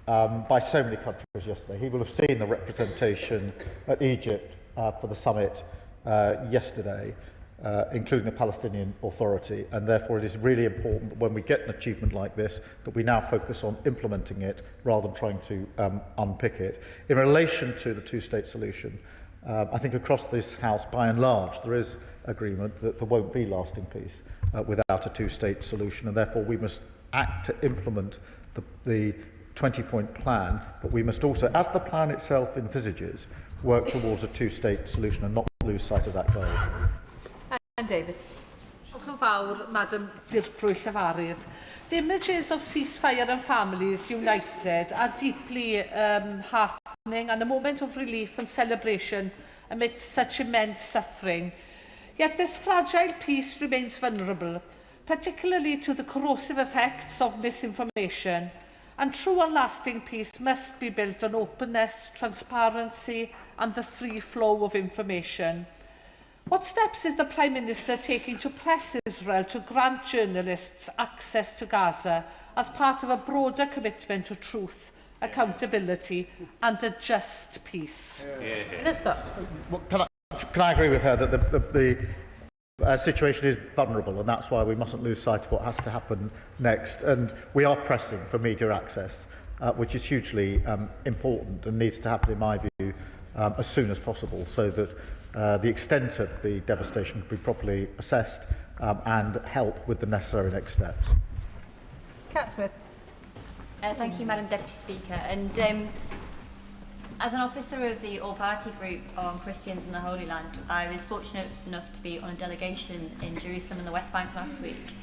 by so many countries yesterday. He will have seen the representation at Egypt for the summit yesterday, including the Palestinian Authority, and therefore it is really important that when we get an achievement like this that we now focus on implementing it rather than trying to unpick it. In relation to the two-state solution, I think across this House, by and large, there is agreement that there won't be lasting peace without a two-state solution, and therefore we must act to implement the 20-point plan, but we must also, as the plan itself envisages, work towards a two-state solution and not lose sight of that goal. And Davis. Diolch yn fawr, Madam Dirprwy Llafarydd. The images of ceasefire and families united are deeply heartening and a moment of relief and celebration amidst such immense suffering. Yet this fragile peace remains vulnerable, particularly to the corrosive effects of misinformation. And true and lasting peace must be built on openness, transparency and the free flow of information. What steps is the Prime Minister taking to press Israel to grant journalists access to Gaza as part of a broader commitment to truth, accountability and a just peace? Minister. Well, can I agree with her that the situation is vulnerable, and that's why we mustn't lose sight of what has to happen next. And we are pressing for media access, which is hugely important and needs to happen, in my view, as soon as possible, so that the extent of the devastation can be properly assessed and help with the necessary next steps. Cat Smith. Thank you, Madam Deputy Speaker. And as an officer of the all-party group on Christians in the Holy Land, I was fortunate enough to be on a delegation in Jerusalem and the West Bank last week.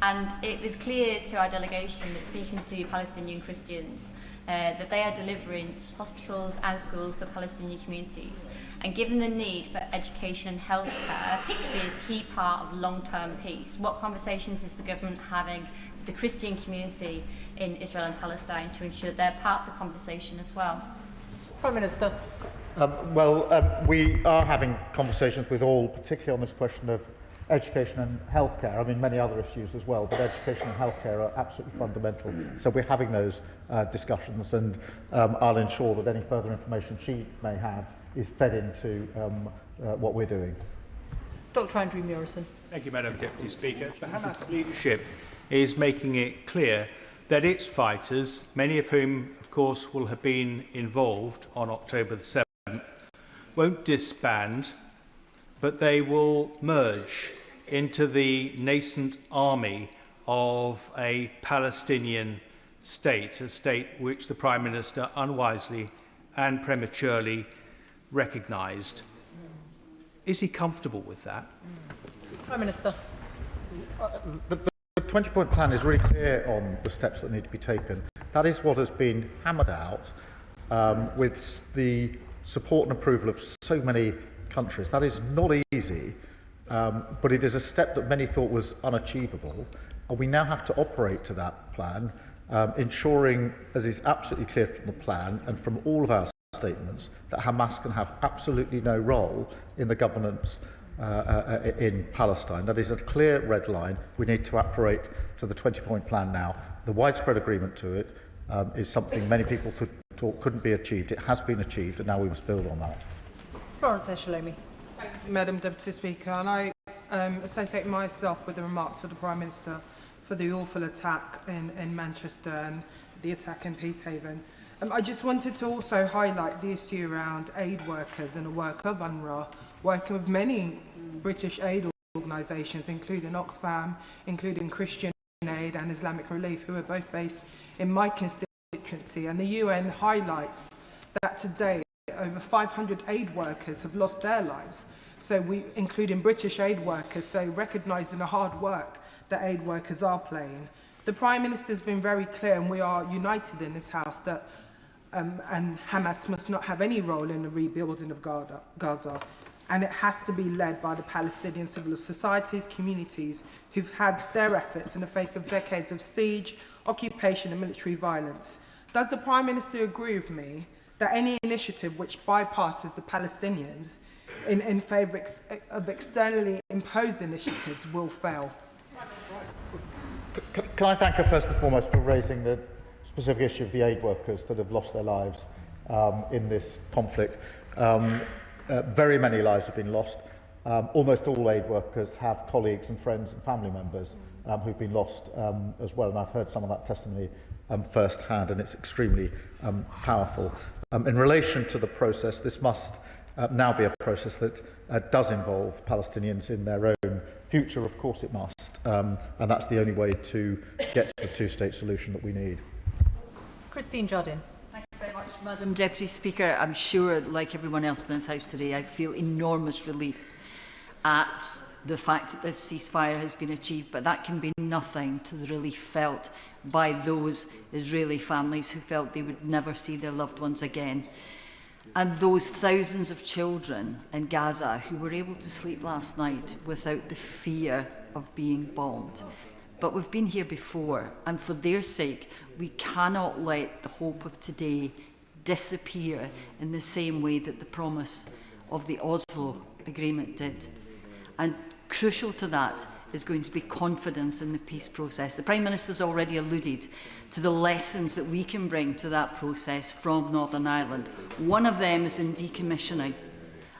And it was clear to our delegation that speaking to Palestinian Christians, that they are delivering hospitals and schools for Palestinian communities. And given the need for education and healthcare to be a key part of long-term peace, what conversations is the government having with the Christian community in Israel and Palestine to ensure they're part of the conversation as well? Prime Minister. We are having conversations with all, particularly on this question of education and healthcare. I mean, many other issues as well, but education and healthcare are absolutely fundamental. So we're having those discussions, and I'll ensure that any further information she may have is fed into what we're doing. Dr. Andrew Murison. Thank you, Madam Deputy Speaker. The Hamas leadership is making it clear that its fighters, many of whom, of course, will have been involved on October the 7th, won't disband, but they will merge into the nascent army of a Palestinian state, a state which the Prime Minister unwisely and prematurely recognised. Is he comfortable with that? Prime Minister. The 20-point plan is really clear on the steps that need to be taken. That is what has been hammered out with the support and approval of so many countries. That is not easy, but it is a step that many thought was unachievable, and we now have to operate to that plan, ensuring, as is absolutely clear from the plan and from all of our statements, that Hamas can have absolutely no role in the governance in Palestine. That is a clear red line. We need to operate to the 20-point plan now. The widespread agreement to it is something many people thought couldn't be achieved. It has been achieved, and now we must build on that. Florence Eshalomi. Thank you, Madam Deputy Speaker. And I associate myself with the remarks of the Prime Minister for the awful attack in Manchester and the attack in Peacehaven. I just wanted to also highlight the issue around aid workers and the work of UNRWA, working with many British aid organisations, including Oxfam, including Christian Aid and Islamic Relief, who are both based in my constituency. And the UN highlights that today over 500 aid workers have lost their lives, including British aid workers, so recognising the hard work that aid workers are playing. The Prime Minister has been very clear, and we are united in this House, that and Hamas must not have any role in the rebuilding of Gaza, and it has to be led by the Palestinian civil societies, communities who've had their efforts in the face of decades of siege, occupation and military violence. Does the Prime Minister agree with me that any initiative which bypasses the Palestinians in favour of externally imposed initiatives will fail? Can I thank her first and foremost for raising the specific issue of the aid workers that have lost their lives in this conflict. Very many lives have been lost. Almost all aid workers have colleagues and friends and family members who've been lost as well, and I've heard some of that testimony firsthand, and it's extremely powerful. In relation to the process, this must now be a process that does involve Palestinians in their own future. Of course it must, and that's the only way to get to the two-state solution that we need. Christine Jardine. Thank you very much, Madam Deputy Speaker. I'm sure, like everyone else in this House today, I feel enormous relief at the fact that this ceasefire has been achieved, but that can be nothing to the relief felt by those Israeli families who felt they would never see their loved ones again. And those thousands of children in Gaza who were able to sleep last night without the fear of being bombed. But we've been here before, and for their sake, we cannot let the hope of today disappear in the same way that the promise of the Oslo Agreement did. And crucial to that is going to be confidence in the peace process. The Prime Minister has already alluded to the lessons that we can bring to that process from Northern Ireland. One of them is in decommissioning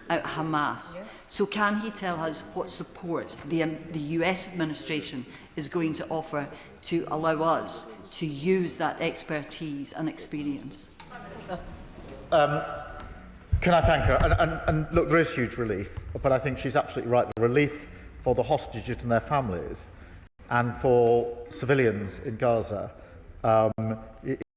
out Hamas. So can he tell us what support the US administration is going to offer to allow us to use that expertise and experience? Can I thank her? And look, there is huge relief, but I think she's absolutely right. The relief for the hostages and their families and for civilians in Gaza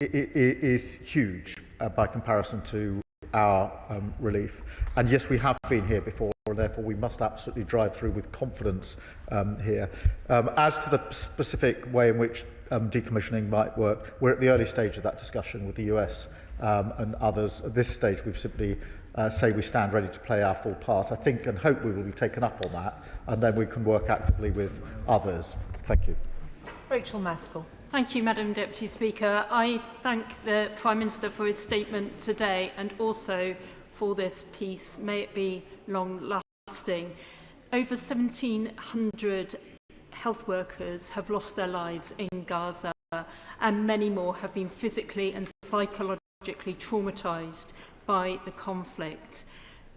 is huge by comparison to our relief. And yes, we have been here before, and therefore we must absolutely drive through with confidence here. As to the specific way in which decommissioning might work, we're at the early stage of that discussion with the US and others. At this stage, we've simply say we stand ready to play our full part. I think and hope we will be taken up on that, and then we can work actively with others. Thank you. Rachel Maskell. Thank you, Madam Deputy Speaker. I thank the Prime Minister for his statement today and also for this peace. May it be long-lasting. Over 1,700 health workers have lost their lives in Gaza, and many more have been physically and psychologically traumatised by the conflict.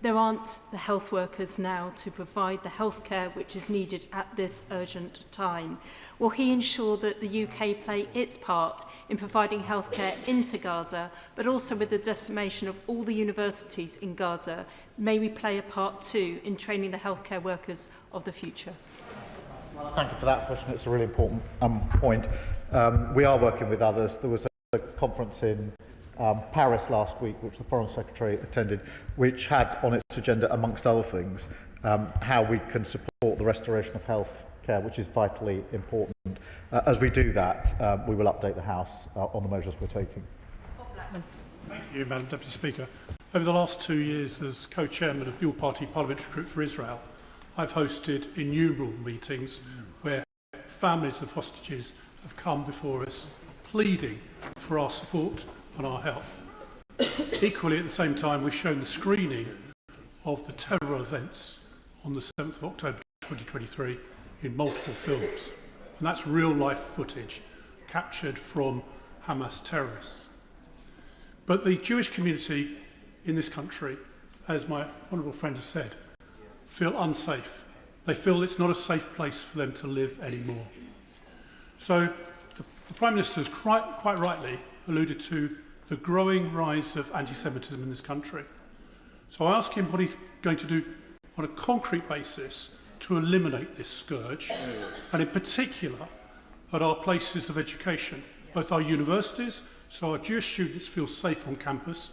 There aren't the health workers now to provide the healthcare which is needed at this urgent time. Will he ensure that the UK play its part in providing healthcare into Gaza, but also with the decimation of all the universities in Gaza, may we play a part too in training the healthcare workers of the future? Thank you for that question. It's a really important point. We are working with others. There was a conference in Paris last week, which the Foreign Secretary attended, which had on its agenda, amongst other things, how we can support the restoration of health care, which is vitally important. As we do that, we will update the House on the measures we're taking. Thank you, Madam Deputy Speaker. Over the last 2 years as co-chairman of the All-Party Parliamentary Group for Israel, I've hosted innumerable meetings where families of hostages have come before us pleading for our support and our help. Equally, at the same time, we've shown the screening of the terror events on the 7th of October 2023 in multiple films. And that's real-life footage captured from Hamas terrorists. But the Jewish community in this country, as my honourable friend has said, feel unsafe. They feel it's not a safe place for them to live anymore. So the Prime Minister has quite rightly alluded to the growing rise of anti-Semitism in this country. So I ask him what he's going to do on a concrete basis to eliminate this scourge, and in particular at our places of education, both our universities, so our Jewish students feel safe on campus,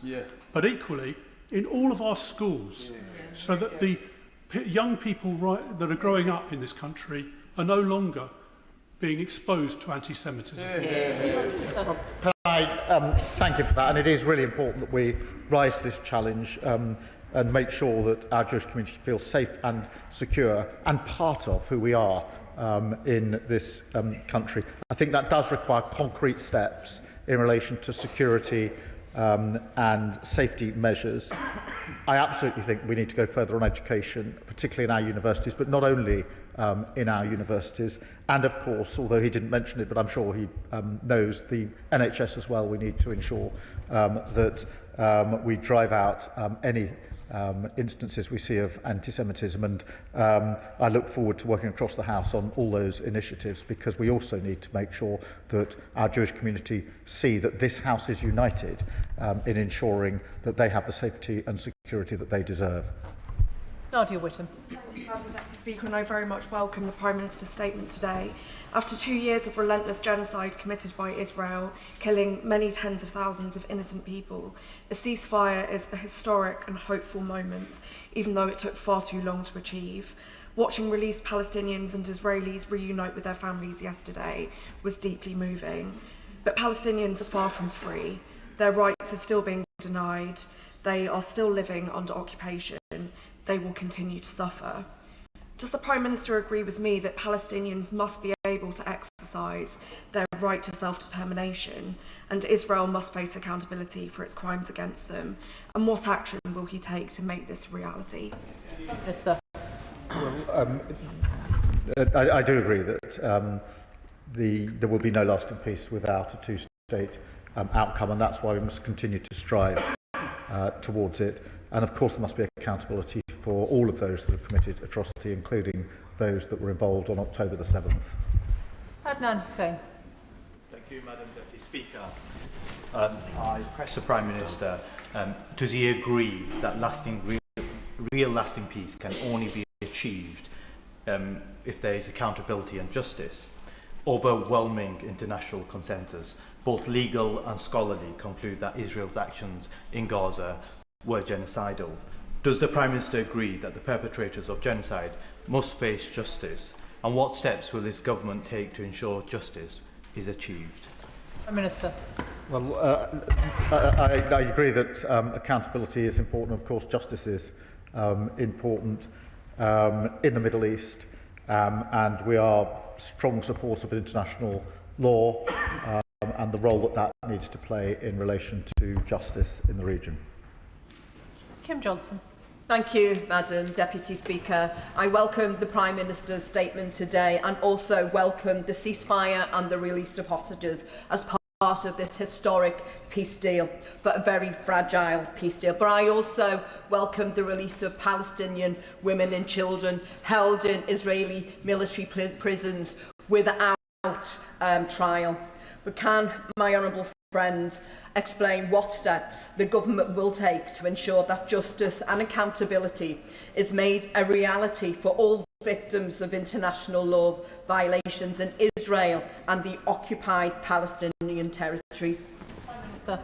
but equally in all of our schools, so that the young people that are growing up in this country are no longer being exposed to anti-Semitism. I thank you for that, and it is really important that we rise to this challenge and make sure that our Jewish community feels safe and secure and part of who we are in this country. I think that does require concrete steps in relation to security and safety measures. I absolutely think we need to go further on education, particularly in our universities, but not only in our universities. And of course, although he didn't mention it, but I'm sure he knows, the NHS as well, we need to ensure that we drive out any instances we see of anti-Semitism, and I look forward to working across the House on all those initiatives, because we also need to make sure that our Jewish community see that this House is united in ensuring that they have the safety and security that they deserve. Nadia Whittam. Madam Deputy Speaker, and I very much welcome the Prime Minister's statement today. After 2 years of relentless genocide committed by Israel, killing many tens of thousands of innocent people, a ceasefire is a historic and hopeful moment, even though it took far too long to achieve. Watching released Palestinians and Israelis reunite with their families yesterday was deeply moving. But Palestinians are far from free. Their rights are still being denied. They are still living under occupation. They will continue to suffer. Does the Prime Minister agree with me that Palestinians must be able to exercise their right to self-determination, and Israel must face accountability for its crimes against them? And what action will he take to make this a reality? Minister. Well, I do agree that there will be no lasting peace without a two-state outcome, and that's why we must continue to strive towards it. And of course there must be accountability for all of those that have committed atrocity, including those that were involved on October the 7th. Adnan Hussain. Thank you, Madam Deputy Speaker. I press the Prime Minister, does he agree that real lasting peace can only be achieved if there is accountability and justice? Overwhelming international consensus, both legal and scholarly, conclude that Israel's actions in Gaza were genocidal. Does the Prime Minister agree that the perpetrators of genocide must face justice? And what steps will his government take to ensure justice is achieved? Prime Minister. Well, I agree that accountability is important. Of course, justice is important in the Middle East, and we are strong supporters of international law and the role that that needs to play in relation to justice in the region. Kim Johnson. Thank you, Madam Deputy Speaker. I welcome the Prime Minister's statement today, and also welcome the ceasefire and the release of hostages as part of this historic peace deal, but a very fragile peace deal. But I also welcome the release of Palestinian women and children held in Israeli military prisons without trial. But can my honourable friend explain what steps the government will take to ensure that justice and accountability is made a reality for all victims of international law violations in Israel and the occupied Palestinian territory? Prime Minister.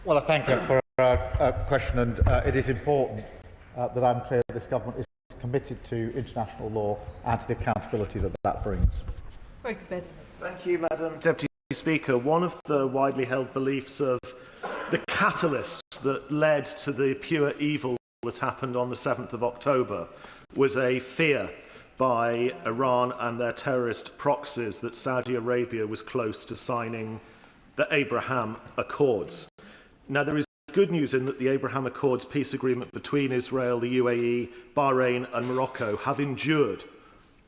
Well, I thank you for a question, and it is important that I'm clear that this government is committed to international law and to the accountability that that brings. Greg Smith. Thank you, Madam Deputy Speaker. One of the widely held beliefs of the catalyst that led to the pure evil that happened on the 7th of October was a fear by Iran and their terrorist proxies that Saudi Arabia was close to signing the Abraham Accords. Now, there is good news in that the Abraham Accords peace agreement between Israel, the UAE, Bahrain and Morocco have endured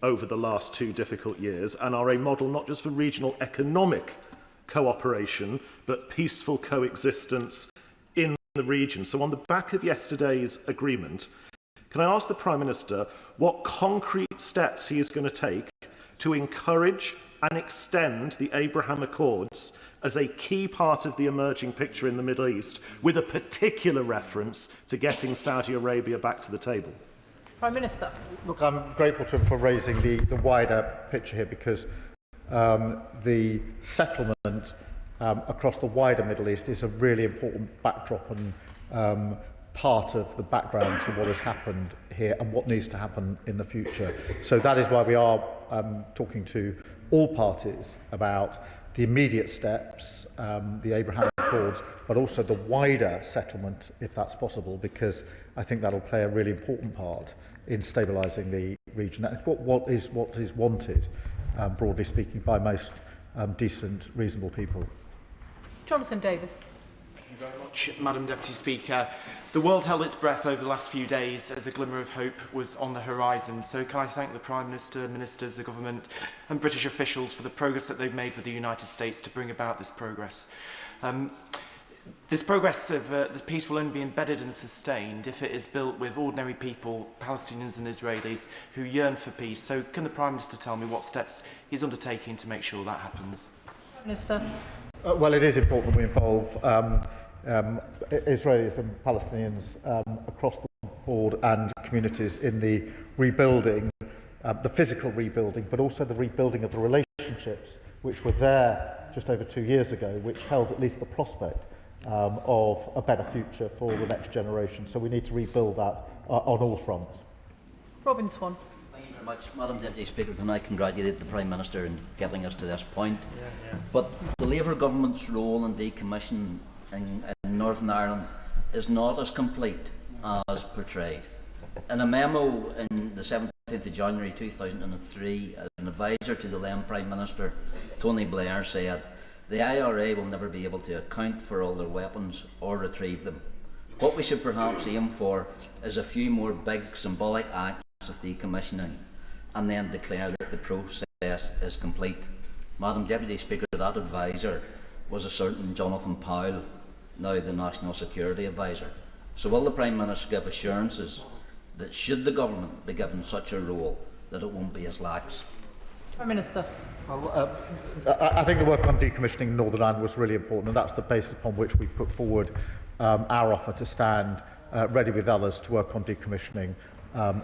over the last 2 difficult years and are a model not just for regional economic cooperation, but peaceful coexistence in the region. So on the back of yesterday's agreement, can I ask the Prime Minister what concrete steps he is going to take to encourage and extend the Abraham Accords as a key part of the emerging picture in the Middle East, with a particular reference to getting Saudi Arabia back to the table? Prime Minister. Look, I'm grateful to him for raising the wider picture here, because the settlement across the wider Middle East is a really important backdrop and part of the background to what has happened here and what needs to happen in the future. So that is why we are talking to all parties about the immediate steps, the Abraham Accords, but also the wider settlement, if that's possible, because I think that will play a really important part in stabilising the region. That's what is wanted, broadly speaking, by most decent, reasonable people. Jonathan Davis. Thank you very much, Madam Deputy Speaker. The world held its breath over the last few days as a glimmer of hope was on the horizon. So can I thank the Prime Minister, Ministers, the Government and British officials for the progress that they've made with the United States to bring about this progress. The This progress of the peace will only be embedded and sustained if it is built with ordinary people, Palestinians and Israelis, who yearn for peace. So can the Prime Minister tell me what steps he's undertaking to make sure that happens? Prime Minister. Well, it is important that we involve Israelis and Palestinians across the board and communities in the rebuilding, the physical rebuilding, but also the rebuilding of the relationships which were there just over 2 years ago, which held at least the prospect of a better future for the next generation. So we need to rebuild that on all fronts. Robin Swan. Thank you very much. Madam Deputy Speaker, can I congratulate the Prime Minister in getting us to this point? But the Labour government's role in decommissioning in Northern Ireland is not as complete as portrayed. In a memo in the 17th of January 2003, an advisor to the then Prime Minister, Tony Blair, said, "The IRA will never be able to account for all their weapons or retrieve them. What we should perhaps aim for is a few more big symbolic acts of decommissioning and then declare that the process is complete." Madam Deputy Speaker, that advisor was a certain Jonathan Powell, now the National Security Advisor. So will the Prime Minister give assurances that should the government be given such a role, that it won't be as lax? Prime Minister. Well, I think the work on decommissioning Northern Ireland was really important, and that's the basis upon which we put forward our offer to stand ready with others to work on decommissioning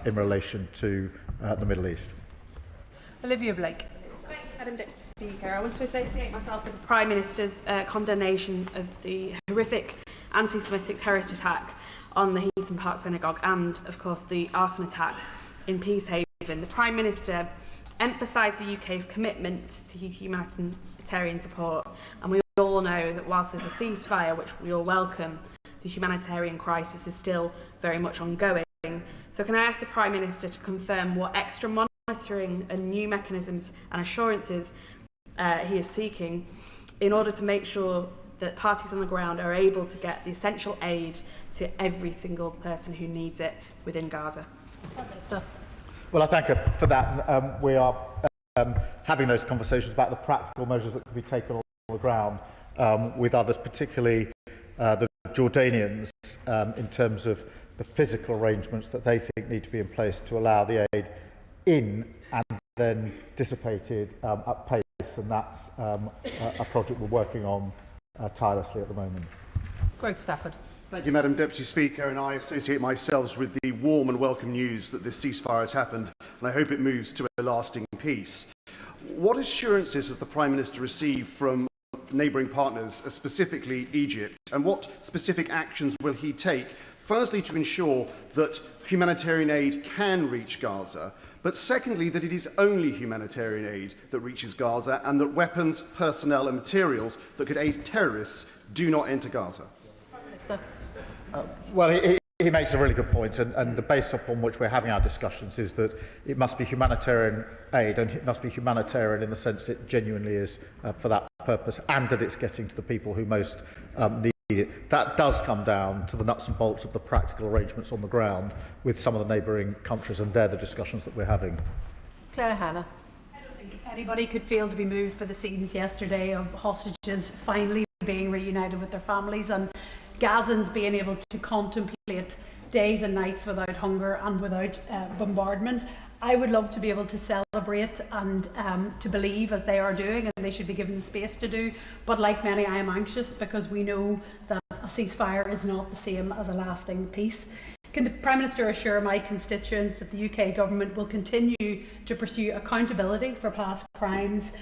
in relation to the Middle East. Olivia Blake. Thank you, Madam Deputy Speaker. I want to associate myself with the Prime Minister's condemnation of the horrific anti-Semitic terrorist attack on the Heaton Park Synagogue and, of course, the arson attack in Peacehaven. The Prime Minister emphasised the UK's commitment to humanitarian support, and we all know that whilst there's a ceasefire, which we all welcome, the humanitarian crisis is still very much ongoing. So can I ask the Prime Minister to confirm what extra monitoring and new mechanisms and assurances he is seeking in order to make sure that parties on the ground are able to get the essential aid to every single person who needs it within Gaza? Prime Minister. Well, I thank her for that. We are having those conversations about the practical measures that can be taken on the ground with others, particularly the Jordanians, in terms of the physical arrangements that they think need to be in place to allow the aid in and then dissipated at pace. And that's a project we're working on tirelessly at the moment. Greg Stafford. Thank you, Madam Deputy Speaker, and I associate myself with the warm and welcome news that this ceasefire has happened, and I hope it moves to a lasting peace. What assurances has the Prime Minister received from neighbouring partners, specifically Egypt, and what specific actions will he take, firstly to ensure that humanitarian aid can reach Gaza, but secondly that it is only humanitarian aid that reaches Gaza and that weapons, personnel and materials that could aid terrorists do not enter Gaza? Prime Minister. Well, he makes a really good point, and the basis upon which we're having our discussions is that it must be humanitarian aid, and it must be humanitarian in the sense it genuinely is for that purpose, and that it's getting to the people who most need it. That does come down to the nuts and bolts of the practical arrangements on the ground with some of the neighbouring countries, and they're the discussions that we're having. Claire Hanna. I don't think anybody could fail to be moved by the scenes yesterday of hostages finally being reunited with their families and Gazans being able to contemplate days and nights without hunger and without bombardment. I would love to be able to celebrate and to believe as they are doing, and they should be given the space to do. But like many, I am anxious because we know that a ceasefire is not the same as a lasting peace. Can the Prime Minister assure my constituents that the UK Government will continue to pursue accountability for past crimes,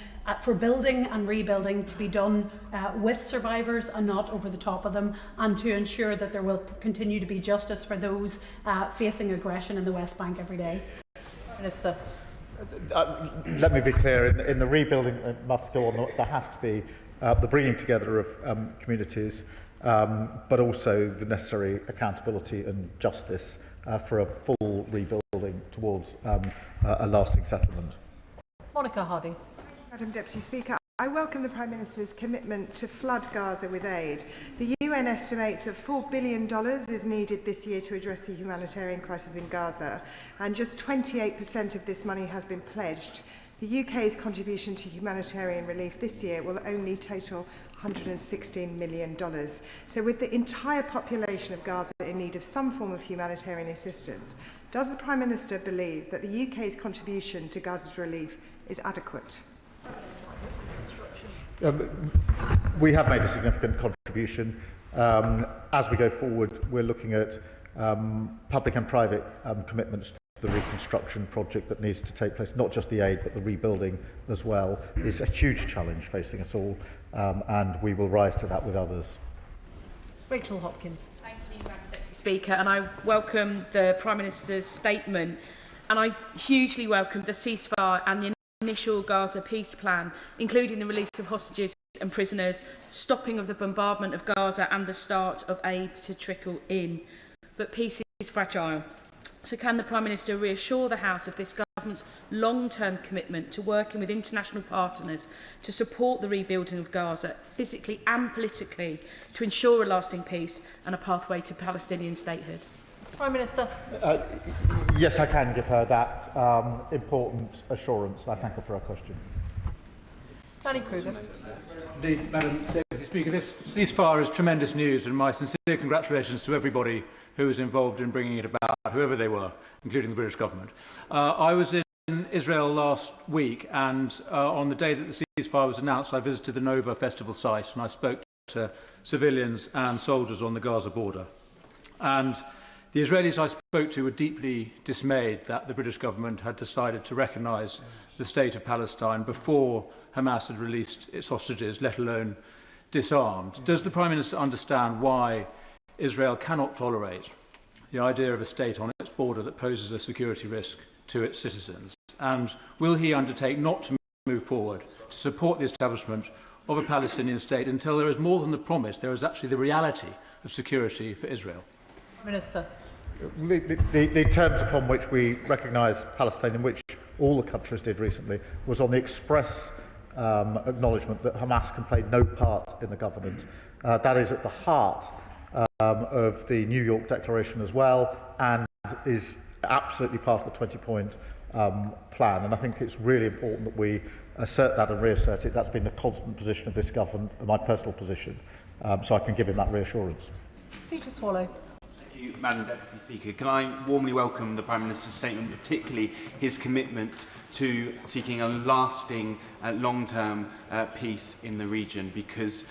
for building and rebuilding to be done with survivors and not over the top of them, and to ensure that there will continue to be justice for those facing aggression in the West Bank every day? Minister. Let me be clear, in the rebuilding that must go on, there has to be the bringing together of communities, but also the necessary accountability and justice for a full rebuilding towards a lasting settlement. Monica Harding. Madam Deputy Speaker, I welcome the Prime Minister's commitment to flood Gaza with aid. The UN estimates that $4 billion is needed this year to address the humanitarian crisis in Gaza, and just 28% of this money has been pledged. The UK's contribution to humanitarian relief this year will only total $116 million. So with the entire population of Gaza in need of some form of humanitarian assistance, does the Prime Minister believe that the UK's contribution to Gaza's relief is adequate? We have made a significant contribution. As we go forward, we're looking at public and private commitments to the reconstruction project that needs to take place. Not just the aid, but the rebuilding as well is a huge challenge facing us all, and we will rise to that with others. Rachel Hopkins. Thank you, Madam Deputy Speaker, and I welcome the Prime Minister's statement, and I hugely welcome the ceasefire and the initial Gaza peace plan, including the release of hostages and prisoners, stopping of the bombardment of Gaza and the start of aid to trickle in. But peace is fragile. So can the Prime Minister reassure the House of this government's long-term commitment to working with international partners to support the rebuilding of Gaza, physically and politically, to ensure a lasting peace and a pathway to Palestinian statehood? Prime Minister. Yes, I can give her that important assurance. I thank her for her question. Danny Kruger. Indeed, Madam Deputy Speaker, this ceasefire is tremendous news, and my sincere congratulations to everybody who was involved in bringing it about, whoever they were, including the British government. I was in Israel last week, and on the day that the ceasefire was announced, I visited the Nova festival site, and I spoke to civilians and soldiers on the Gaza border. And the Israelis I spoke to were deeply dismayed that the British government had decided to recognise the state of Palestine before Hamas had released its hostages, let alone disarmed. Does the Prime Minister understand why Israel cannot tolerate the idea of a state on its border that poses a security risk to its citizens? And will he undertake not to move forward to support the establishment of a Palestinian state until there is more than the promise, there is actually the reality of security for Israel? Minister. The terms upon which we recognise Palestine, in which all the countries did recently, was on the express acknowledgement that Hamas can play no part in the government. That is at the heart of the New York Declaration as well, and is absolutely part of the 20-point plan. And I think it's really important that we assert that and reassert it. That's been the constant position of this government, and my personal position, so I can give him that reassurance. Peter Swallow. Thank you, Madam Deputy Speaker. Can I warmly welcome the Prime Minister's statement, particularly his commitment to seeking a lasting, long-term peace in the region, because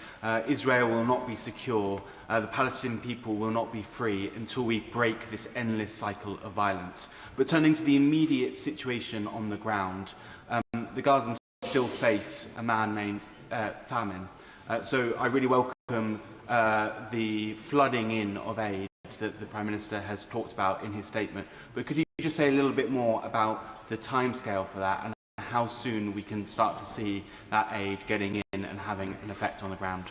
Israel will not be secure, the Palestinian people will not be free until we break this endless cycle of violence. But turning to the immediate situation on the ground, the Gazans still face a man-made famine. So I really welcome the flooding in of aid that the Prime Minister has talked about in his statement. But could you just say a little bit more about the timescale for that and how soon we can start to see that aid getting in and having an effect on the ground?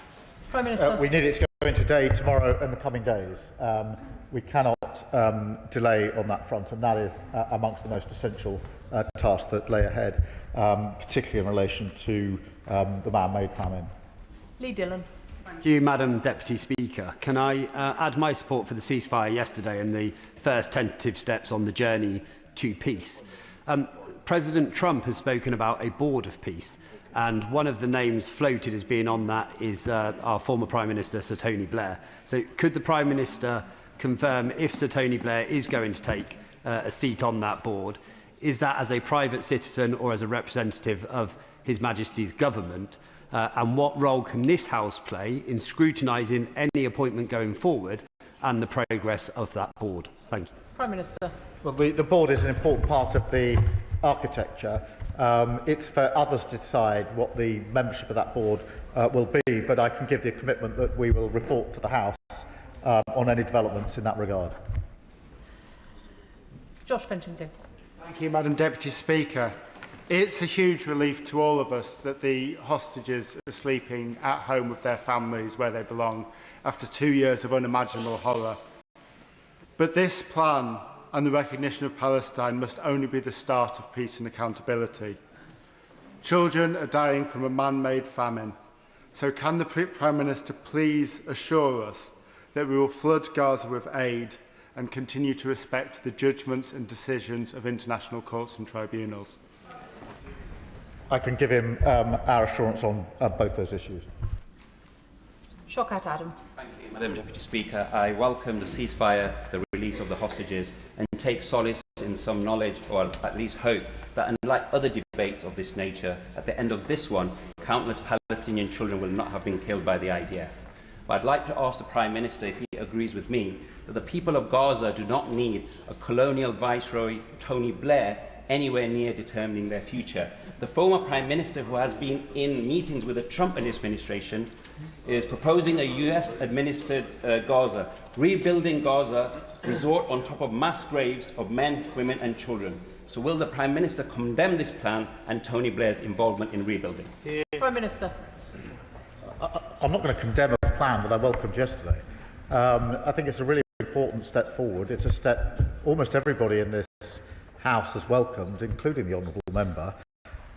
Prime Minister. We need it to go in today, tomorrow and the coming days. We cannot delay on that front, and that is amongst the most essential tasks that lay ahead, particularly in relation to the man-made famine. Lee Dillon. Thank you, Madam Deputy Speaker. Can I add my support for the ceasefire yesterday and the first tentative steps on the journey to peace? President Trump has spoken about a board of peace, and one of the names floated as being on that is our former Prime Minister, Sir Tony Blair. So could the Prime Minister confirm if Sir Tony Blair is going to take a seat on that board? Is that as a private citizen or as a representative of His Majesty's government? And what role can this House play in scrutinising any appointment going forward and the progress of that board? Thank you. Prime Minister. Well, the board is an important part of the architecture. It's for others to decide what the membership of that board will be, but I can give the commitment that we will report to the House on any developments in that regard. Josh Fentington. Thank you, Madam Deputy Speaker. It's a huge relief to all of us that the hostages are sleeping at home with their families where they belong after 2 years of unimaginable horror. But this plan and the recognition of Palestine must only be the start of peace and accountability. Children are dying from a man-made famine. So can the Prime Minister please assure us that we will flood Gaza with aid and continue to respect the judgments and decisions of international courts and tribunals? I can give him our assurance on both those issues. Shawkat Adam. Thank you, Madam Deputy Speaker. I welcome the ceasefire, the release of the hostages, and take solace in some knowledge, or at least hope, that unlike other debates of this nature, at the end of this one, countless Palestinian children will not have been killed by the IDF. But I'd like to ask the Prime Minister if he agrees with me that the people of Gaza do not need a colonial viceroy, Tony Blair, anywhere near determining their future. The former Prime Minister, who has been in meetings with the Trump administration, is proposing a US-administered Gaza, rebuilding Gaza resort on top of mass graves of men, women and children. So will the Prime Minister condemn this plan and Tony Blair's involvement in rebuilding? Prime Minister. I'm not going to condemn a plan that I welcomed yesterday. I think it's a really important step forward. It's a step almost everybody in this House has welcomed, including the honourable member.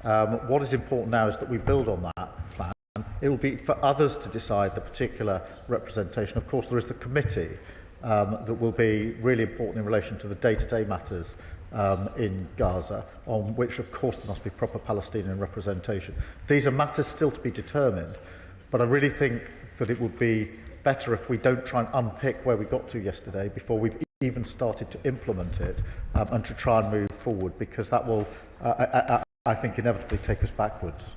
What is important now is that we build on that plan. It will be for others to decide the particular representation. Of course, there is the committee that will be really important in relation to the day-to-day matters in Gaza, on which, of course, there must be proper Palestinian representation. These are matters still to be determined, but I really think that it would be better if we don't try and unpick where we got to yesterday before we've even started to implement it, and to try and move forward, because that will, I think, inevitably take us backwards.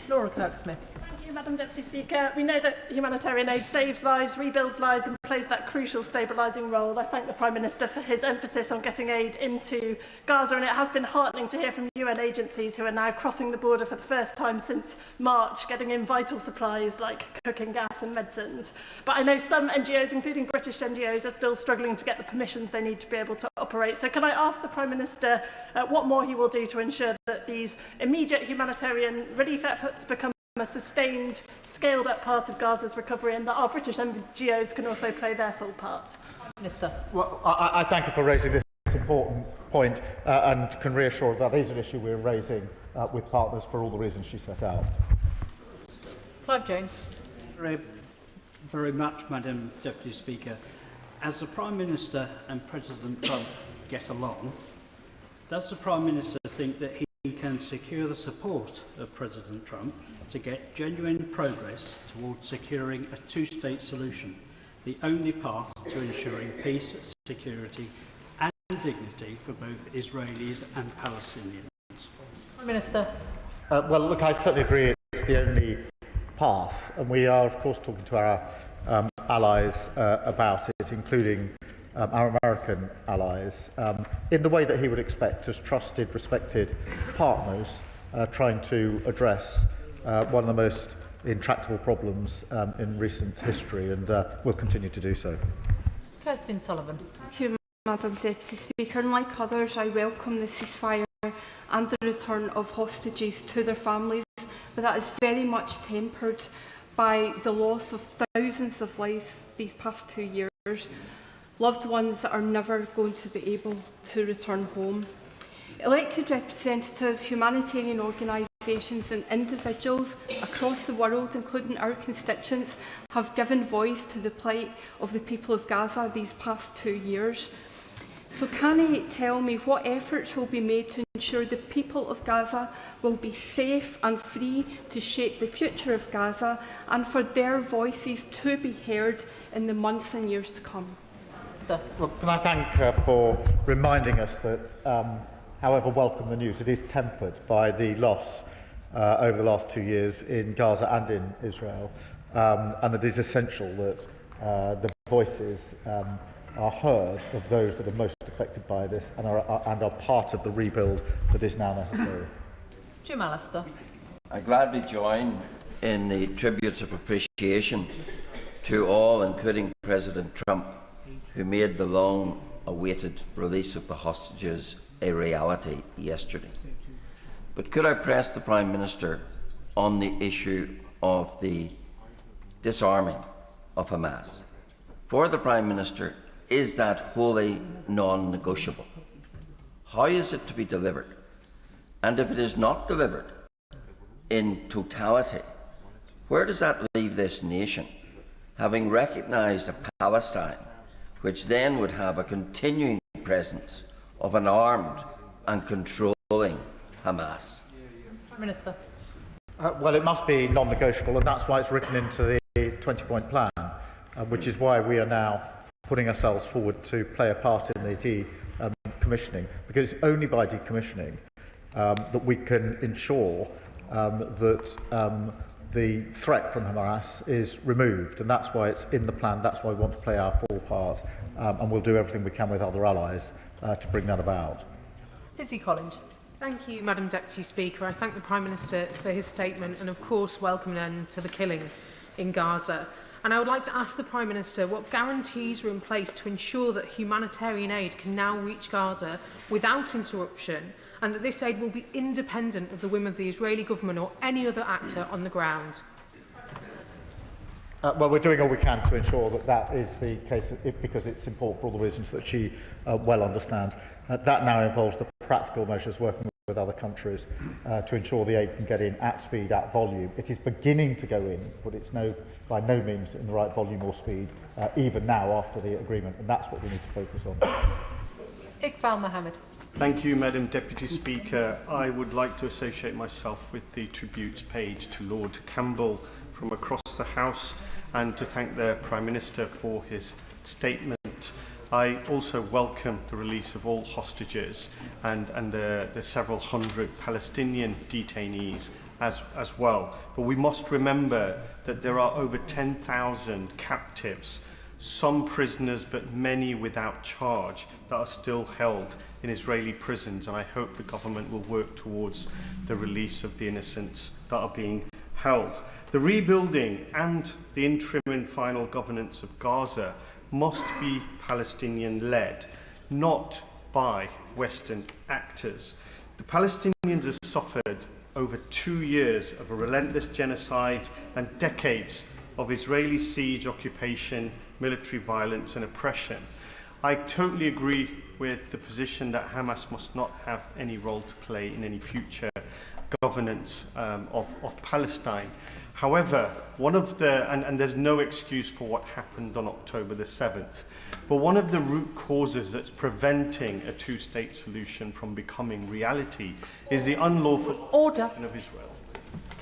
Laura Kirk-Smith. Thank you, Madam Deputy Speaker. We know that humanitarian aid saves lives, rebuilds lives and plays that crucial stabilising role. I thank the Prime Minister for his emphasis on getting aid into Gaza, and it has been heartening to hear from UN agencies who are now crossing the border for the first time since March, getting in vital supplies like cooking gas and medicines. But I know some NGOs, including British NGOs, are still struggling to get the permissions they need to be able to operate. So can I ask the Prime Minister what more he will do to ensure that these immediate humanitarian relief efforts become a sustained, scaled-up part of Gaza's recovery, and that our British NGOs can also play their full part? Minister. Well, I thank you for raising this important point, and can reassure that is an issue we're raising with partners for all the reasons she set out. Clive Jones. Very much, Madam Deputy Speaker. As the Prime Minister and President Trump get along, does the Prime Minister think that he can secure the support of President Trump to get genuine progress towards securing a two-state solution, the only path to ensuring peace, security and dignity for both Israelis and Palestinians? Prime Minister. Well, look, I certainly agree it's the only path, and we are, of course, talking to our allies about it, including our American allies, in the way that he would expect, as trusted, respected partners, trying to address one of the most intractable problems in recent history, and will continue to do so. Kirsten Sullivan. Thank you, Madam Deputy Speaker. And like others, I welcome the ceasefire and the return of hostages to their families, but that is very much tempered by the loss of thousands of lives these past 2 years, loved ones that are never going to be able to return home. Elected representatives, humanitarian organisations and individuals across the world, including our constituents, have given voice to the plight of the people of Gaza these past 2 years. So can he tell me what efforts will be made to ensure the people of Gaza will be safe and free to shape the future of Gaza, and for their voices to be heard in the months and years to come? Well, can I thank her for reminding us that, however welcome the news, it is tempered by the loss over the last 2 years in Gaza and in Israel, and that it is essential that the voices are heard of those that are most affected by this and are part of the rebuild that is now necessary. Jim Allister. I gladly join in the tributes of appreciation to all, including President Trump, who made the long-awaited release of the hostages a reality yesterday. But could I press the Prime Minister on the issue of the disarming of Hamas? For the Prime Minister, is that wholly non-negotiable? How is it to be delivered? And if it is not delivered in totality, where does that leave this nation, having recognised a Palestine which then would have a continuing presence of an armed and controlling Hamas? Minister. Well, it must be non-negotiable, and that's why it's written into the 20-point plan, which is why we are now putting ourselves forward to play a part in the decommissioning, because it's only by decommissioning that we can ensure that the threat from Hamas is removed, and that's why it's in the plan. That's why we want to play our full part, and we'll do everything we can with other allies to bring that about. Lizzie Collins. Thank you, Madam Deputy Speaker. I thank the Prime Minister for his statement and, of course, welcome an end to the killing in Gaza. And I would like to ask the Prime Minister what guarantees are in place to ensure that humanitarian aid can now reach Gaza without interruption, and that this aid will be independent of the whim of the Israeli government or any other actor on the ground. Well, we're doing all we can to ensure that that is the case, because it's important for all the reasons that she well understands. That now involves the practical measures, working with other countries to ensure the aid can get in at speed, at volume. It is beginning to go in, but it's by no means in the right volume or speed, even now after the agreement, and that's what we need to focus on. Iqbal Mohammed. Thank you, Madam Deputy Speaker. I would like to associate myself with the tributes paid to Lord Campbell from across the House, and to thank the Prime Minister for his statement. I also welcome the release of all hostages and the several hundred Palestinian detainees as well. But we must remember that there are over 10,000 captives, some prisoners but many without charge, that are still held in Israeli prisons, and I hope the government will work towards the release of the innocents that are being held. The rebuilding and the interim and final governance of Gaza must be Palestinian-led, not by Western actors. The Palestinians have suffered over 2 years of a relentless genocide and decades of Israeli siege, occupation, military violence and oppression. I totally agree with the position that Hamas must not have any role to play in any future governance of Palestine. However, and there's no excuse for what happened on October the 7th, but one of the root causes that's preventing a two-state solution from becoming reality is the unlawful occupation of Israel.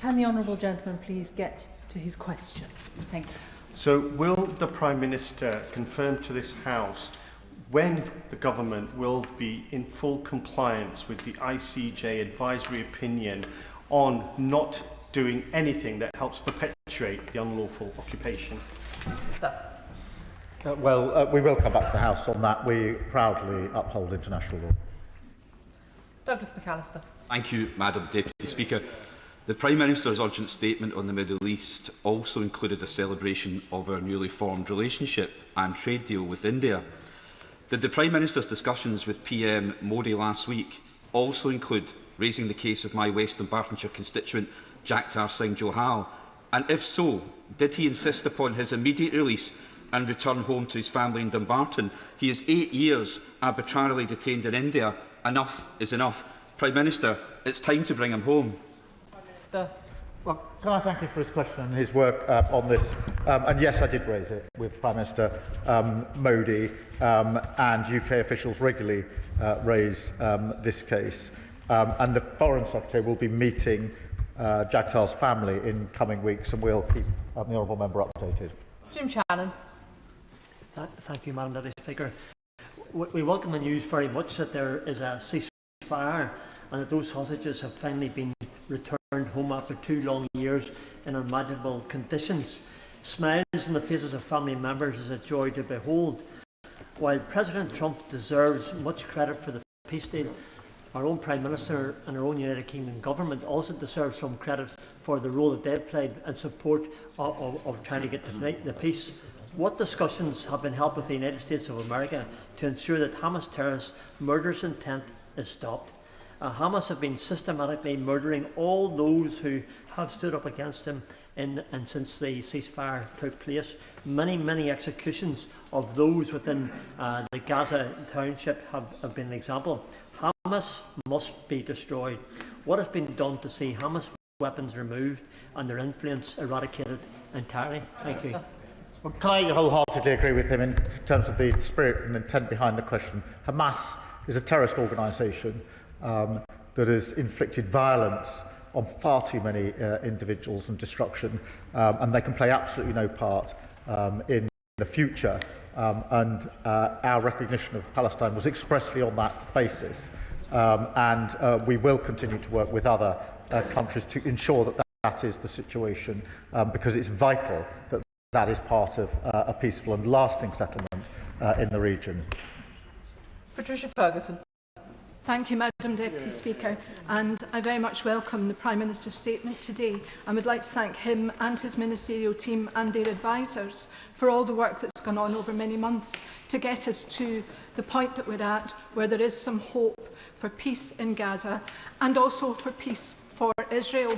Can the honourable gentleman please get to his question? Thank you. So will the Prime Minister confirm to this House when the government will be in full compliance with the ICJ advisory opinion on not doing anything that helps perpetuate the unlawful occupation? We will come back to the House on that. We proudly uphold international law. Douglas McAllister. Thank you, Madam Deputy Speaker. The Prime Minister's urgent statement on the Middle East also included a celebration of our newly formed relationship and trade deal with India. Did the Prime Minister's discussions with PM Modi last week also include raising the case of my West Dunbartonshire constituent Jagtar Singh Johal? And if so, did he insist upon his immediate release and return home to his family in Dumbarton? He is 8 years arbitrarily detained in India. Enough is enough. Prime Minister, it's time to bring him home. Well, can I thank him for his question and his work on this? And yes, I did raise it with Prime Minister Modi, and UK officials regularly raise this case. And the Foreign Secretary will be meeting Jagtar's family in coming weeks, and we'll keep the honourable member updated. Jim Shannon. Thank you, Madam Deputy Speaker. We welcome the news very much that there is a ceasefire and that those hostages have finally been returned home after 2 long years in unimaginable conditions. Smiles on the faces of family members is a joy to behold. While President Trump deserves much credit for the peace deal, our own Prime Minister and our own United Kingdom government also deserve some credit for the role that they've played in support of trying to get the peace. What discussions have been held with the United States of America to ensure that Hamas terrorists' murderous intent is stopped? Hamas have been systematically murdering all those who have stood up against them and since the ceasefire took place. Many executions of those within the Gaza township have been an example. Hamas must be destroyed. What has been done to see Hamas weapons removed and their influence eradicated entirely? Thank you. Well, can I wholeheartedly agree with him in terms of the spirit and intent behind the question? Hamas is a terrorist organisation that has inflicted violence on far too many individuals and destruction, and they can play absolutely no part in the future. And our recognition of Palestine was expressly on that basis. And we will continue to work with other countries to ensure that that is the situation, because it's vital that that is part of a peaceful and lasting settlement in the region. Patricia Ferguson. Thank you, Madam Deputy Speaker, and I very much welcome the Prime Minister's statement today and would like to thank him and his ministerial team and their advisers for all the work that's gone on over many months to get us to the point that we're at, where there is some hope for peace in Gaza and also for peace for Israel.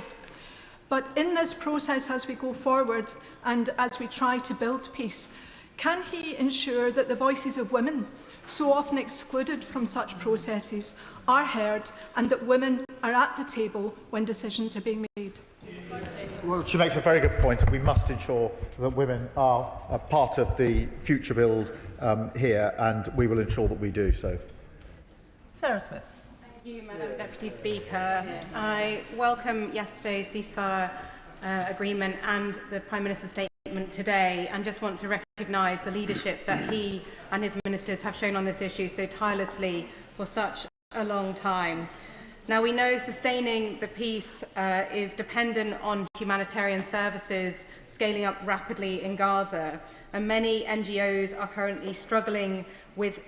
But in this process, as we go forward and as we try to build peace, can he ensure that the voices of women, so often excluded from such processes, are heard and that women are at the table when decisions are being made? Well, she makes a very good point, and we must ensure that women are a part of the future build here, and we will ensure that we do so. Sarah Smith. Thank you, Madam Deputy Speaker. I welcome yesterday's ceasefire agreement and the Prime Minister's statement today, and just want to recognise the leadership that he and his ministers have shown on this issue so tirelessly for such a long time. Now, we know sustaining the peace is dependent on humanitarian services scaling up rapidly in Gaza, and many NGOs are currently struggling with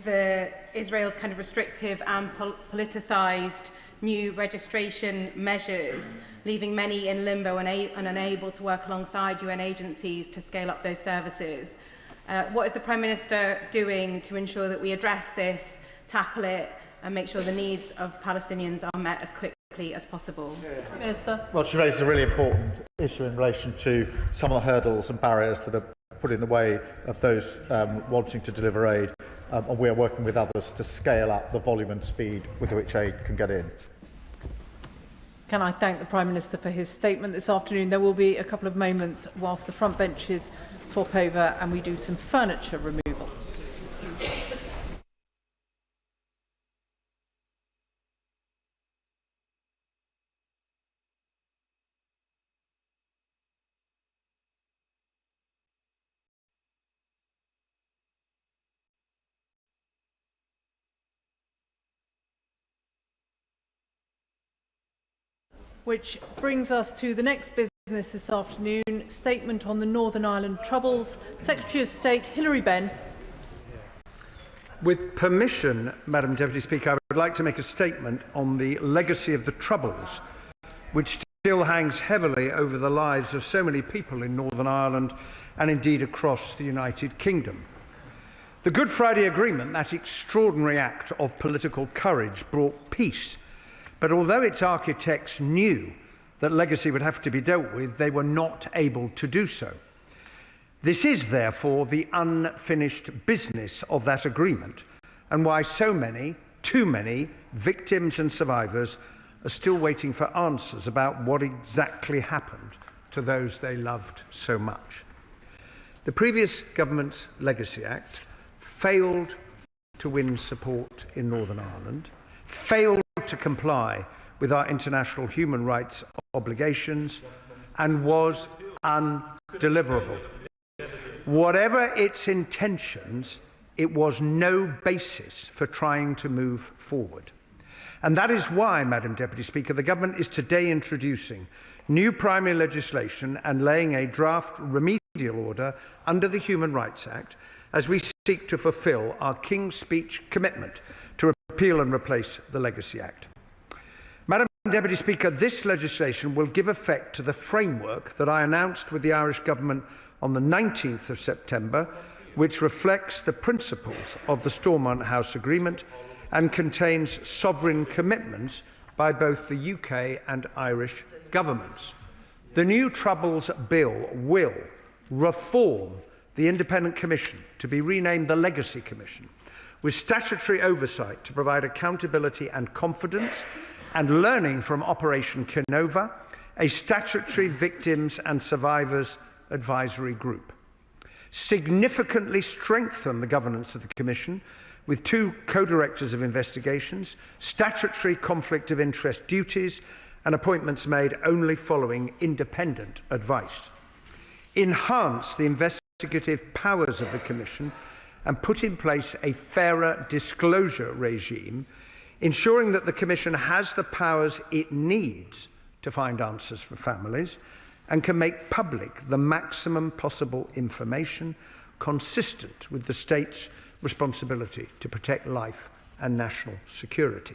Israel's kind of restrictive and politicised new registration measures, leaving many in limbo and unable to work alongside UN agencies to scale up those services. What is the Prime Minister doing to ensure that we address this, tackle it, and make sure the needs of Palestinians are met as quickly as possible? Minister. Well, she raised a really important issue in relation to some of the hurdles and barriers that are put in the way of those wanting to deliver aid, and we are working with others to scale up the volume and speed with which aid can get in. Can I thank the Prime Minister for his statement this afternoon? There will be a couple of moments whilst the front benches swap over and we do some furniture removal. Which brings us to the next business this afternoon, statement on the Northern Ireland Troubles. Secretary of State Hilary Benn. With permission, Madam Deputy Speaker, I would like to make a statement on the legacy of the Troubles, which still hangs heavily over the lives of so many people in Northern Ireland and indeed across the United Kingdom. The Good Friday Agreement, that extraordinary act of political courage, brought peace. But although its architects knew that legacy would have to be dealt with, they were not able to do so. This is, therefore, the unfinished business of that agreement, and why so many, too many, victims and survivors are still waiting for answers about what exactly happened to those they loved so much. The previous government's Legacy Act failed to win support in Northern Ireland, failed to comply with our international human rights obligations, and was undeliverable. Whatever its intentions, it was no basis for trying to move forward. And that is why, Madam Deputy Speaker, the government is today introducing new primary legislation and laying a draft remedial order under the Human Rights Act as we seek to fulfil our King's Speech commitment to repeal and replace the Legacy Act. Madam Deputy Speaker, this legislation will give effect to the framework that I announced with the Irish Government on the 19th of September, which reflects the principles of the Stormont House Agreement and contains sovereign commitments by both the UK and Irish governments. The new Troubles Bill will reform the Independent Commission, to be renamed the Legacy Commission, with statutory oversight to provide accountability and confidence, and learning from Operation Canova, a statutory victims and survivors advisory group. Significantly strengthen the governance of the Commission with 2 co-directors of investigations, statutory conflict of interest duties, and appointments made only following independent advice. Enhance the investigative powers of the Commission and put in place a fairer disclosure regime, ensuring that the Commission has the powers it needs to find answers for families and can make public the maximum possible information consistent with the state's responsibility to protect life and national security.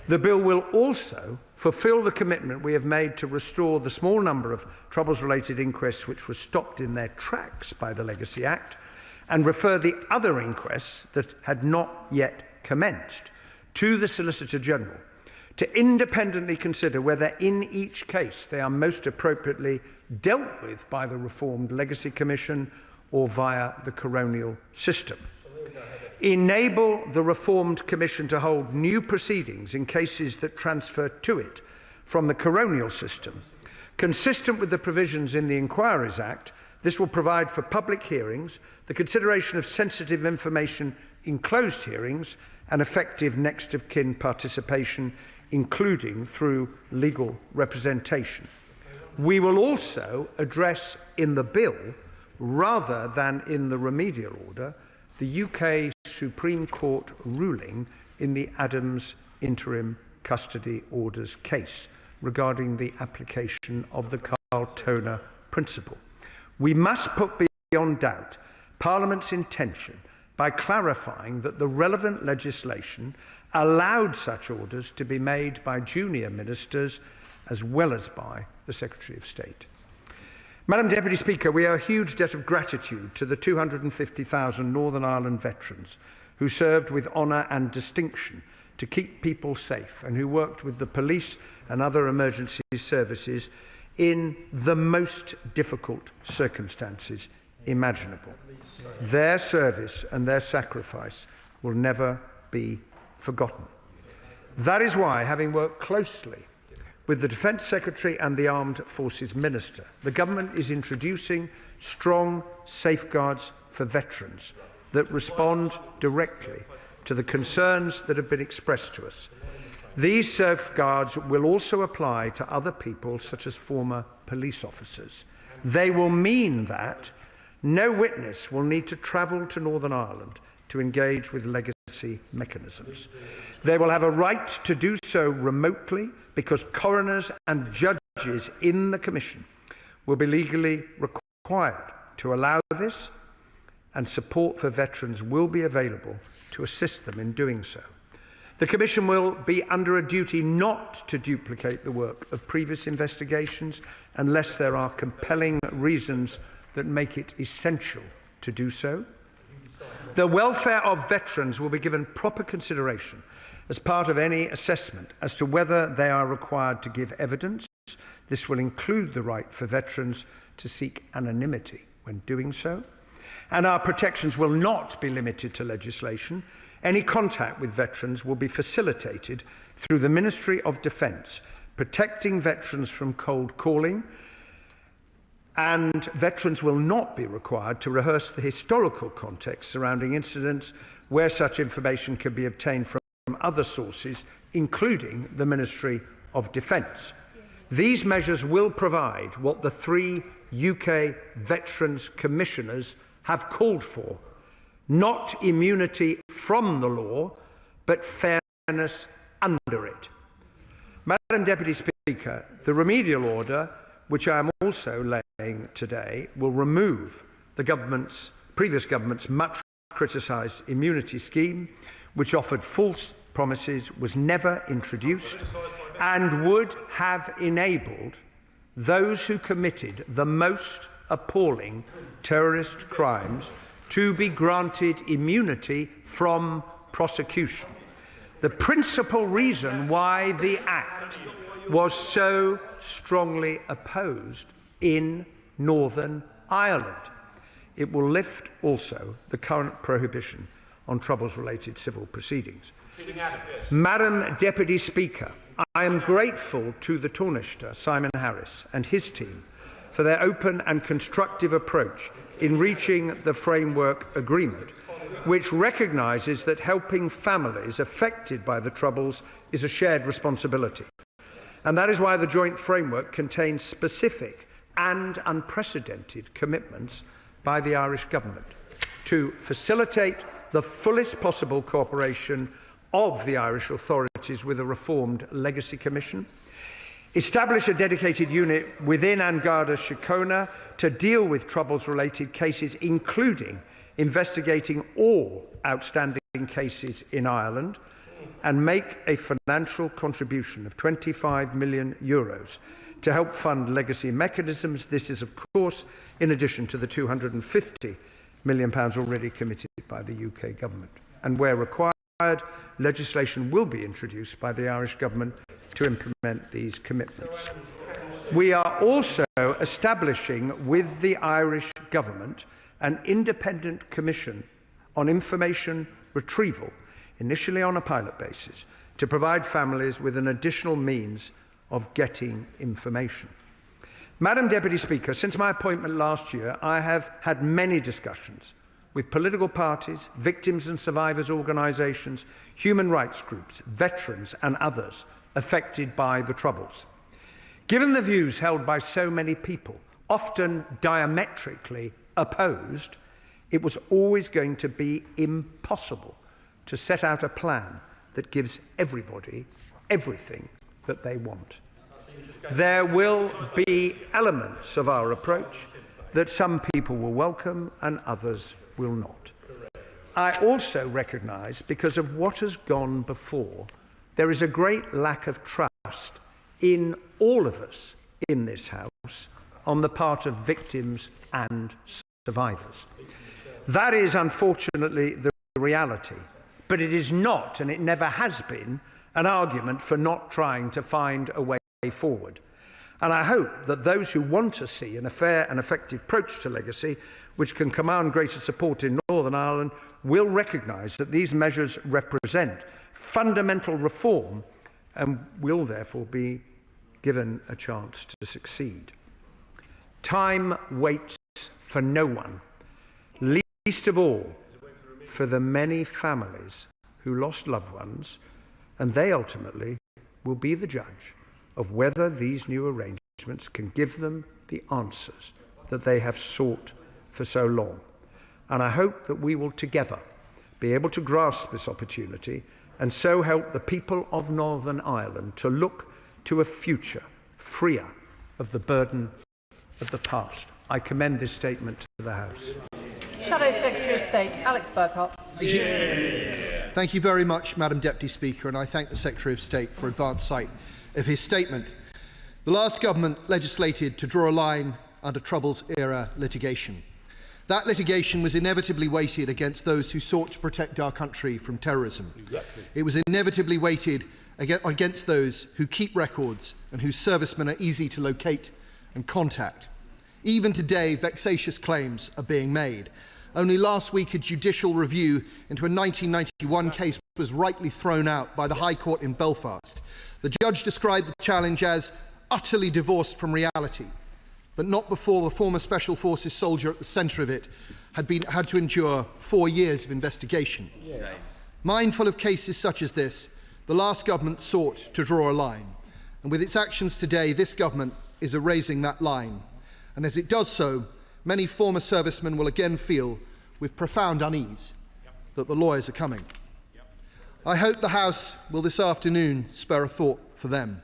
The bill will also fulfil the commitment we have made to restore the small number of troubles-related inquests which were stopped in their tracks by the Legacy Act and refer the other inquests that had not yet commenced to the Solicitor General to independently consider whether in each case they are most appropriately dealt with by the reformed Legacy Commission or via the coronial system. Enable the reformed Commission to hold new proceedings in cases that transfer to it from the coronial system. Consistent with the provisions in the Inquiries Act, this will provide for public hearings, the consideration of sensitive information in closed hearings, and effective next of kin participation, including through legal representation. We will also address in the bill, rather than in the remedial order, the UK Supreme Court ruling in the Adams interim custody orders case regarding the application of the Carl-Toner principle. We must put beyond doubt Parliament's intention by clarifying that the relevant legislation allowed such orders to be made by junior ministers as well as by the Secretary of State. Madam Deputy Speaker, we owe a huge debt of gratitude to the 250,000 Northern Ireland veterans who served with honour and distinction to keep people safe and who worked with the police and other emergency services in the most difficult circumstances imaginable. Their service and their sacrifice will never be forgotten. That is why, having worked closely with the Defence Secretary and the Armed Forces Minister, the Government is introducing strong safeguards for veterans that respond directly to the concerns that have been expressed to us. These safeguards will also apply to other people, such as former police officers. They will mean that no witness will need to travel to Northern Ireland to engage with legacy mechanisms. They will have a right to do so remotely because coroners and judges in the Commission will be legally required to allow this, and support for veterans will be available to assist them in doing so. The Commission will be under a duty not to duplicate the work of previous investigations unless there are compelling reasons that make it essential to do so. The welfare of veterans will be given proper consideration as part of any assessment as to whether they are required to give evidence. This will include the right for veterans to seek anonymity when doing so. And our protections will not be limited to legislation. Any contact with veterans will be facilitated through the Ministry of Defence, protecting veterans from cold calling, and veterans will not be required to rehearse the historical context surrounding incidents where such information can be obtained from other sources, including the Ministry of Defence. These measures will provide what the 3 UK Veterans Commissioners have called for: not immunity from the law, but fairness under it. Madam Deputy Speaker, the remedial order, which I am also laying today, will remove the previous government's much criticised immunity scheme, which offered false promises, was never introduced, and would have enabled those who committed the most appalling terrorist crimes to be granted immunity from prosecution. The principal reason why the Act was so strongly opposed in Northern Ireland. It will lift also the current prohibition on troubles-related civil proceedings. Madam Deputy Speaker, I am grateful to the Taoiseach, Simon Harris, and his team for their open and constructive approach in reaching the framework agreement, which recognises that helping families affected by the Troubles is a shared responsibility. And that is why the joint framework contains specific and unprecedented commitments by the Irish Government to facilitate the fullest possible cooperation of the Irish authorities with a reformed Legacy Commission, establish a dedicated unit within Garda Síochána to deal with Troubles-related cases, including investigating all outstanding cases in Ireland, and make a financial contribution of €25 million to help fund legacy mechanisms. This is, of course, in addition to the £250 million already committed by the UK Government. And where required, legislation will be introduced by the Irish Government to implement these commitments. We are also establishing with the Irish Government an independent commission on information retrieval, initially on a pilot basis, to provide families with an additional means of getting information. Madam Deputy Speaker, since my appointment last year, I have had many discussions with political parties, victims and survivors organisations, human rights groups, veterans and others affected by the Troubles. Given the views held by so many people, often diametrically opposed, it was always going to be impossible to set out a plan that gives everybody everything that they want. There will be elements of our approach that some people will welcome and others will not. I also recognise, because of what has gone before, there is a great lack of trust in all of us in this House on the part of victims and survivors. That is unfortunately the reality, but it is not, and it never has been, an argument for not trying to find a way forward. And I hope that those who want to see a fair and effective approach to legacy, which can command greater support in Northern Ireland, will recognise that these measures represent fundamental reform and will therefore be given a chance to succeed. Time waits for no one, least of all for the many families who lost loved ones, and they ultimately will be the judge of whether these new arrangements can give them the answers that they have sought for so long. And I hope that we will together be able to grasp this opportunity and so help the people of Northern Ireland to look to a future freer of the burden of the past. I commend this statement to the House. Shadow Secretary of State, Alex Burkhardt. Thank you very much, Madam Deputy Speaker, and I thank the Secretary of State for advance sight of his statement. The last government legislated to draw a line under Troubles-era litigation. That litigation was inevitably weighted against those who sought to protect our country from terrorism. Exactly. It was inevitably weighted against those who keep records and whose servicemen are easy to locate and contact. Even today, vexatious claims are being made. Only last week, a judicial review into a 1991 case was rightly thrown out by the High Court in Belfast. The judge described the challenge as utterly divorced from reality, but not before the former Special Forces soldier at the centre of it had to endure 4 years of investigation. Yeah. Mindful of cases such as this, the last government sought to draw a line, and with its actions today, this government is erasing that line. And as it does so, many former servicemen will again feel, with profound unease, that the lawyers are coming. I hope the House will this afternoon spare a thought for them.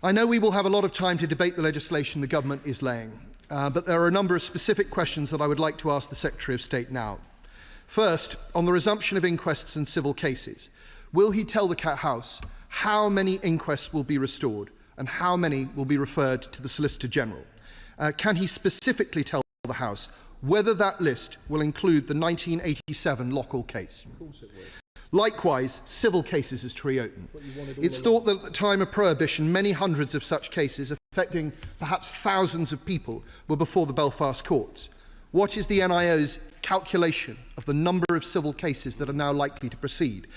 I know we will have a lot of time to debate the legislation the government is laying, but there are a number of specific questions that I would like to ask the Secretary of State now. First, on the resumption of inquests in civil cases, will he tell the House how many inquests will be restored and how many will be referred to the Solicitor General? Can he specifically tell the House whether that list will include the 1987 Lockall case? Of course it will. Likewise, civil cases is to reopen. It's thought that at the time of Prohibition, many hundreds of such cases, affecting perhaps thousands of people, were before the Belfast courts. What is the NIO's calculation of the number of civil cases that are now likely to proceed?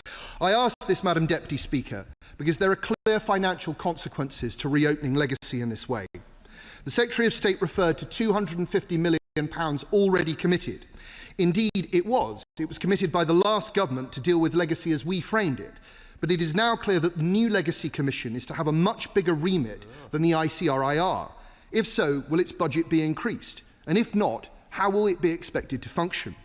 I ask this, Madam Deputy Speaker, because there are clear financial consequences to reopening legacy in this way. The Secretary of State referred to £250 million already committed. Indeed, it was committed by the last government to deal with legacy as we framed it. But it is now clear that the new Legacy Commission is to have a much bigger remit than the ICRIR. If so, will its budget be increased? And if not, how will it be expected to function?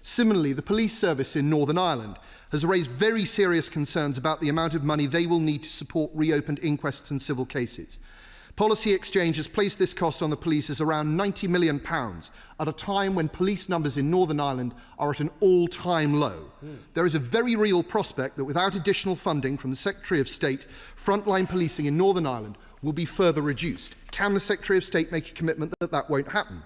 Similarly, the police service in Northern Ireland has raised very serious concerns about the amount of money they will need to support reopened inquests and civil cases. Policy Exchange has placed this cost on the police as around £90 million at a time when police numbers in Northern Ireland are at an all-time low. There is a very real prospect that without additional funding from the Secretary of State, frontline policing in Northern Ireland will be further reduced. Can the Secretary of State make a commitment that that won't happen?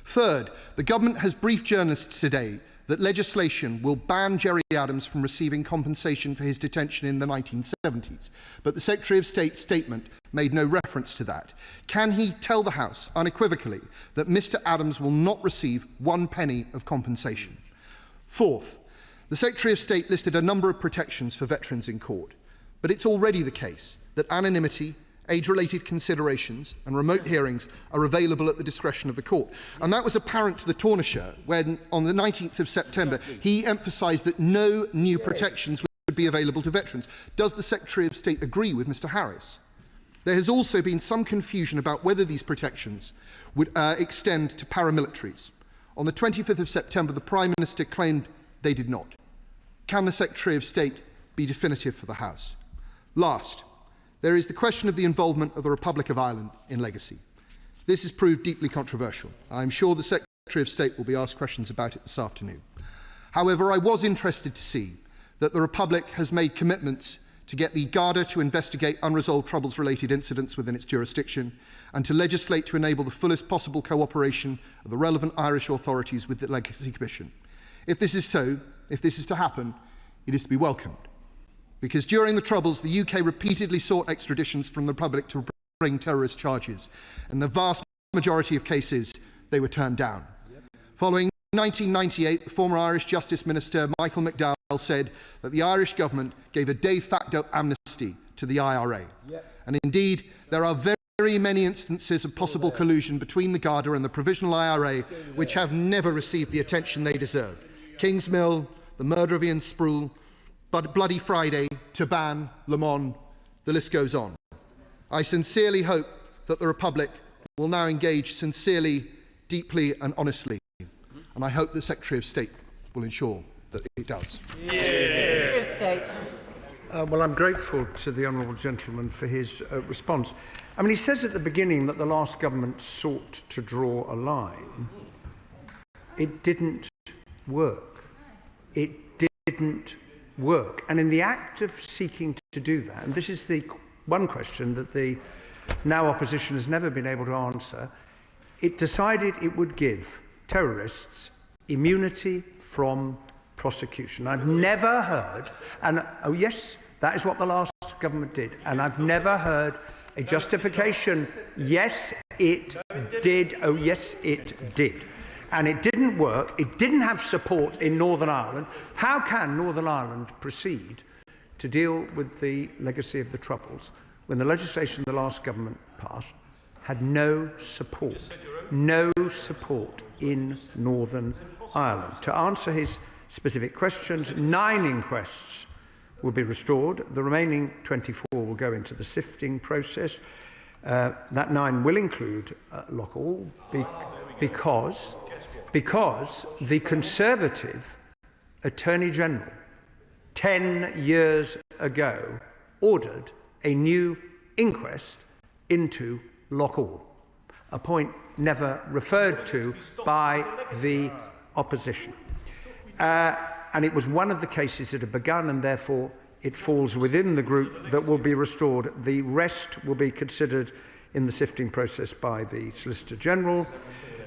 Third, the government has briefed journalists today that legislation will ban Gerry Adams from receiving compensation for his detention in the 1970s. But the Secretary of State's statement made no reference to that. Can he tell the House unequivocally that Mr Adams will not receive 1 penny of compensation? Fourth, the Secretary of State listed a number of protections for veterans in court, but it's already the case that anonymity, age-related considerations and remote hearings are available at the discretion of the court. And that was apparent to the Taoiseach when, on the 19th of September, he emphasised that no new protections would be available to veterans. Does the Secretary of State agree with Mr Harris? There has also been some confusion about whether these protections would extend to paramilitaries. On the 25th of September, the Prime Minister claimed they did not. Can the Secretary of State be definitive for the House? Last, there is the question of the involvement of the Republic of Ireland in Legacy. This has proved deeply controversial. I am sure the Secretary of State will be asked questions about it this afternoon. However, I was interested to see that the Republic has made commitments to get the Garda to investigate unresolved Troubles-related incidents within its jurisdiction and to legislate to enable the fullest possible cooperation of the relevant Irish authorities with the Legacy Commission. If this is so, if this is to happen, it is to be welcomed. Because during the Troubles, the UK repeatedly sought extraditions from the Republic to bring terrorist charges. In the vast majority of cases, they were turned down. Following 1998, the former Irish Justice Minister Michael McDowell said that the Irish government gave a de facto amnesty to the IRA. And indeed, there are very many instances of possible collusion between the Garda and the Provisional IRA which have never received the attention they deserve. Kingsmill, the murder of Ian Sproul, Bloody Friday, Taban, Le Mans, the list goes on. I sincerely hope that the Republic will now engage sincerely, deeply and honestly, and I hope the Secretary of State will ensure that it does. Secretary of State. Well, I'm grateful to the honourable gentleman for his response. I mean, he says at the beginning that the last government sought to draw a line. It didn't work. It didn't work. And in the act of seeking to do that, and this is the one question that the now opposition has never been able to answer, it decided it would give terrorists immunity from prosecution. I've never heard, and oh yes, that is what the last government did, and I've never heard a justification. Yes, it did. Oh yes, it did. And it didn't work. It didn't have support in Northern Ireland. How can Northern Ireland proceed to deal with the legacy of the Troubles when the legislation the last government passed had no support in Northern Ireland? To answer his specific questions, 9 inquests will be restored. The remaining 24 will go into the sifting process. That 9 will include Loughall because the Conservative Attorney General 10 years ago ordered a new inquest into Loughall, a point never referred to by the opposition. And it was one of the cases that had begun, and therefore it falls within the group that will be restored. The rest will be considered in the sifting process by the Solicitor General.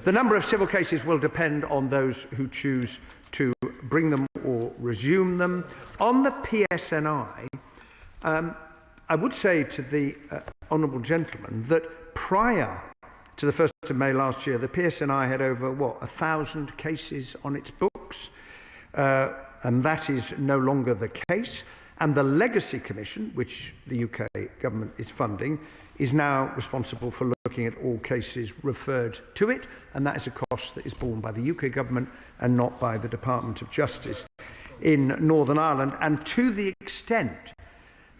The number of civil cases will depend on those who choose to bring them or resume them. On the PSNI, I would say to the honourable gentleman that prior to the 1st of May last year, the PSNI had over, 1,000 cases on its books, and that is no longer the case. And the Legacy Commission, which the UK government is funding, is now responsible for looking at all cases referred to it, and that is a cost that is borne by the UK government and not by the Department of Justice in Northern Ireland. And to the extent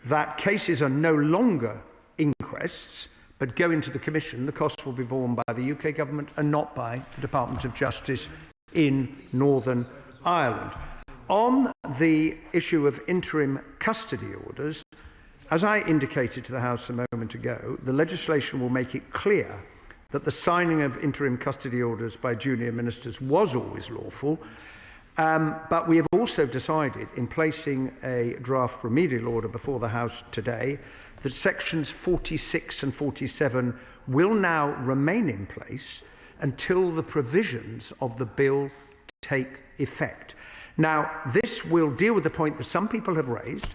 that cases are no longer inquests, but go into the Commission. The costs will be borne by the UK government and not by the Department of Justice in Northern Ireland. On the issue of interim custody orders, as I indicated to the House a moment ago, the legislation will make it clear that the signing of interim custody orders by junior ministers was always lawful, but we have also decided, in placing a draft remedial order before the House today, that sections 46 and 47 will now remain in place until the provisions of the bill take effect. Now, this will deal with the point that some people have raised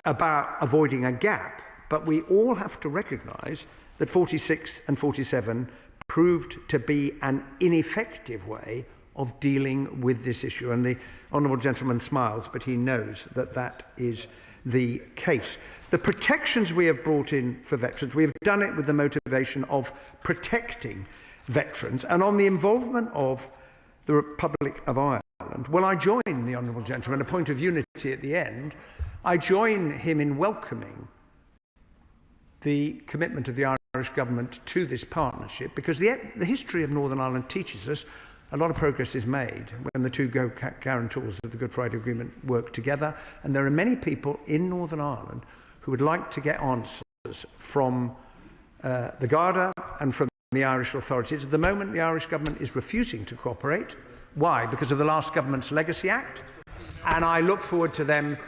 about avoiding a gap, but we all have to recognise that 46 and 47 proved to be an ineffective way of dealing with this issue. And the honourable gentleman smiles, but he knows that that is the case. The protections we have brought in for veterans, we have done it with the motivation of protecting veterans. And on the involvement of the Republic of Ireland, well, I join the honourable gentleman, a point of unity at the end. I join him in welcoming the commitment of the Irish government to this partnership, because the history of Northern Ireland teaches us a lot of progress is made when the two guarantors of the Good Friday Agreement work together, and there are many people in Northern Ireland who would like to get answers from the Garda and from the Irish authorities. At the moment, the Irish government is refusing to cooperate. Why? Because of the last government's Legacy Act, and I look forward to them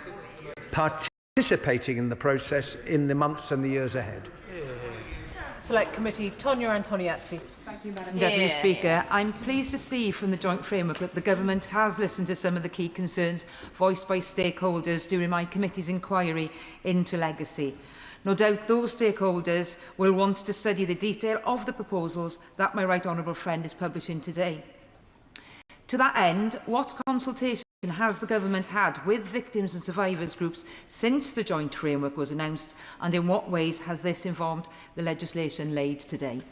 participating in the process in the months and the years ahead. Select Committee, Tonia Antoniazzi. Thank you, Madam Deputy Speaker. I'm pleased to see from the joint framework that the Government has listened to some of the key concerns voiced by stakeholders during my committee's inquiry into legacy. No doubt those stakeholders will want to study the detail of the proposals that my right honourable friend is publishing today. To that end, what consultation has the Government had with victims and survivors groups since the joint framework was announced, and in what ways has this informed the legislation laid today?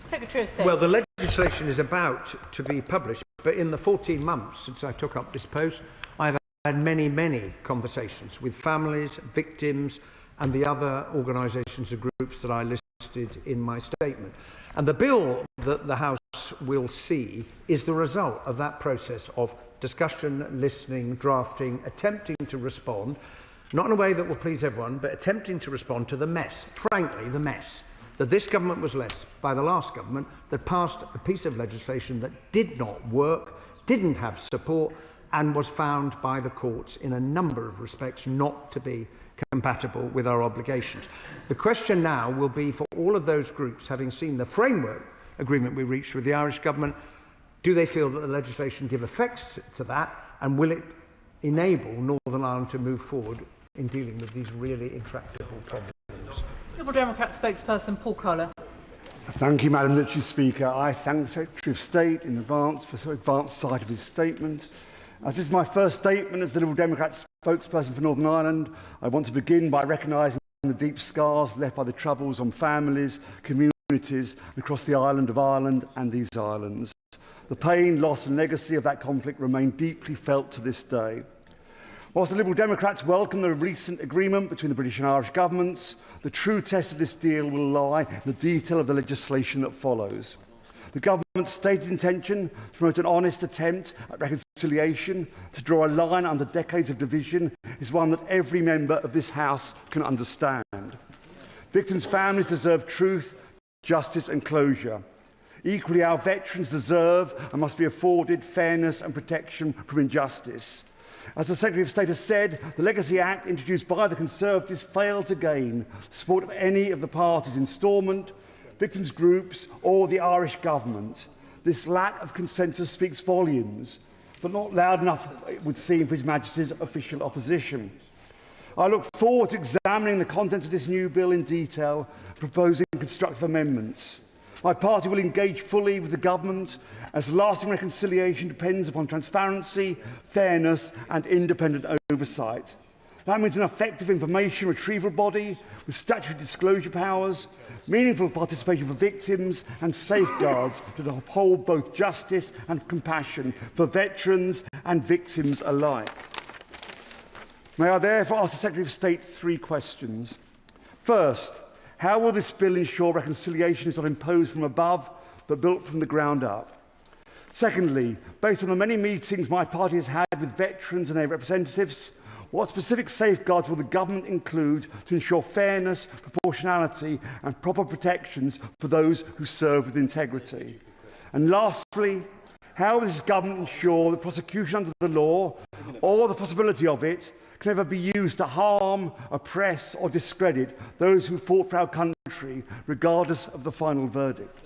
Secretary of State. Well, the legislation is about to be published, but in the 14 months since I took up this post, I've had many, many conversations with families, victims, and the other organisations and groups that I listed in my statement. And the bill that the House will see is the result of that process of discussion, listening, drafting, attempting to respond, not in a way that will please everyone, but attempting to respond to the mess, frankly, the mess that this government was left by the last government, that passed a piece of legislation that did not work, didn't have support, and was found by the courts in a number of respects not to be compatible with our obligations. The question now will be for all of those groups, having seen the framework agreement we reached with the Irish government, do they feel that the legislation gives effect to that, and will it enable Northern Ireland to move forward in dealing with these really intractable problems? Liberal Democrat spokesperson Paul Collar. Thank you, Madam Deputy Speaker. I thank the Secretary of State in advance for so advanced sight of his statement. As this is my first statement as the Liberal Democrat spokesperson for Northern Ireland, I want to begin by recognising the deep scars left by the troubles on families, communities across the island of Ireland and these islands. The pain, loss and legacy of that conflict remain deeply felt to this day. Whilst the Liberal Democrats welcome the recent agreement between the British and Irish governments, the true test of this deal will lie in the detail of the legislation that follows. The government's stated intention to promote an honest attempt at reconciliation, to draw a line under decades of division, is one that every member of this House can understand. Victims' families deserve truth, justice and closure. Equally, our veterans deserve and must be afforded fairness and protection from injustice. As the Secretary of State has said, the Legacy Act introduced by the Conservatives failed to gain the support of any of the parties in Stormont, victims' groups or the Irish government. This lack of consensus speaks volumes, but not loud enough, it would seem, for His Majesty's official opposition. I look forward to examining the contents of this new bill in detail, proposing constructive amendments. My party will engage fully with the government, as lasting reconciliation depends upon transparency, fairness and independent oversight. That means an effective information retrieval body with statutory disclosure powers, meaningful participation for victims and safeguards to uphold both justice and compassion for veterans and victims alike. May I therefore ask the Secretary of State 3 questions? First, how will this bill ensure reconciliation is not imposed from above, but built from the ground up? Secondly, based on the many meetings my party has had with veterans and their representatives, what specific safeguards will the government include to ensure fairness, proportionality and proper protections for those who serve with integrity? And lastly, how will this government ensure that prosecution under the law, or the possibility of it, can never be used to harm, oppress or discredit those who fought for our country, regardless of the final verdict?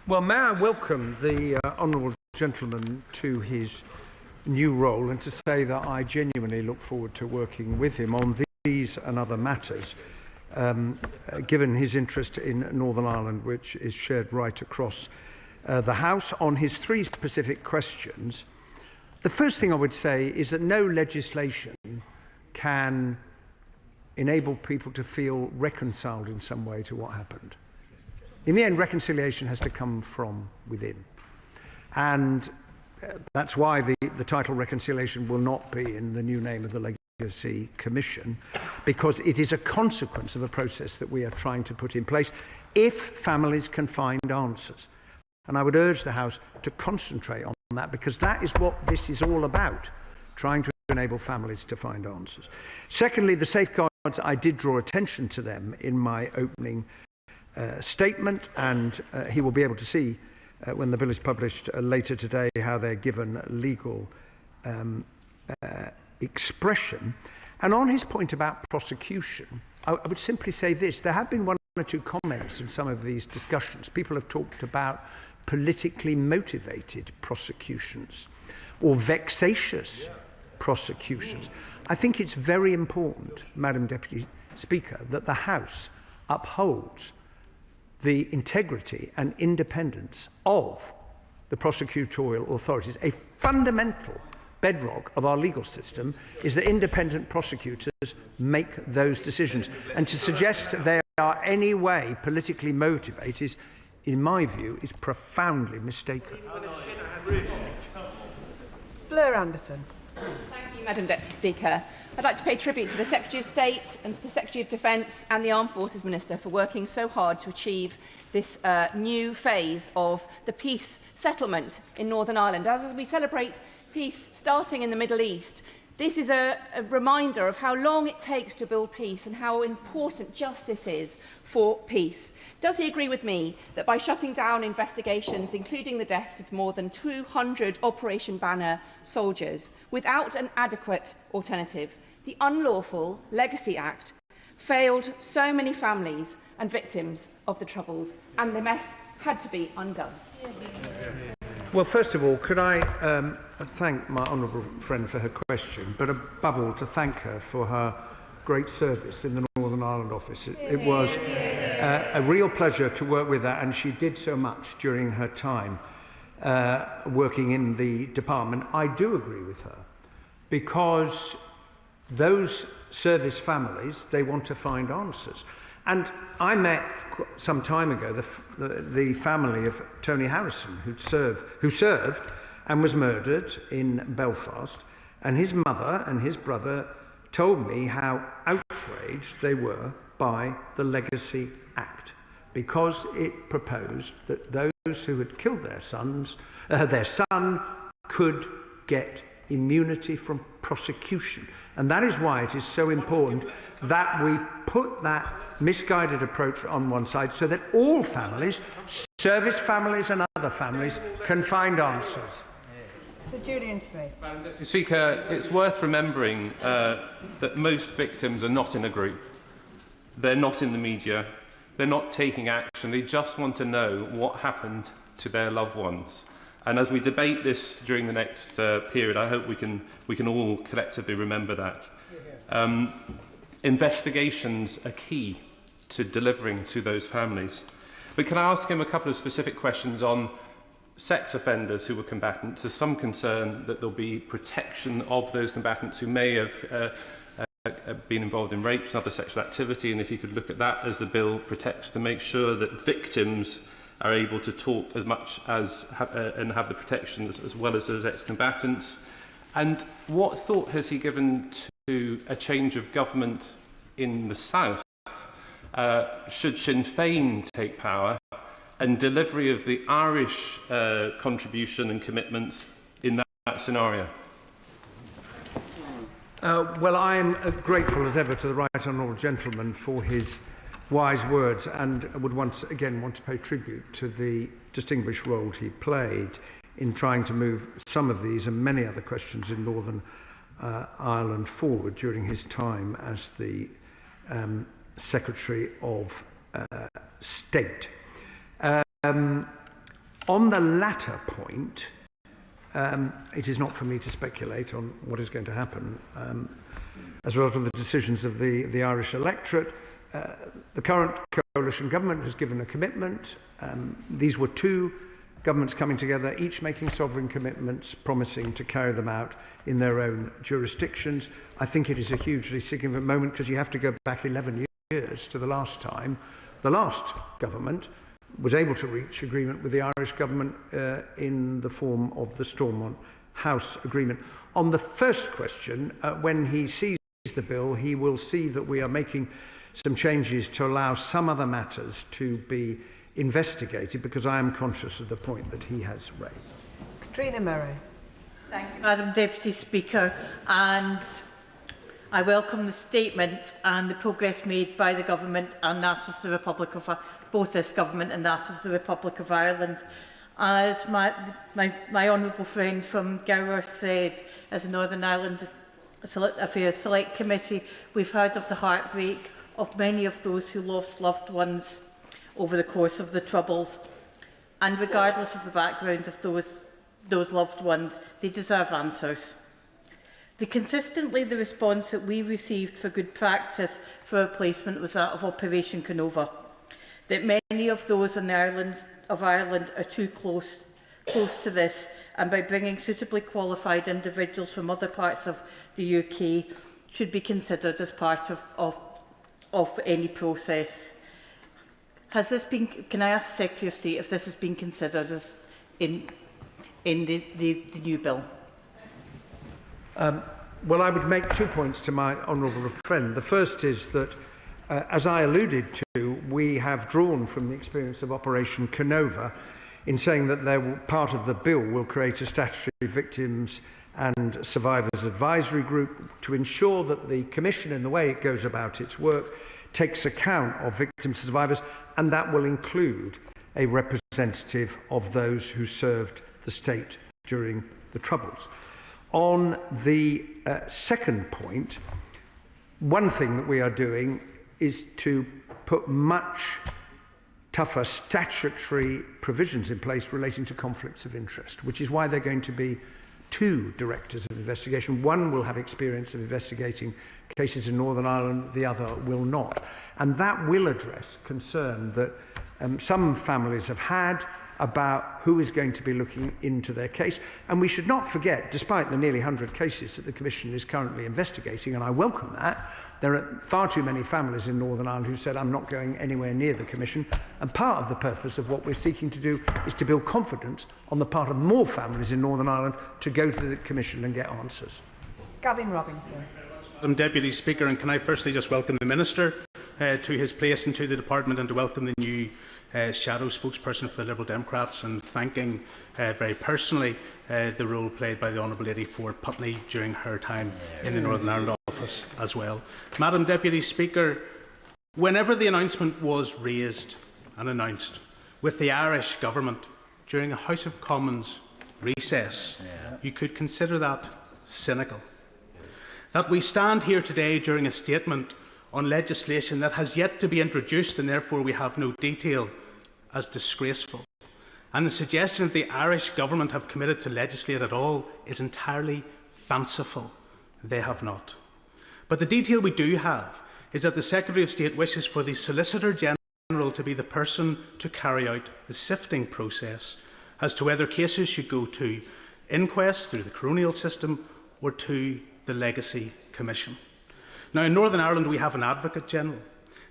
Well, may I welcome the honourable gentleman to his new role and to say that I genuinely look forward to working with him on these and other matters, given his interest in Northern Ireland, which is shared right across the House. On his 3 specific questions, the first thing I would say is that no legislation can enable people to feel reconciled in some way to what happened. In the end, reconciliation has to come from within. And that's why the title reconciliation will not be in the new name of the Legacy Commission, because it is a consequence of a process that we are trying to put in place if families can find answers. And I would urge the House to concentrate on that, because that is what this is all about, trying to enable families to find answers. Secondly, the safeguards, I did draw attention to them in my opening statement, and he will be able to see when the bill is published later today how they're given legal expression. And on his point about prosecution, I would simply say this. There have been 1 or 2 comments in some of these discussions. People have talked about politically motivated prosecutions or vexatious prosecutions. I think it's very important, Madam Deputy Speaker, that the House upholds the integrity and independence of the prosecutorial authorities. A fundamental bedrock of our legal system is that independent prosecutors make those decisions. And to suggest they are any way politically motivated, in my view, is profoundly mistaken. Fleur Anderson. Thank you, Madam Deputy Speaker. I'd like to pay tribute to the Secretary of State and to the Secretary of Defence and the Armed Forces Minister for working so hard to achieve this new phase of the peace settlement in Northern Ireland. As we celebrate peace starting in the Middle East, this is a reminder of how long it takes to build peace and how important justice is for peace. Does he agree with me that by shutting down investigations, including the deaths of more than 200 Operation Banner soldiers, without an adequate alternative, the unlawful Legacy Act failed so many families and victims of the Troubles, and the mess had to be undone? Well, first of all, could I thank my honourable friend for her question, but above all to thank her for her great service in the Northern Ireland office. It was a real pleasure to work with her, and she did so much during her time working in the department. I do agree with her, because those service families, they want to find answers. And I met some time ago the family of Tony Harrison, who served and was murdered in Belfast, and his mother and his brother told me how outraged they were by the Legacy Act, because it proposed that those who had killed their son could get immunity from prosecution. And that is why it is so important that we put that misguided approach on one side, so that all families, service families and other families, can find answers. Sir Julian Smith. Madam Deputy Speaker, it's worth remembering that most victims are not in a group. They're not in the media. They're not taking action. They just want to know what happened to their loved ones. And as we debate this during the next period, I hope we can all collectively remember that. Investigations are key to delivering to those families. But can I ask him a couple of specific questions on sex offenders who were combatants? There's some concern that there'll be protection of those combatants who may have been involved in rapes and other sexual activity, and if you could look at that as the bill protects, to make sure that victims are able to talk as much as and have the protection as well as those ex-combatants. And what thought has he given to a change of government in the south? Should Sinn Féin take power, and delivery of the Irish contribution and commitments in that scenario? Well, I am grateful as ever to the right honourable gentleman for his wise words, and would once again want to pay tribute to the distinguished role he played in trying to move some of these and many other questions in Northern Ireland forward during his time as the Secretary of State. On the latter point, it is not for me to speculate on what is going to happen as a result of the decisions of the Irish electorate. The current coalition government has given a commitment. These were two governments coming together, each making sovereign commitments, promising to carry them out in their own jurisdictions. I think it is a hugely significant moment, because you have to go back 11 years to the last time the last government was able to reach agreement with the Irish government in the form of the Stormont House Agreement. On the first question, when he sees the bill, he will see that we are making some changes to allow some other matters to be investigated, because I am conscious of the point that he has raised. Katrina Murray. Thank you, Madam Deputy Speaker, and I welcome the statement and the progress made by the Government and that of the Republic of both this Government and that of the Republic of Ireland. As my honourable friend from Gower said, as a Northern Ireland Affairs Select Committee, we've heard of the heartbreak of many of those who lost loved ones over the course of the Troubles, and regardless of the background of those loved ones, they deserve answers. Consistently, the response that we received for good practice for replacement was that of Operation Canova, that many of those in Ireland are too close to this, and by bringing suitably qualified individuals from other parts of the UK should be considered as part of any process. Has this been? Can I ask the Secretary of State if this has been considered as in the new bill? Well, I would make 2 points to my honourable friend. The first is that, as I alluded to, we have drawn from the experience of Operation Canova in saying that part of the bill will create a statutory victims and survivors advisory group to ensure that the Commission, in the way it goes about its work, takes account of victims and survivors, and that will include a representative of those who served the state during the Troubles. On the second point, one thing that we are doing is to put much tougher statutory provisions in place relating to conflicts of interest, which is why there are going to be two directors of investigation. One will have experience of investigating cases in Northern Ireland, the other will not. And that will address concern that some families have had about who is going to be looking into their case. And we should not forget, despite the nearly 100 cases that the Commission is currently investigating, and I welcome that, there are far too many families in Northern Ireland who said, I'm not going anywhere near the Commission. And part of the purpose of what we're seeking to do is to build confidence on the part of more families in Northern Ireland to go to the Commission and get answers. Gavin Robinson. Madam Deputy Speaker, and can I firstly just welcome the Minister to his place and to the Department, and to welcome the new shadow spokesperson for the Liberal Democrats, and thanking very personally the role played by the Honourable Lady Ford Putney during her time in the Northern Ireland office as well. Madam Deputy Speaker, whenever the announcement was raised and announced with the Irish Government during a House of Commons recess, you could consider that cynical. That we stand here today during a statement on legislation that has yet to be introduced and therefore we have no detail as disgraceful. And the suggestion that the Irish Government have committed to legislate at all is entirely fanciful. They have not. But the detail we do have is that the Secretary of State wishes for the Solicitor General to be the person to carry out the sifting process as to whether cases should go to inquest through the coronial system or to the Legacy Commission. Now, in Northern Ireland, we have an Advocate General.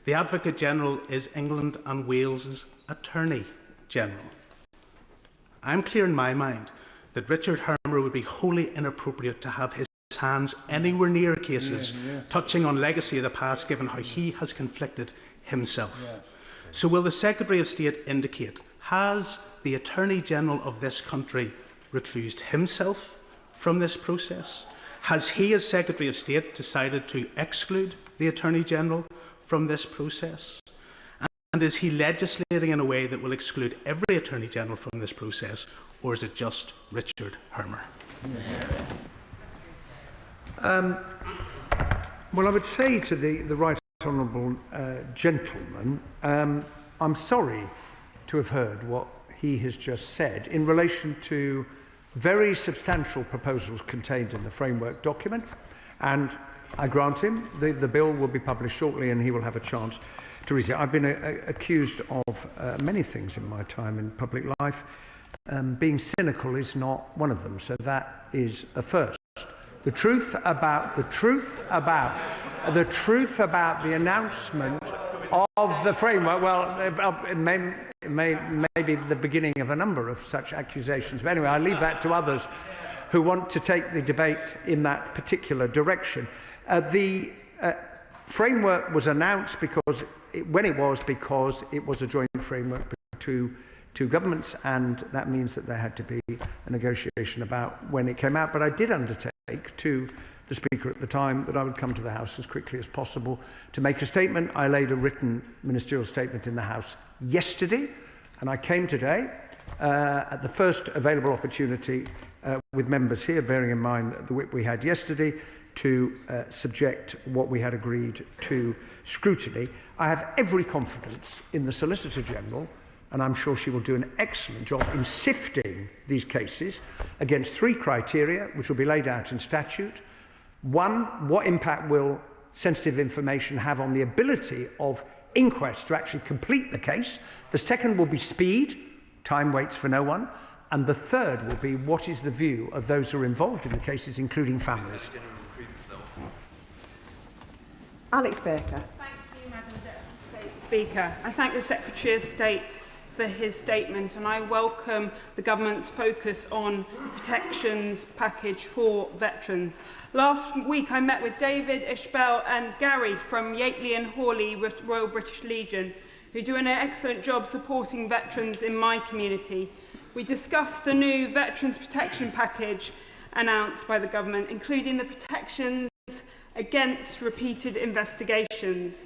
The Advocate General is England and Wales's Attorney General. I'm clear in my mind that Richard Hermer would be wholly inappropriate to have his hands anywhere near cases touching on legacy of the past, given how he has conflicted himself. So will the Secretary of State indicate, has the Attorney General of this country reclused himself from this process? Has he, as Secretary of State, decided to exclude the Attorney General from this process? And is he legislating in a way that will exclude every Attorney General from this process, or is it just Richard Hermer? Well, I would say to the Right Honourable gentleman, I'm sorry to have heard what he has just said in relation to very substantial proposals contained in the framework document, and I grant him the bill will be published shortly and he will have a chance to read it. I've been accused of many things in my time in public life. Being cynical is not one of them, so that is a first. The truth about the announcement of the framework, well, it may be the beginning of a number of such accusations. But anyway, I leave that to others who want to take the debate in that particular direction. The framework was announced because it was a joint framework between two governments, and that means that there had to be a negotiation about when it came out. But I did undertake to the Speaker at the time that I would come to the House as quickly as possible to make a statement. I laid a written ministerial statement in the House yesterday, and I came today at the first available opportunity with members here, bearing in mind the whip we had yesterday, to subject what we had agreed to scrutiny. I have every confidence in the Solicitor General, and I'm sure she will do an excellent job in sifting these cases against three criteria, which will be laid out in statute. One, what impact will sensitive information have on the ability of inquests to actually complete the case? The second will be speed. Time waits for no one. And the third will be, what is the view of those who are involved in the cases, including families? Alex Baker. Thank you, Madam Deputy Speaker. I thank the Secretary of State for his statement, and I welcome the government's focus on protections package for veterans. Last week I met with David, Ishbel and Gary from Yateley and Hawley Royal British Legion, who do an excellent job supporting veterans in my community. We discussed the new veterans protection package announced by the government, including the protections against repeated investigations.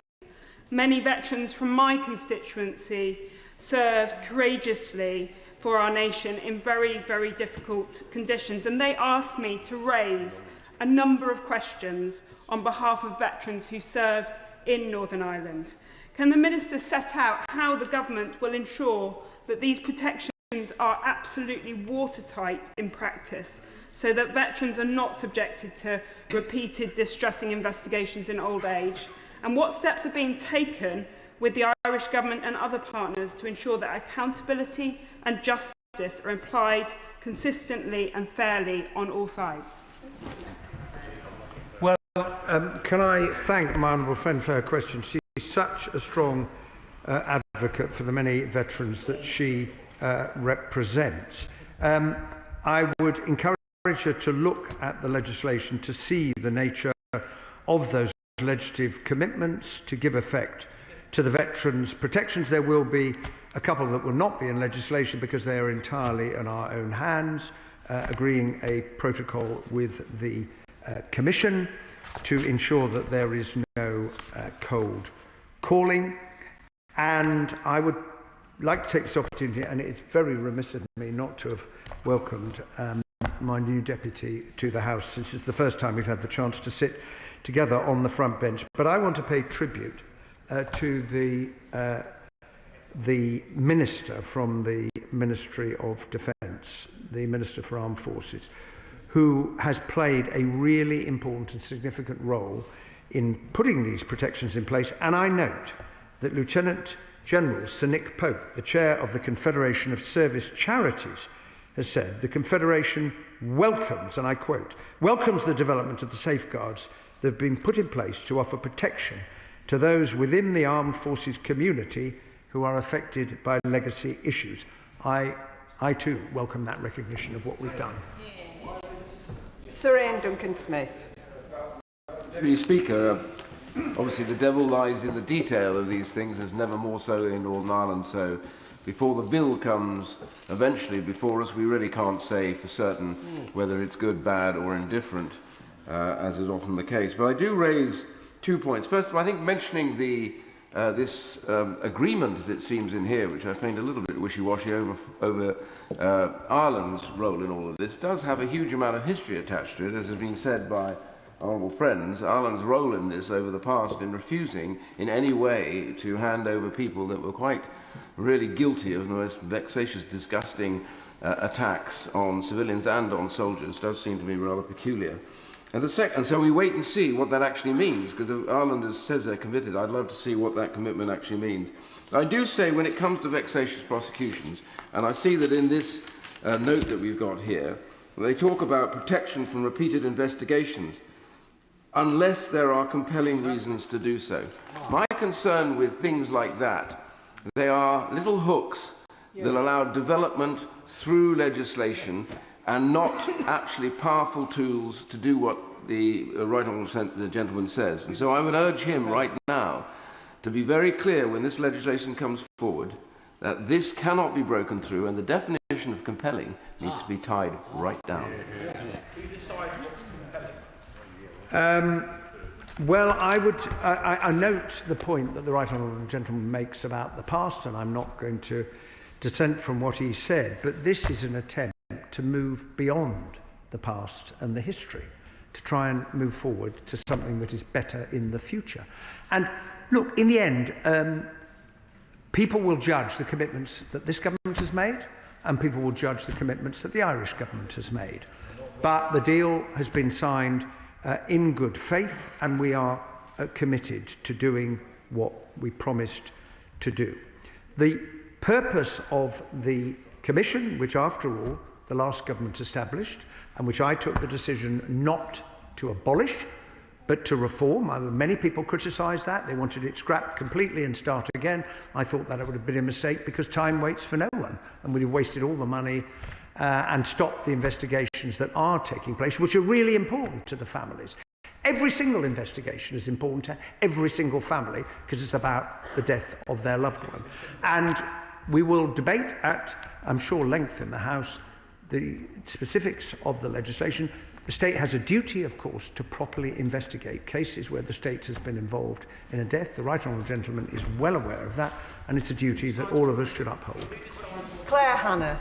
Many veterans from my constituency served courageously for our nation in very, very difficult conditions, and they asked me to raise a number of questions on behalf of veterans who served in Northern Ireland. Can the Minister set out how the government will ensure that these protections are absolutely watertight in practice, so that veterans are not subjected to repeated distressing investigations in old age? And what steps are being taken with the Irish Government and other partners to ensure that accountability and justice are applied consistently and fairly on all sides? Well, can I thank my honourable friend for her question. She's such a strong advocate for the many veterans that she represents. I would encourage her to look at the legislation to see the nature of those legislative commitments to give effect to the veterans' protections. There will be a couple that will not be in legislation because they are entirely in our own hands, agreeing a protocol with the Commission to ensure that there is no cold calling. And I would like to take this opportunity, and it's very remiss of me not to have welcomed my new deputy to the House, since it's the first time we've had the chance to sit together on the front bench. But I want to pay tribute to the Minister from the Ministry of Defence, the Minister for Armed Forces, who has played a really important and significant role in putting these protections in place. And I note that Lieutenant General Sir Nick Pope, the chair of the Confederation of Service Charities, has said the Confederation welcomes, and I quote, welcomes the development of the safeguards that have been put in place to offer protection to those within the armed forces community who are affected by legacy issues. I I too welcome that recognition of what we've done. Sir Ian Duncan-Smith. Deputy Speaker, obviously the devil lies in the detail of these things, as never more so in Northern Ireland. So before the bill comes eventually before us, we really can't say for certain whether it's good, bad or indifferent, as is often the case. But I do raise 2 points. First of all, I think mentioning the this agreement, as it seems in here, which I find a little bit wishy-washy over Ireland's role in all of this, does have a huge amount of history attached to it, as has been said by honourable friends. Ireland's role in this over the past in refusing in any way to hand over people that were quite really guilty of the most vexatious, disgusting attacks on civilians and on soldiers does seem to me rather peculiar. And so we wait and see what that actually means, because if Ireland says they're committed, I'd love to see what that commitment actually means. I do say when it comes to vexatious prosecutions, and I see that in this note that we've got here, they talk about protection from repeated investigations, unless there are compelling reasons to do so. My concern with things like that, they are little hooks that allow development through legislation and not actually powerful tools to do what the right honourable gentleman says. And so I would urge him right now to be very clear when this legislation comes forward that this cannot be broken through, and the definition of compelling needs to be tied right down. Well, I note the point that the right honourable gentleman makes about the past, and I'm not going to dissent from what he said, but this is an attempt to move beyond the past and the history, to try and move forward to something that is better in the future. And look, in the end, people will judge the commitments that this government has made, and people will judge the commitments that the Irish government has made. But the deal has been signed in good faith, and we are committed to doing what we promised to do. The purpose of the Commission, which after all the last government established, and which I took the decision not to abolish, but to reform. Many people criticised that. They wanted it scrapped completely and start again. I thought that it would have been a mistake, because time waits for no one, and we'd have wasted all the money and stopped the investigations that are taking place, which are really important to the families. Every single investigation is important to every single family, because it's about the death of their loved one. And we will debate at, I'm sure, length in the House the specifics of the legislation. The state has a duty, of course, to properly investigate cases where the state has been involved in a death. The right honourable gentleman is well aware of that, and it's a duty that all of us should uphold. Claire Hannah.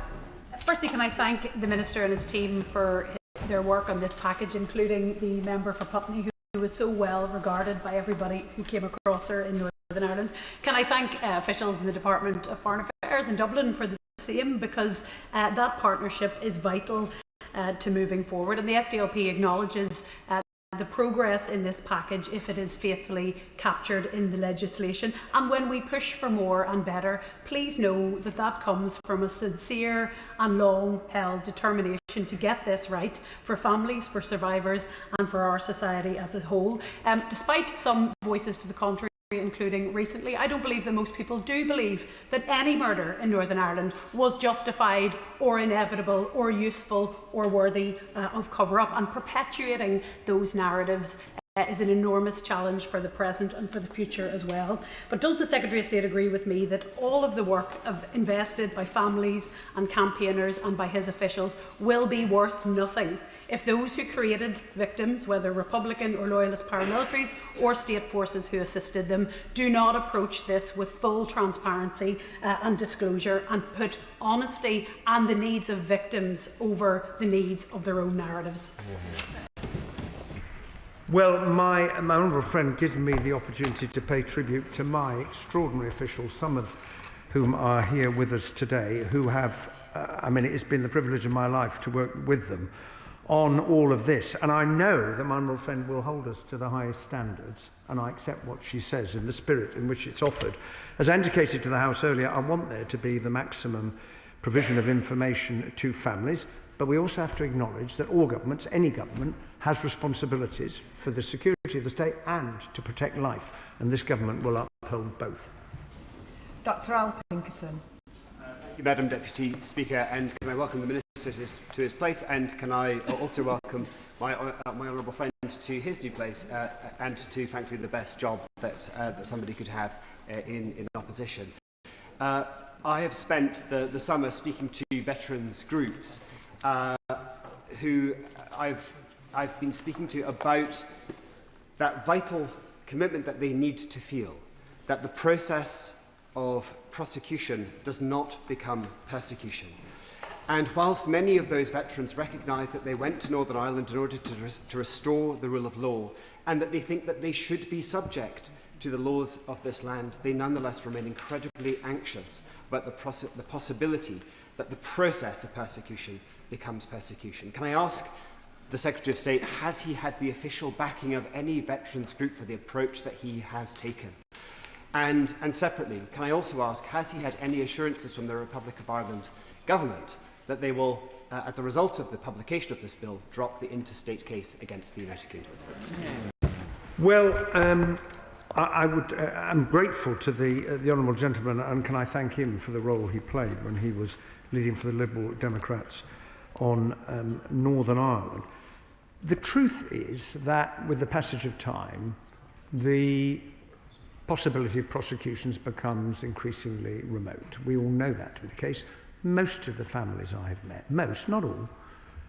Firstly, can I thank the Minister and his team for their work on this package, including the member for Putney, who was so well regarded by everybody who came across her in Northern Ireland. Can I thank officials in the Department of Foreign Affairs in Dublin for the same, because that partnership is vital to moving forward, and the SDLP acknowledges the progress in this package if it is faithfully captured in the legislation. And when we push for more and better, please know that that comes from a sincere and long-held determination to get this right for families, for survivors and for our society as a whole. Despite some voices to the contrary, including recently, I don't believe that most people do believe that any murder in Northern Ireland was justified or inevitable or useful or worthy of cover-up, and perpetuating those narratives is an enormous challenge for the present and for the future as well. But does the Secretary of State agree with me that all of the work invested by families and campaigners and by his officials will be worth nothing if those who created victims, whether Republican or Loyalist paramilitaries or state forces who assisted them, do not approach this with full transparency and disclosure, and put honesty and the needs of victims over the needs of their own narratives? Well, my honourable friend gives me the opportunity to pay tribute to my extraordinary officials, some of whom are here with us today, who have, it's been the privilege of my life to work with them on all of this. And I know that my honourable friend will hold us to the highest standards, and I accept what she says in the spirit in which it's offered. As I indicated to the House earlier, I want there to be the maximum provision of information to families, but we also have to acknowledge that all governments, any government, has responsibilities for the security of the state and to protect life, and this government will uphold both. Dr Al Pinkerton. Thank you, Madam Deputy Speaker, and can I welcome the Minister to his place, and can I also welcome my honourable friend to his new place, and to, frankly, the best job that somebody could have in opposition. I have spent the summer speaking to veterans groups who I've been speaking to about that vital commitment that they need to feel, that the process of prosecution does not become persecution. And whilst many of those veterans recognise that they went to Northern Ireland in order to restore the rule of law, and that they think that they should be subject to the laws of this land, they nonetheless remain incredibly anxious about the possibility that the process of persecution becomes persecution. Can I ask the Secretary of State, has he had the official backing of any veterans group for the approach that he has taken? And separately, can I also ask, has he had any assurances from the Republic of Ireland government that they will, as a result of the publication of this bill, drop the interstate case against the United Kingdom? Well, I'm grateful to the honourable gentleman, and can I thank him for the role he played when he was leading for the Liberal Democrats on Northern Ireland. The truth is that with the passage of time, the possibility of prosecutions becomes increasingly remote. We all know that to be the case. Most of the families I have met, most, not all,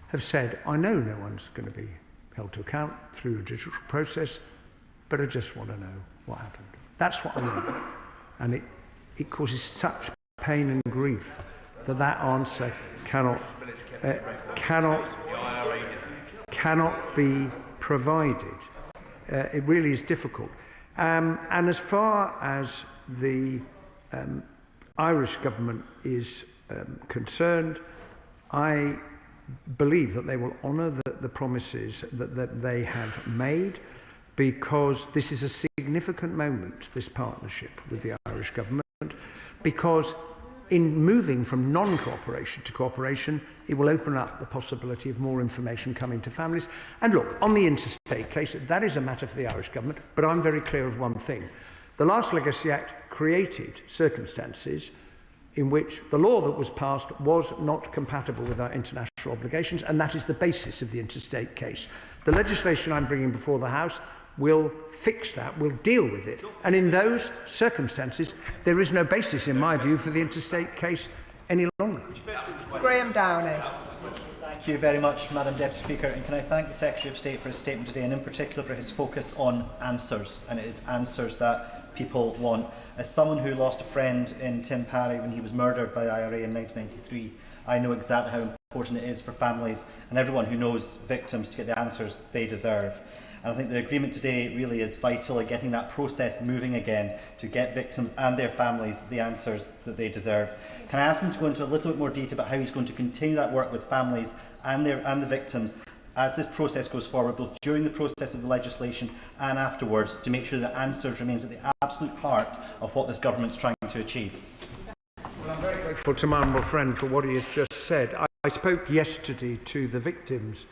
have said, I know no one's going to be held to account through a judicial process, but I just want to know what happened. That's what I want. And it causes such pain and grief that answer cannot be provided. It really is difficult. And as far as the Irish government is concerned, I believe that they will honour the promises that they have made, because this is a significant moment, this partnership with the Irish government, because in moving from non-cooperation to cooperation, it will open up the possibility of more information coming to families. And look, on the interstate case, that is a matter for the Irish government, but I'm very clear of one thing. The last Legacy Act created circumstances in which the law that was passed was not compatible with our international obligations, and that is the basis of the interstate case. The legislation I'm bringing before the House will fix that, will deal with it. And in those circumstances, there is no basis, in my view, for the interstate case any longer. Graham Downey. Thank you very much, Madam Deputy Speaker. And can I thank the Secretary of State for his statement today, and in particular for his focus on answers. And it is answers that people want. As someone who lost a friend in Tim Parry when he was murdered by IRA in 1993, I know exactly how important it is for families and everyone who knows victims to get the answers they deserve. And I think the agreement today really is vital in getting that process moving again to get victims and their families the answers that they deserve. Can I ask him to go into a little bit more detail about how he's going to continue that work with families and the victims as this process goes forward, both during the process of the legislation and afterwards, to make sure that answers remains at the absolute heart of what this government's trying to achieve? Well, I'm very grateful to my honourable friend for what he has just said. I spoke yesterday to the Victims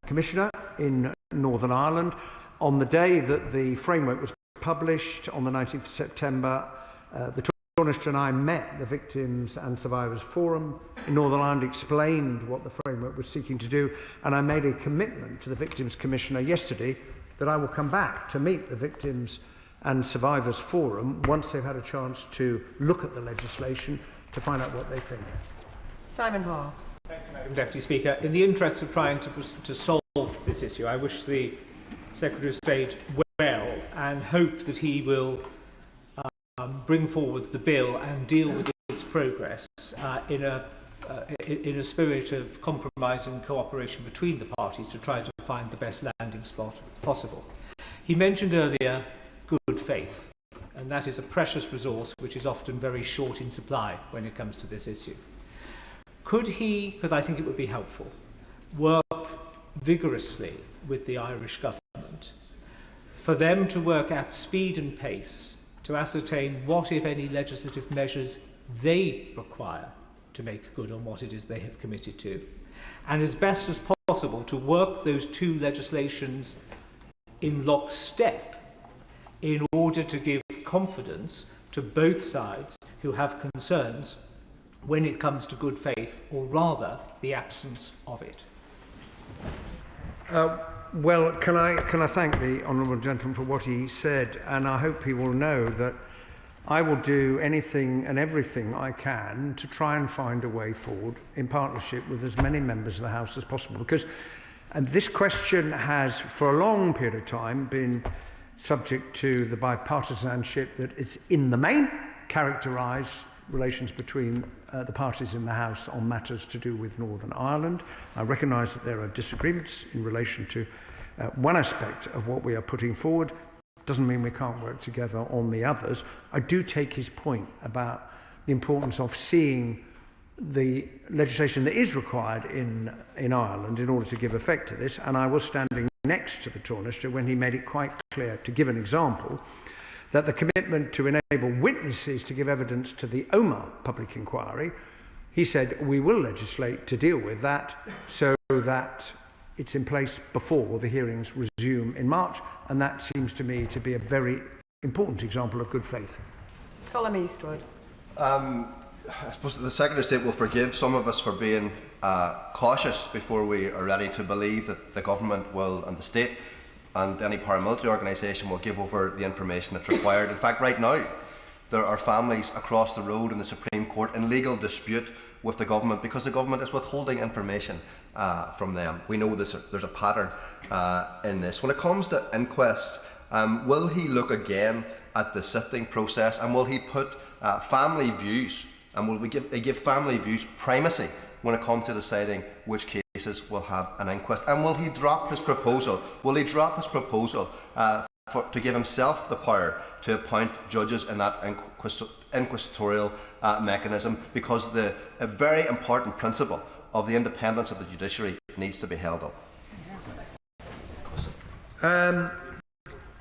Commissioner in Northern Ireland on the day that the framework was published on the 19th of September. The Taoiseach and I met the Victims and Survivors Forum in Northern Ireland, explained what the framework was seeking to do, and I made a commitment to the Victims Commissioner yesterday that I will come back to meet the Victims and Survivors Forum once they've had a chance to look at the legislation to find out what they think. Simon Hall. Thank you, Madam Deputy Speaker. In the interest of trying to solve this issue, I wish the Secretary of State well and hope that he will bring forward the bill and deal with its progress in a spirit of compromise and cooperation between the parties to try to find the best landing spot possible. He mentioned earlier good faith, and that is a precious resource which is often very short in supply when it comes to this issue. Could he, because I think it would be helpful, work vigorously with the Irish government for them to work at speed and pace to ascertain what, if any, legislative measures they require to make good on what it is they have committed to, and as best as possible to work those two legislations in lockstep in order to give confidence to both sides who have concerns when it comes to good faith, or rather the absence of it? Well, can I thank the honourable gentleman for what he said, and I hope he will know that I will do anything and everything I can to try and find a way forward in partnership with as many members of the House as possible, because this question has for a long period of time been subject to the bipartisanship that is in the main characterised relations between the parties in the House on matters to do with Northern Ireland. I recognise that there are disagreements in relation to one aspect of what we are putting forward. Doesn't mean we can't work together on the others. I do take his point about the importance of seeing the legislation that is required in Ireland in order to give effect to this, and I was standing next to the Taoiseach when he made it quite clear, to give an example, that the commitment to enable witnesses to give evidence to the Omagh public inquiry, he said we will legislate to deal with that so that it's in place before the hearings resume in March, and that seems to me to be a very important example of good faith. Colm Eastwood. I suppose the Secretary of State will forgive some of us for being cautious before we are ready to believe that the government will, and the state and any paramilitary organisation will give over the information that's required. In fact, right now, there are families across the road in the Supreme Court in legal dispute with the government because the government is withholding information from them. We know there's a pattern in this. When it comes to inquests, will he look again at the sifting process, and will he put family views, and will we give family views primacy when it comes to deciding which cases will have an inquest? And will he drop his proposal? Will he drop his proposal to give himself the power to appoint judges in that inquisitorial mechanism? Because a very important principle of the independence of the judiciary needs to be held up.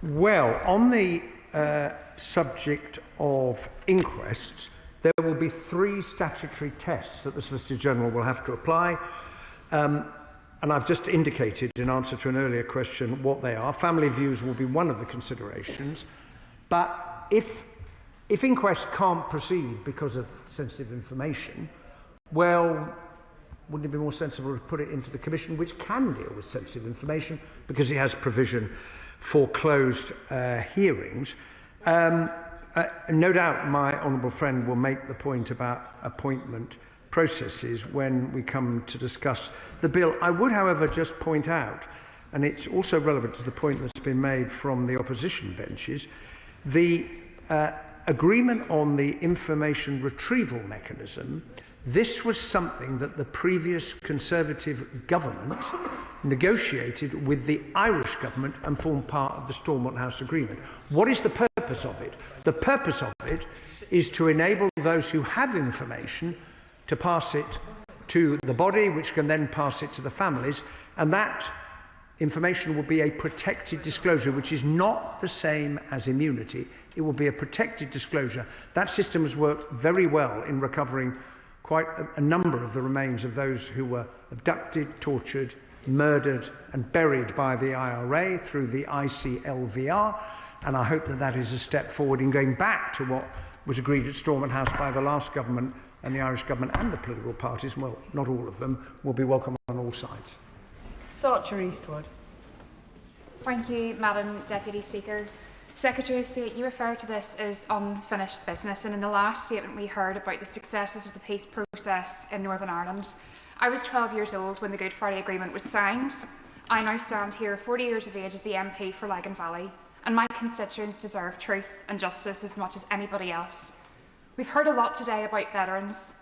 Well, on the subject of inquests, there will be 3 statutory tests that the Solicitor General will have to apply. And I've just indicated in answer to an earlier question what they are. Family views will be one of the considerations. But if inquests can't proceed because of sensitive information, well, wouldn't it be more sensible to put it into the Commission, which can deal with sensitive information because it has provision for closed hearings? No doubt my honourable friend will make the point about appointment processes when we come to discuss the bill. I would, however, just point out, and it's also relevant to the point that's been made from the opposition benches, the agreement on the information retrieval mechanism. This was something that the previous Conservative government negotiated with the Irish government and formed part of the Stormont House Agreement. What is the purpose of it? The purpose of it is to enable those who have information to pass it to the body, which can then pass it to the families, and that information will be a protected disclosure, which is not the same as immunity. It will be a protected disclosure. That system has worked very well in recovering quite a number of the remains of those who were abducted, tortured, murdered and buried by the IRA through the ICLVR, and I hope that that is a step forward in going back to what was agreed at Stormont House by the last government, and the Irish government and the political parties, well, not all of them, will be welcome on all sides. Sorcha Eastwood. Thank you, Madam Deputy Speaker. Secretary of State, you refer to this as unfinished business, and in the last statement we heard about the successes of the peace process in Northern Ireland. I was 12 years old when the Good Friday Agreement was signed. I now stand here 40 years of age as the MP for Lagan Valley, and my constituents deserve truth and justice as much as anybody else. We've heard a lot today about veterans,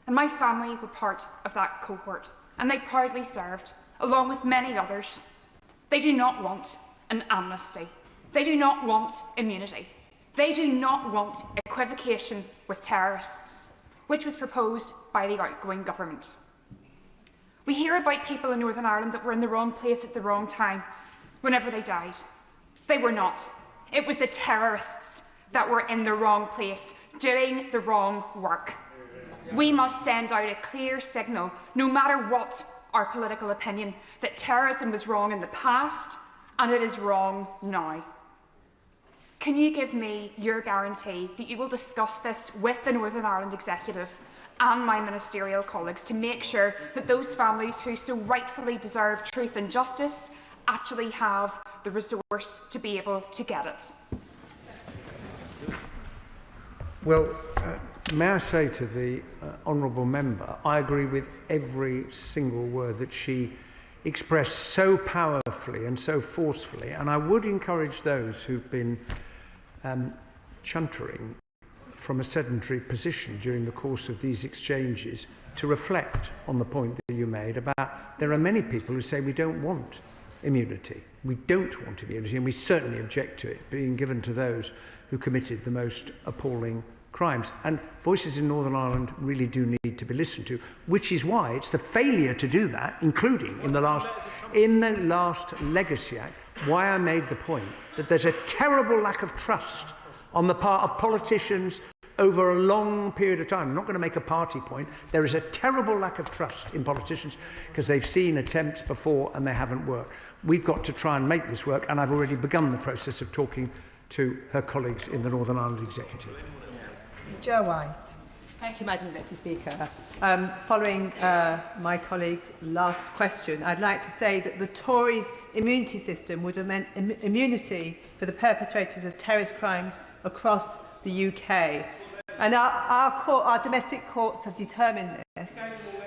and my family were part of that cohort, and they proudly served, along with many others. They do not want an amnesty. They do not want immunity. They do not want equivocation with terrorists, which was proposed by the outgoing government. We hear about people in Northern Ireland that were in the wrong place at the wrong time whenever they died. They were not. It was the terrorists that were in the wrong place, doing the wrong work. We must send out a clear signal, no matter what our political opinion, that terrorism was wrong in the past and it is wrong now. Can you give me your guarantee that you will discuss this with the Northern Ireland Executive and my ministerial colleagues to make sure that those families who so rightfully deserve truth and justice actually have the resource to be able to get it. Well, may I say to the honourable member, I agree with every single word that she expressed so powerfully and so forcefully, and I would encourage those who've been chuntering from a sedentary position during the course of these exchanges to reflect on the point that you made about there are many people who say we don't want immunity. We don't want immunity, and we certainly object to it being given to those who committed the most appalling crimes. And voices in Northern Ireland really do need to be listened to, which is why it's the failure to do that, including in the last Legacy Act, why I made the point that there's a terrible lack of trust on the part of politicians over a long period of time. I'm not going to make a party point. There is a terrible lack of trust in politicians because they've seen attempts before and they haven't worked. We've got to try and make this work, and I've already begun the process of talking to her colleagues in the Northern Ireland Executive. Joe White. Thank you, Madam Deputy Speaker. Following my colleague's last question, I'd like to say that the Tories' immunity system would have meant immunity for the perpetrators of terrorist crimes across the UK. And our domestic courts have determined this.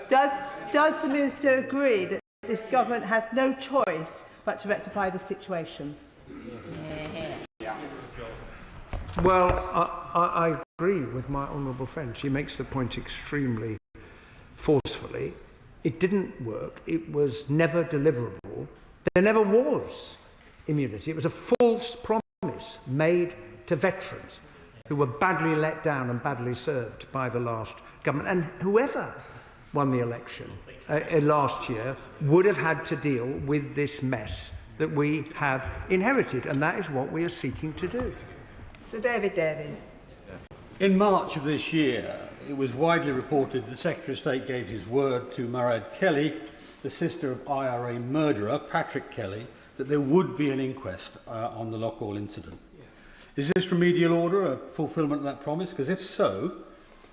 Does the Minister agree that this government has no choice but to rectify the situation? Well, I agree with my honourable friend. She makes the point extremely forcefully. It didn't work. It was never deliverable. There never was immunity. It was a false promise made to veterans who were badly let down and badly served by the last government. And whoever won the election last year would have had to deal with this mess that we have inherited. And that is what we are seeking to do. Sir David Davies. In March of this year, it was widely reported the Secretary of State gave his word to Mairead Kelly, the sister of IRA murderer Patrick Kelly, that there would be an inquest on the Loughall incident. Is this remedial order a fulfilment of that promise? Because if so,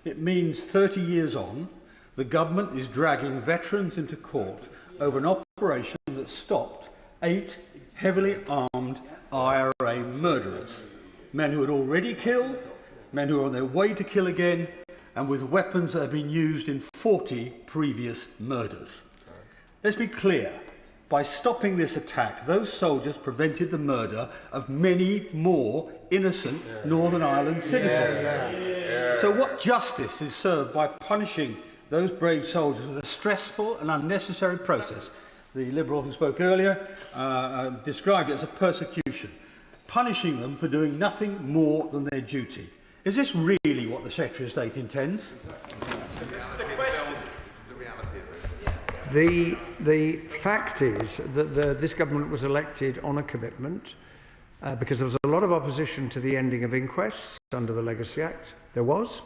it means 30 years on, the government is dragging veterans into court over an operation that stopped 8 heavily armed IRA murderers. Men who had already killed, men who were on their way to kill again, and with weapons that have been used in 40 previous murders. Let's be clear. By stopping this attack, those soldiers prevented the murder of many more innocent Northern Ireland citizens. So what justice is served by punishing those brave soldiers with a stressful and unnecessary process? The Liberal who spoke earlier described it as a persecution, punishing them for doing nothing more than their duty. Is this really what the Secretary of State intends? The fact is that this government was elected on a commitment because there was a lot of opposition to the ending of inquests under the Legacy Act. There was,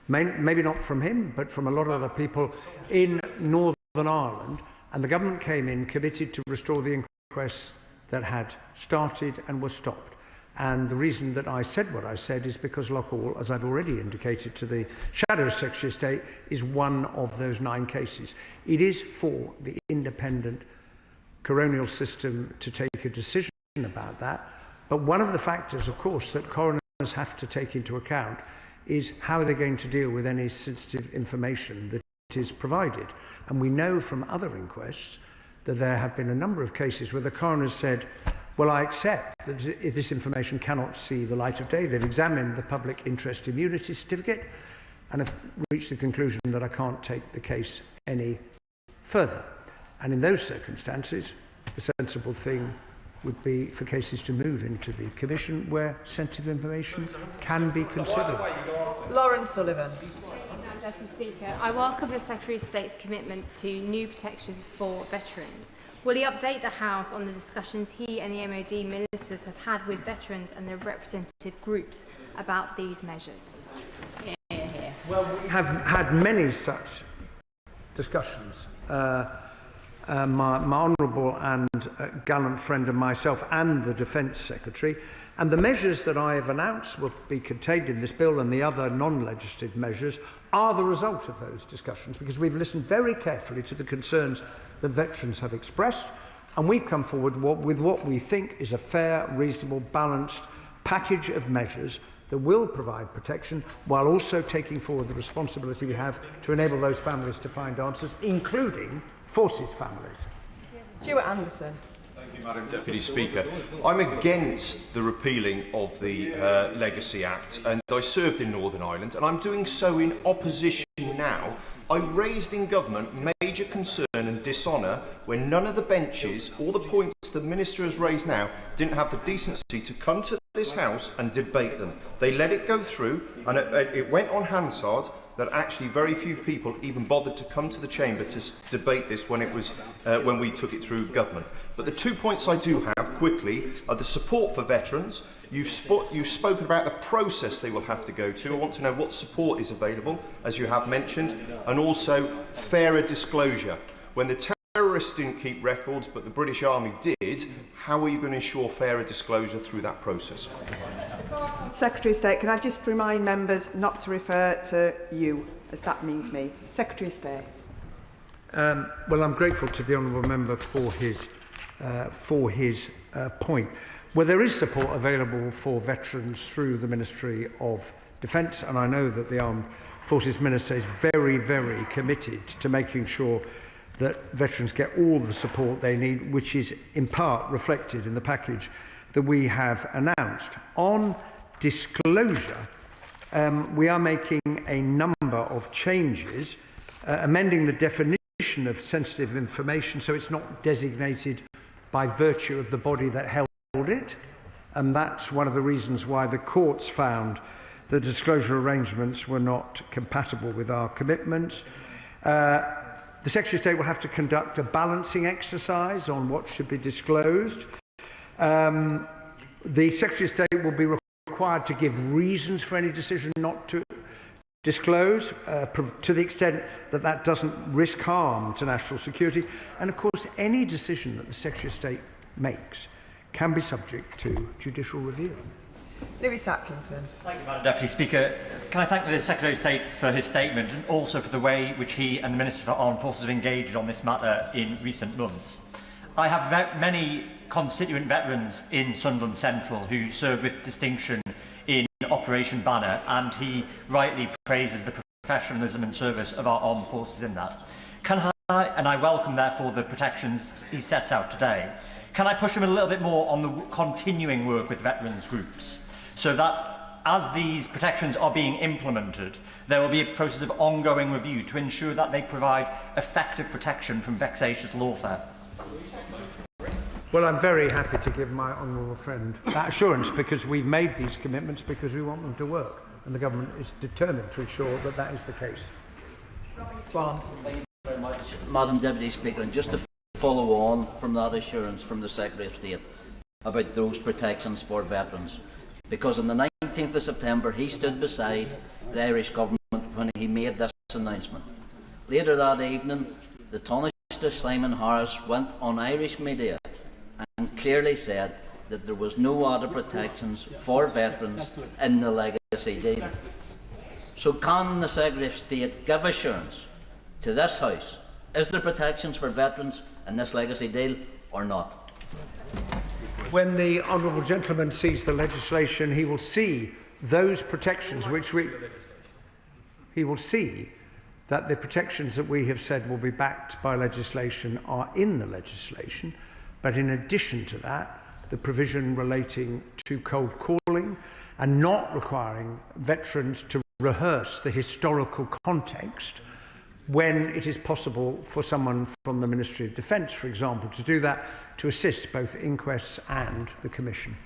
maybe not from him, but from a lot of other people in Northern Ireland, and the government came in committed to restore the inquests that had started and were stopped. And the reason that I said what I said is because Loughall, as I've already indicated to the Shadow Secretary of State, is one of those 9 cases. It is for the independent coronial system to take a decision about that. But one of the factors, of course, that coroners have to take into account is how they're going to deal with any sensitive information that is provided. And we know from other inquests that there have been a number of cases where the coroners said, well, I accept that if this information cannot see the light of day. They've examined the public interest immunity certificate and have reached the conclusion that I can't take the case any further. And in those circumstances, the sensible thing would be for cases to move into the Commission where sensitive information can be considered. Lauren Sullivan. Deputy Speaker, I welcome the Secretary of State's commitment to new protections for veterans. Will he update the House on the discussions he and the MOD ministers have had with veterans and their representative groups about these measures? Well, we have had many such discussions my honourable and gallant friend and myself and the Defence Secretary. And the measures that I have announced will be contained in this bill, and the other non-legislative measures are the result of those discussions, because we've listened very carefully to the concerns that veterans have expressed, and we've come forward with what we think is a fair, reasonable, balanced package of measures that will provide protection while also taking forward the responsibility we have to enable those families to find answers, including forces families. Stuart Anderson. Thank you, Madam Deputy Speaker. I'm against the repealing of the Legacy Act, and I served in Northern Ireland, and I'm doing so in opposition now. I raised in government major concern and dishonour when none of the benches or the points the Minister has raised now didn't have the decency to come to this House and debate them. They let it go through, and it went on Hansard that actually very few people even bothered to come to the chamber to debate this when it was when we took it through government. But the 2 points I do have quickly are the support for veterans. You've spoken about the process they will have to go to. I want to know what support is available, as you have mentioned, and also fairer disclosure. When the terrorists didn't keep records, but the British Army did, how are you going to ensure fairer disclosure through that process? Secretary of State, can I just remind members not to refer to you, as that means me. Secretary of State. Well, I'm grateful to the honourable member for his point. Well, there is support available for veterans through the Ministry of Defence, and I know that the Armed Forces Minister is very, very committed to making sure that veterans get all the support they need, which is in part reflected in the package that we have announced. On disclosure, we are making a number of changes, amending the definition of sensitive information so it's not designated by virtue of the body that held it, and that's one of the reasons why the courts found the disclosure arrangements were not compatible with our commitments. The Secretary of State will have to conduct a balancing exercise on what should be disclosed. The Secretary of State will be required to give reasons for any decision not to disclose, to the extent that that doesn't risk harm to national security. And of course, any decision that the Secretary of State makes can be subject to judicial review. Lewis Atkinson. Thank you, Madam Deputy Speaker. Can I thank the Secretary of State for his statement and also for the way which he and the Minister for Armed Forces have engaged on this matter in recent months. I have many constituent veterans in Sunderland Central who served with distinction in Operation Banner, and he rightly praises the professionalism and service of our armed forces in that. And I welcome therefore the protections he sets out today. Can I push him a little bit more on the continuing work with veterans groups, so that as these protections are being implemented, there will be a process of ongoing review to ensure that they provide effective protection from vexatious lawfare? Well, I'm very happy to give my honourable friend that assurance, because we've made these commitments because we want them to work, and the government is determined to ensure that that is the case. Swan. Thank you very much, Madam Deputy Speaker. And just to follow on from that assurance from the Secretary of State about those protections for veterans, because on the 19th of September he stood beside the Irish government when he made this announcement. Later that evening, the Taoiseach Simon Harris went on Irish media and clearly said that there was no added protections for veterans in the legacy deal. So can the Secretary of State give assurance to this House, is there protections for veterans in this legacy deal or not? When the honourable gentleman sees the legislation, he will see those protections which he will see that the protections that we have said will be backed by legislation are in the legislation. But in addition to that, the provision relating to cold calling and not requiring veterans to rehearse the historical context when it is possible for someone from the Ministry of Defence, for example, to do that, to assist both inquests and the Commission.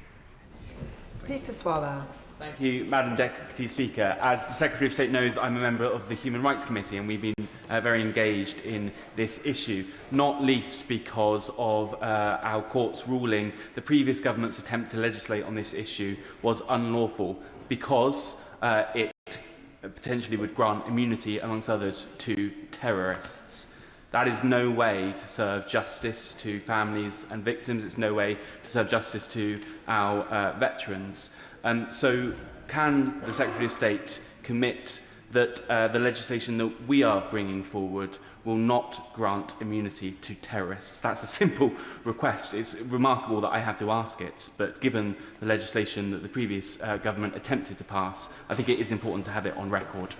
Peter Swallow. Thank you, Madam Deputy Speaker. As the Secretary of State knows, I'm a member of the Human Rights Committee, and we've been very engaged in this issue, not least because of our court's ruling the previous government's attempt to legislate on this issue was unlawful, because it potentially would grant immunity, amongst others, to terrorists. That is no way to serve justice to families and victims. It's no way to serve justice to our veterans. So can the Secretary of State commit that the legislation that we are bringing forward will not grant immunity to terrorists? That's a simple request. It's remarkable that I have to ask it, but given the legislation that the previous government attempted to pass, I think it is important to have it on record.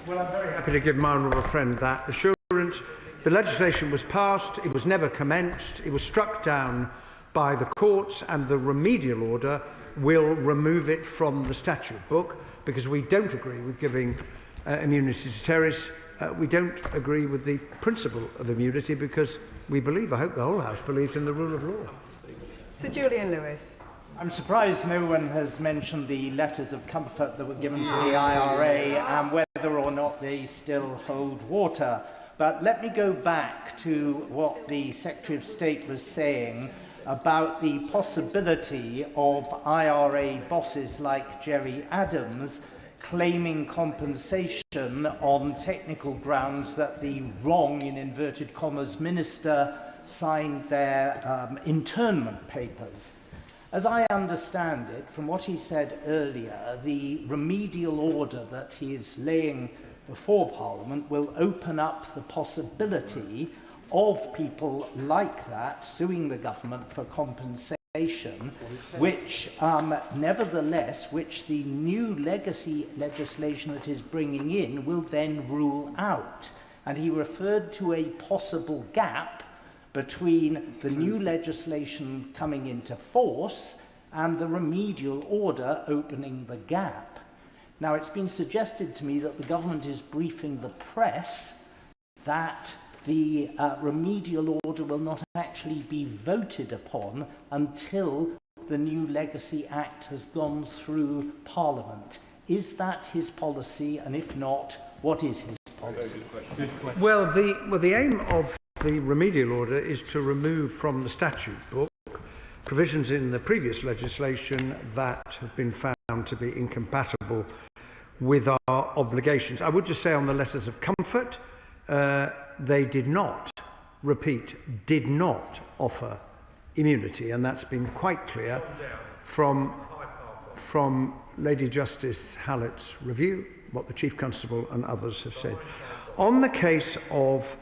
Well, I'm very happy to give my honourable friend that assurance. The legislation was passed, it was never commenced, it was struck down by the courts, and the remedial order will remove it from the statute book, because we don't agree with giving immunity to terrorists. We don't agree with the principle of immunity, because we believe, I hope the whole House believes, in the rule of law. Sir Julian Lewis. I'm surprised no one has mentioned the letters of comfort that were given to the IRA and whether or not they still hold water. But let me go back to what the Secretary of State was saying about the possibility of IRA bosses like Jerry Adams claiming compensation on technical grounds that the wrong, in inverted commas, minister signed their internment papers. As I understand it, from what he said earlier, the remedial order that he is laying before Parliament will open up the possibility of people like that suing the government for compensation, which, nevertheless, which the new legacy legislation that is bringing in will then rule out. And he referred to a possible gap between the new legislation coming into force and the remedial order opening the gap. Now, it's been suggested to me that the government is briefing the press that the remedial order will not actually be voted upon until the new Legacy Act has gone through Parliament. Is that his policy? And if not, what is his policy? Well, the aim of the remedial order is to remove from the statute book provisions in the previous legislation that have been found to be incompatible with our obligations. I would just say on the letters of comfort, they did not offer immunity, and that's been quite clear from Lady Justice Hallett's review, what the Chief Constable and others have said. On the case of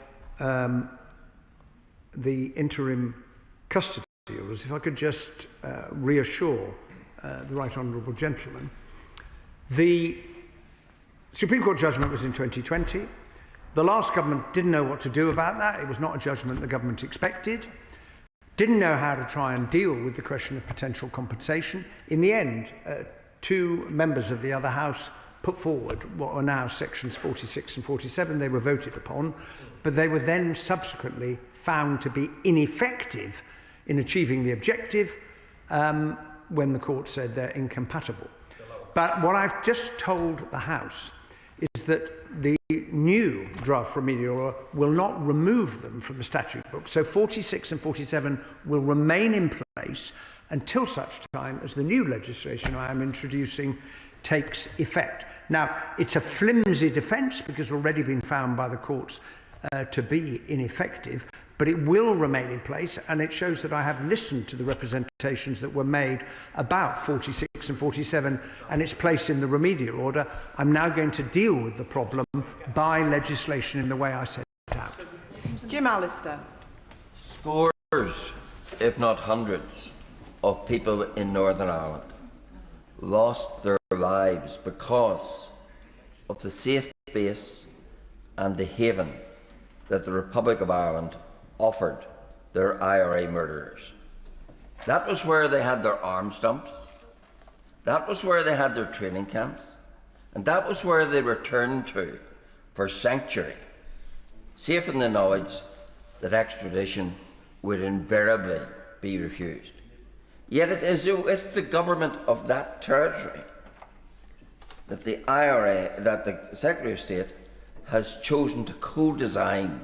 the interim custody orders, if I could just reassure the right honourable gentleman, the Supreme Court judgment was in 2020. The last government didn't know what to do about that. It was not a judgment the government expected. Didn't know how to try and deal with the question of potential compensation. In the end, two members of the other house put forward what are now sections 46 and 47. They were voted upon, but they were then subsequently found to be ineffective in achieving the objective when the court said they're incompatible. But what I've just told the House is that the new draft remedial order will not remove them from the statute book. So 46 and 47 will remain in place until such time as the new legislation I am introducing takes effect. Now, it's a flimsy defence because it's already been found by the courts to be ineffective, but it will remain in place, and it shows that I have listened to the representations that were made about 46 and 47 and its place in the remedial order. I'm now going to deal with the problem by legislation in the way I set it out. Jim Allister. Scores, if not hundreds, of people in Northern Ireland lost their lives because of the safe base and the haven that the Republic of Ireland offered their IRA murderers. That was where they had their arms dumps, that was where they had their training camps, and that was where they returned to for sanctuary, safe in the knowledge that extradition would invariably be refused. Yet it is with the government of that territory that the IRA, that the Secretary of State has chosen to co-design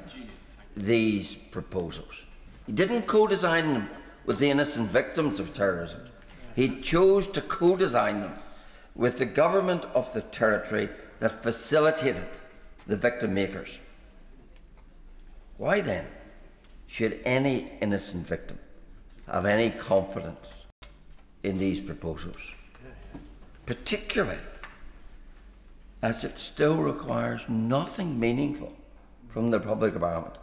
these proposals. He didn't co-design them with the innocent victims of terrorism. He chose to co-design them with the government of the territory that facilitated the victim makers. why then should any innocent victim have any confidence in these proposals? Particularly as it still requires nothing meaningful from the public environment.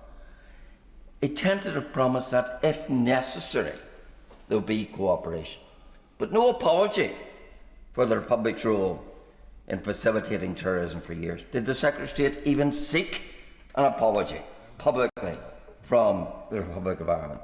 A tentative promise that, if necessary, there will be cooperation, but no apology for the Republic's role in facilitating terrorism for years. Did the Secretary of State even seek an apology publicly from the Republic of Ireland?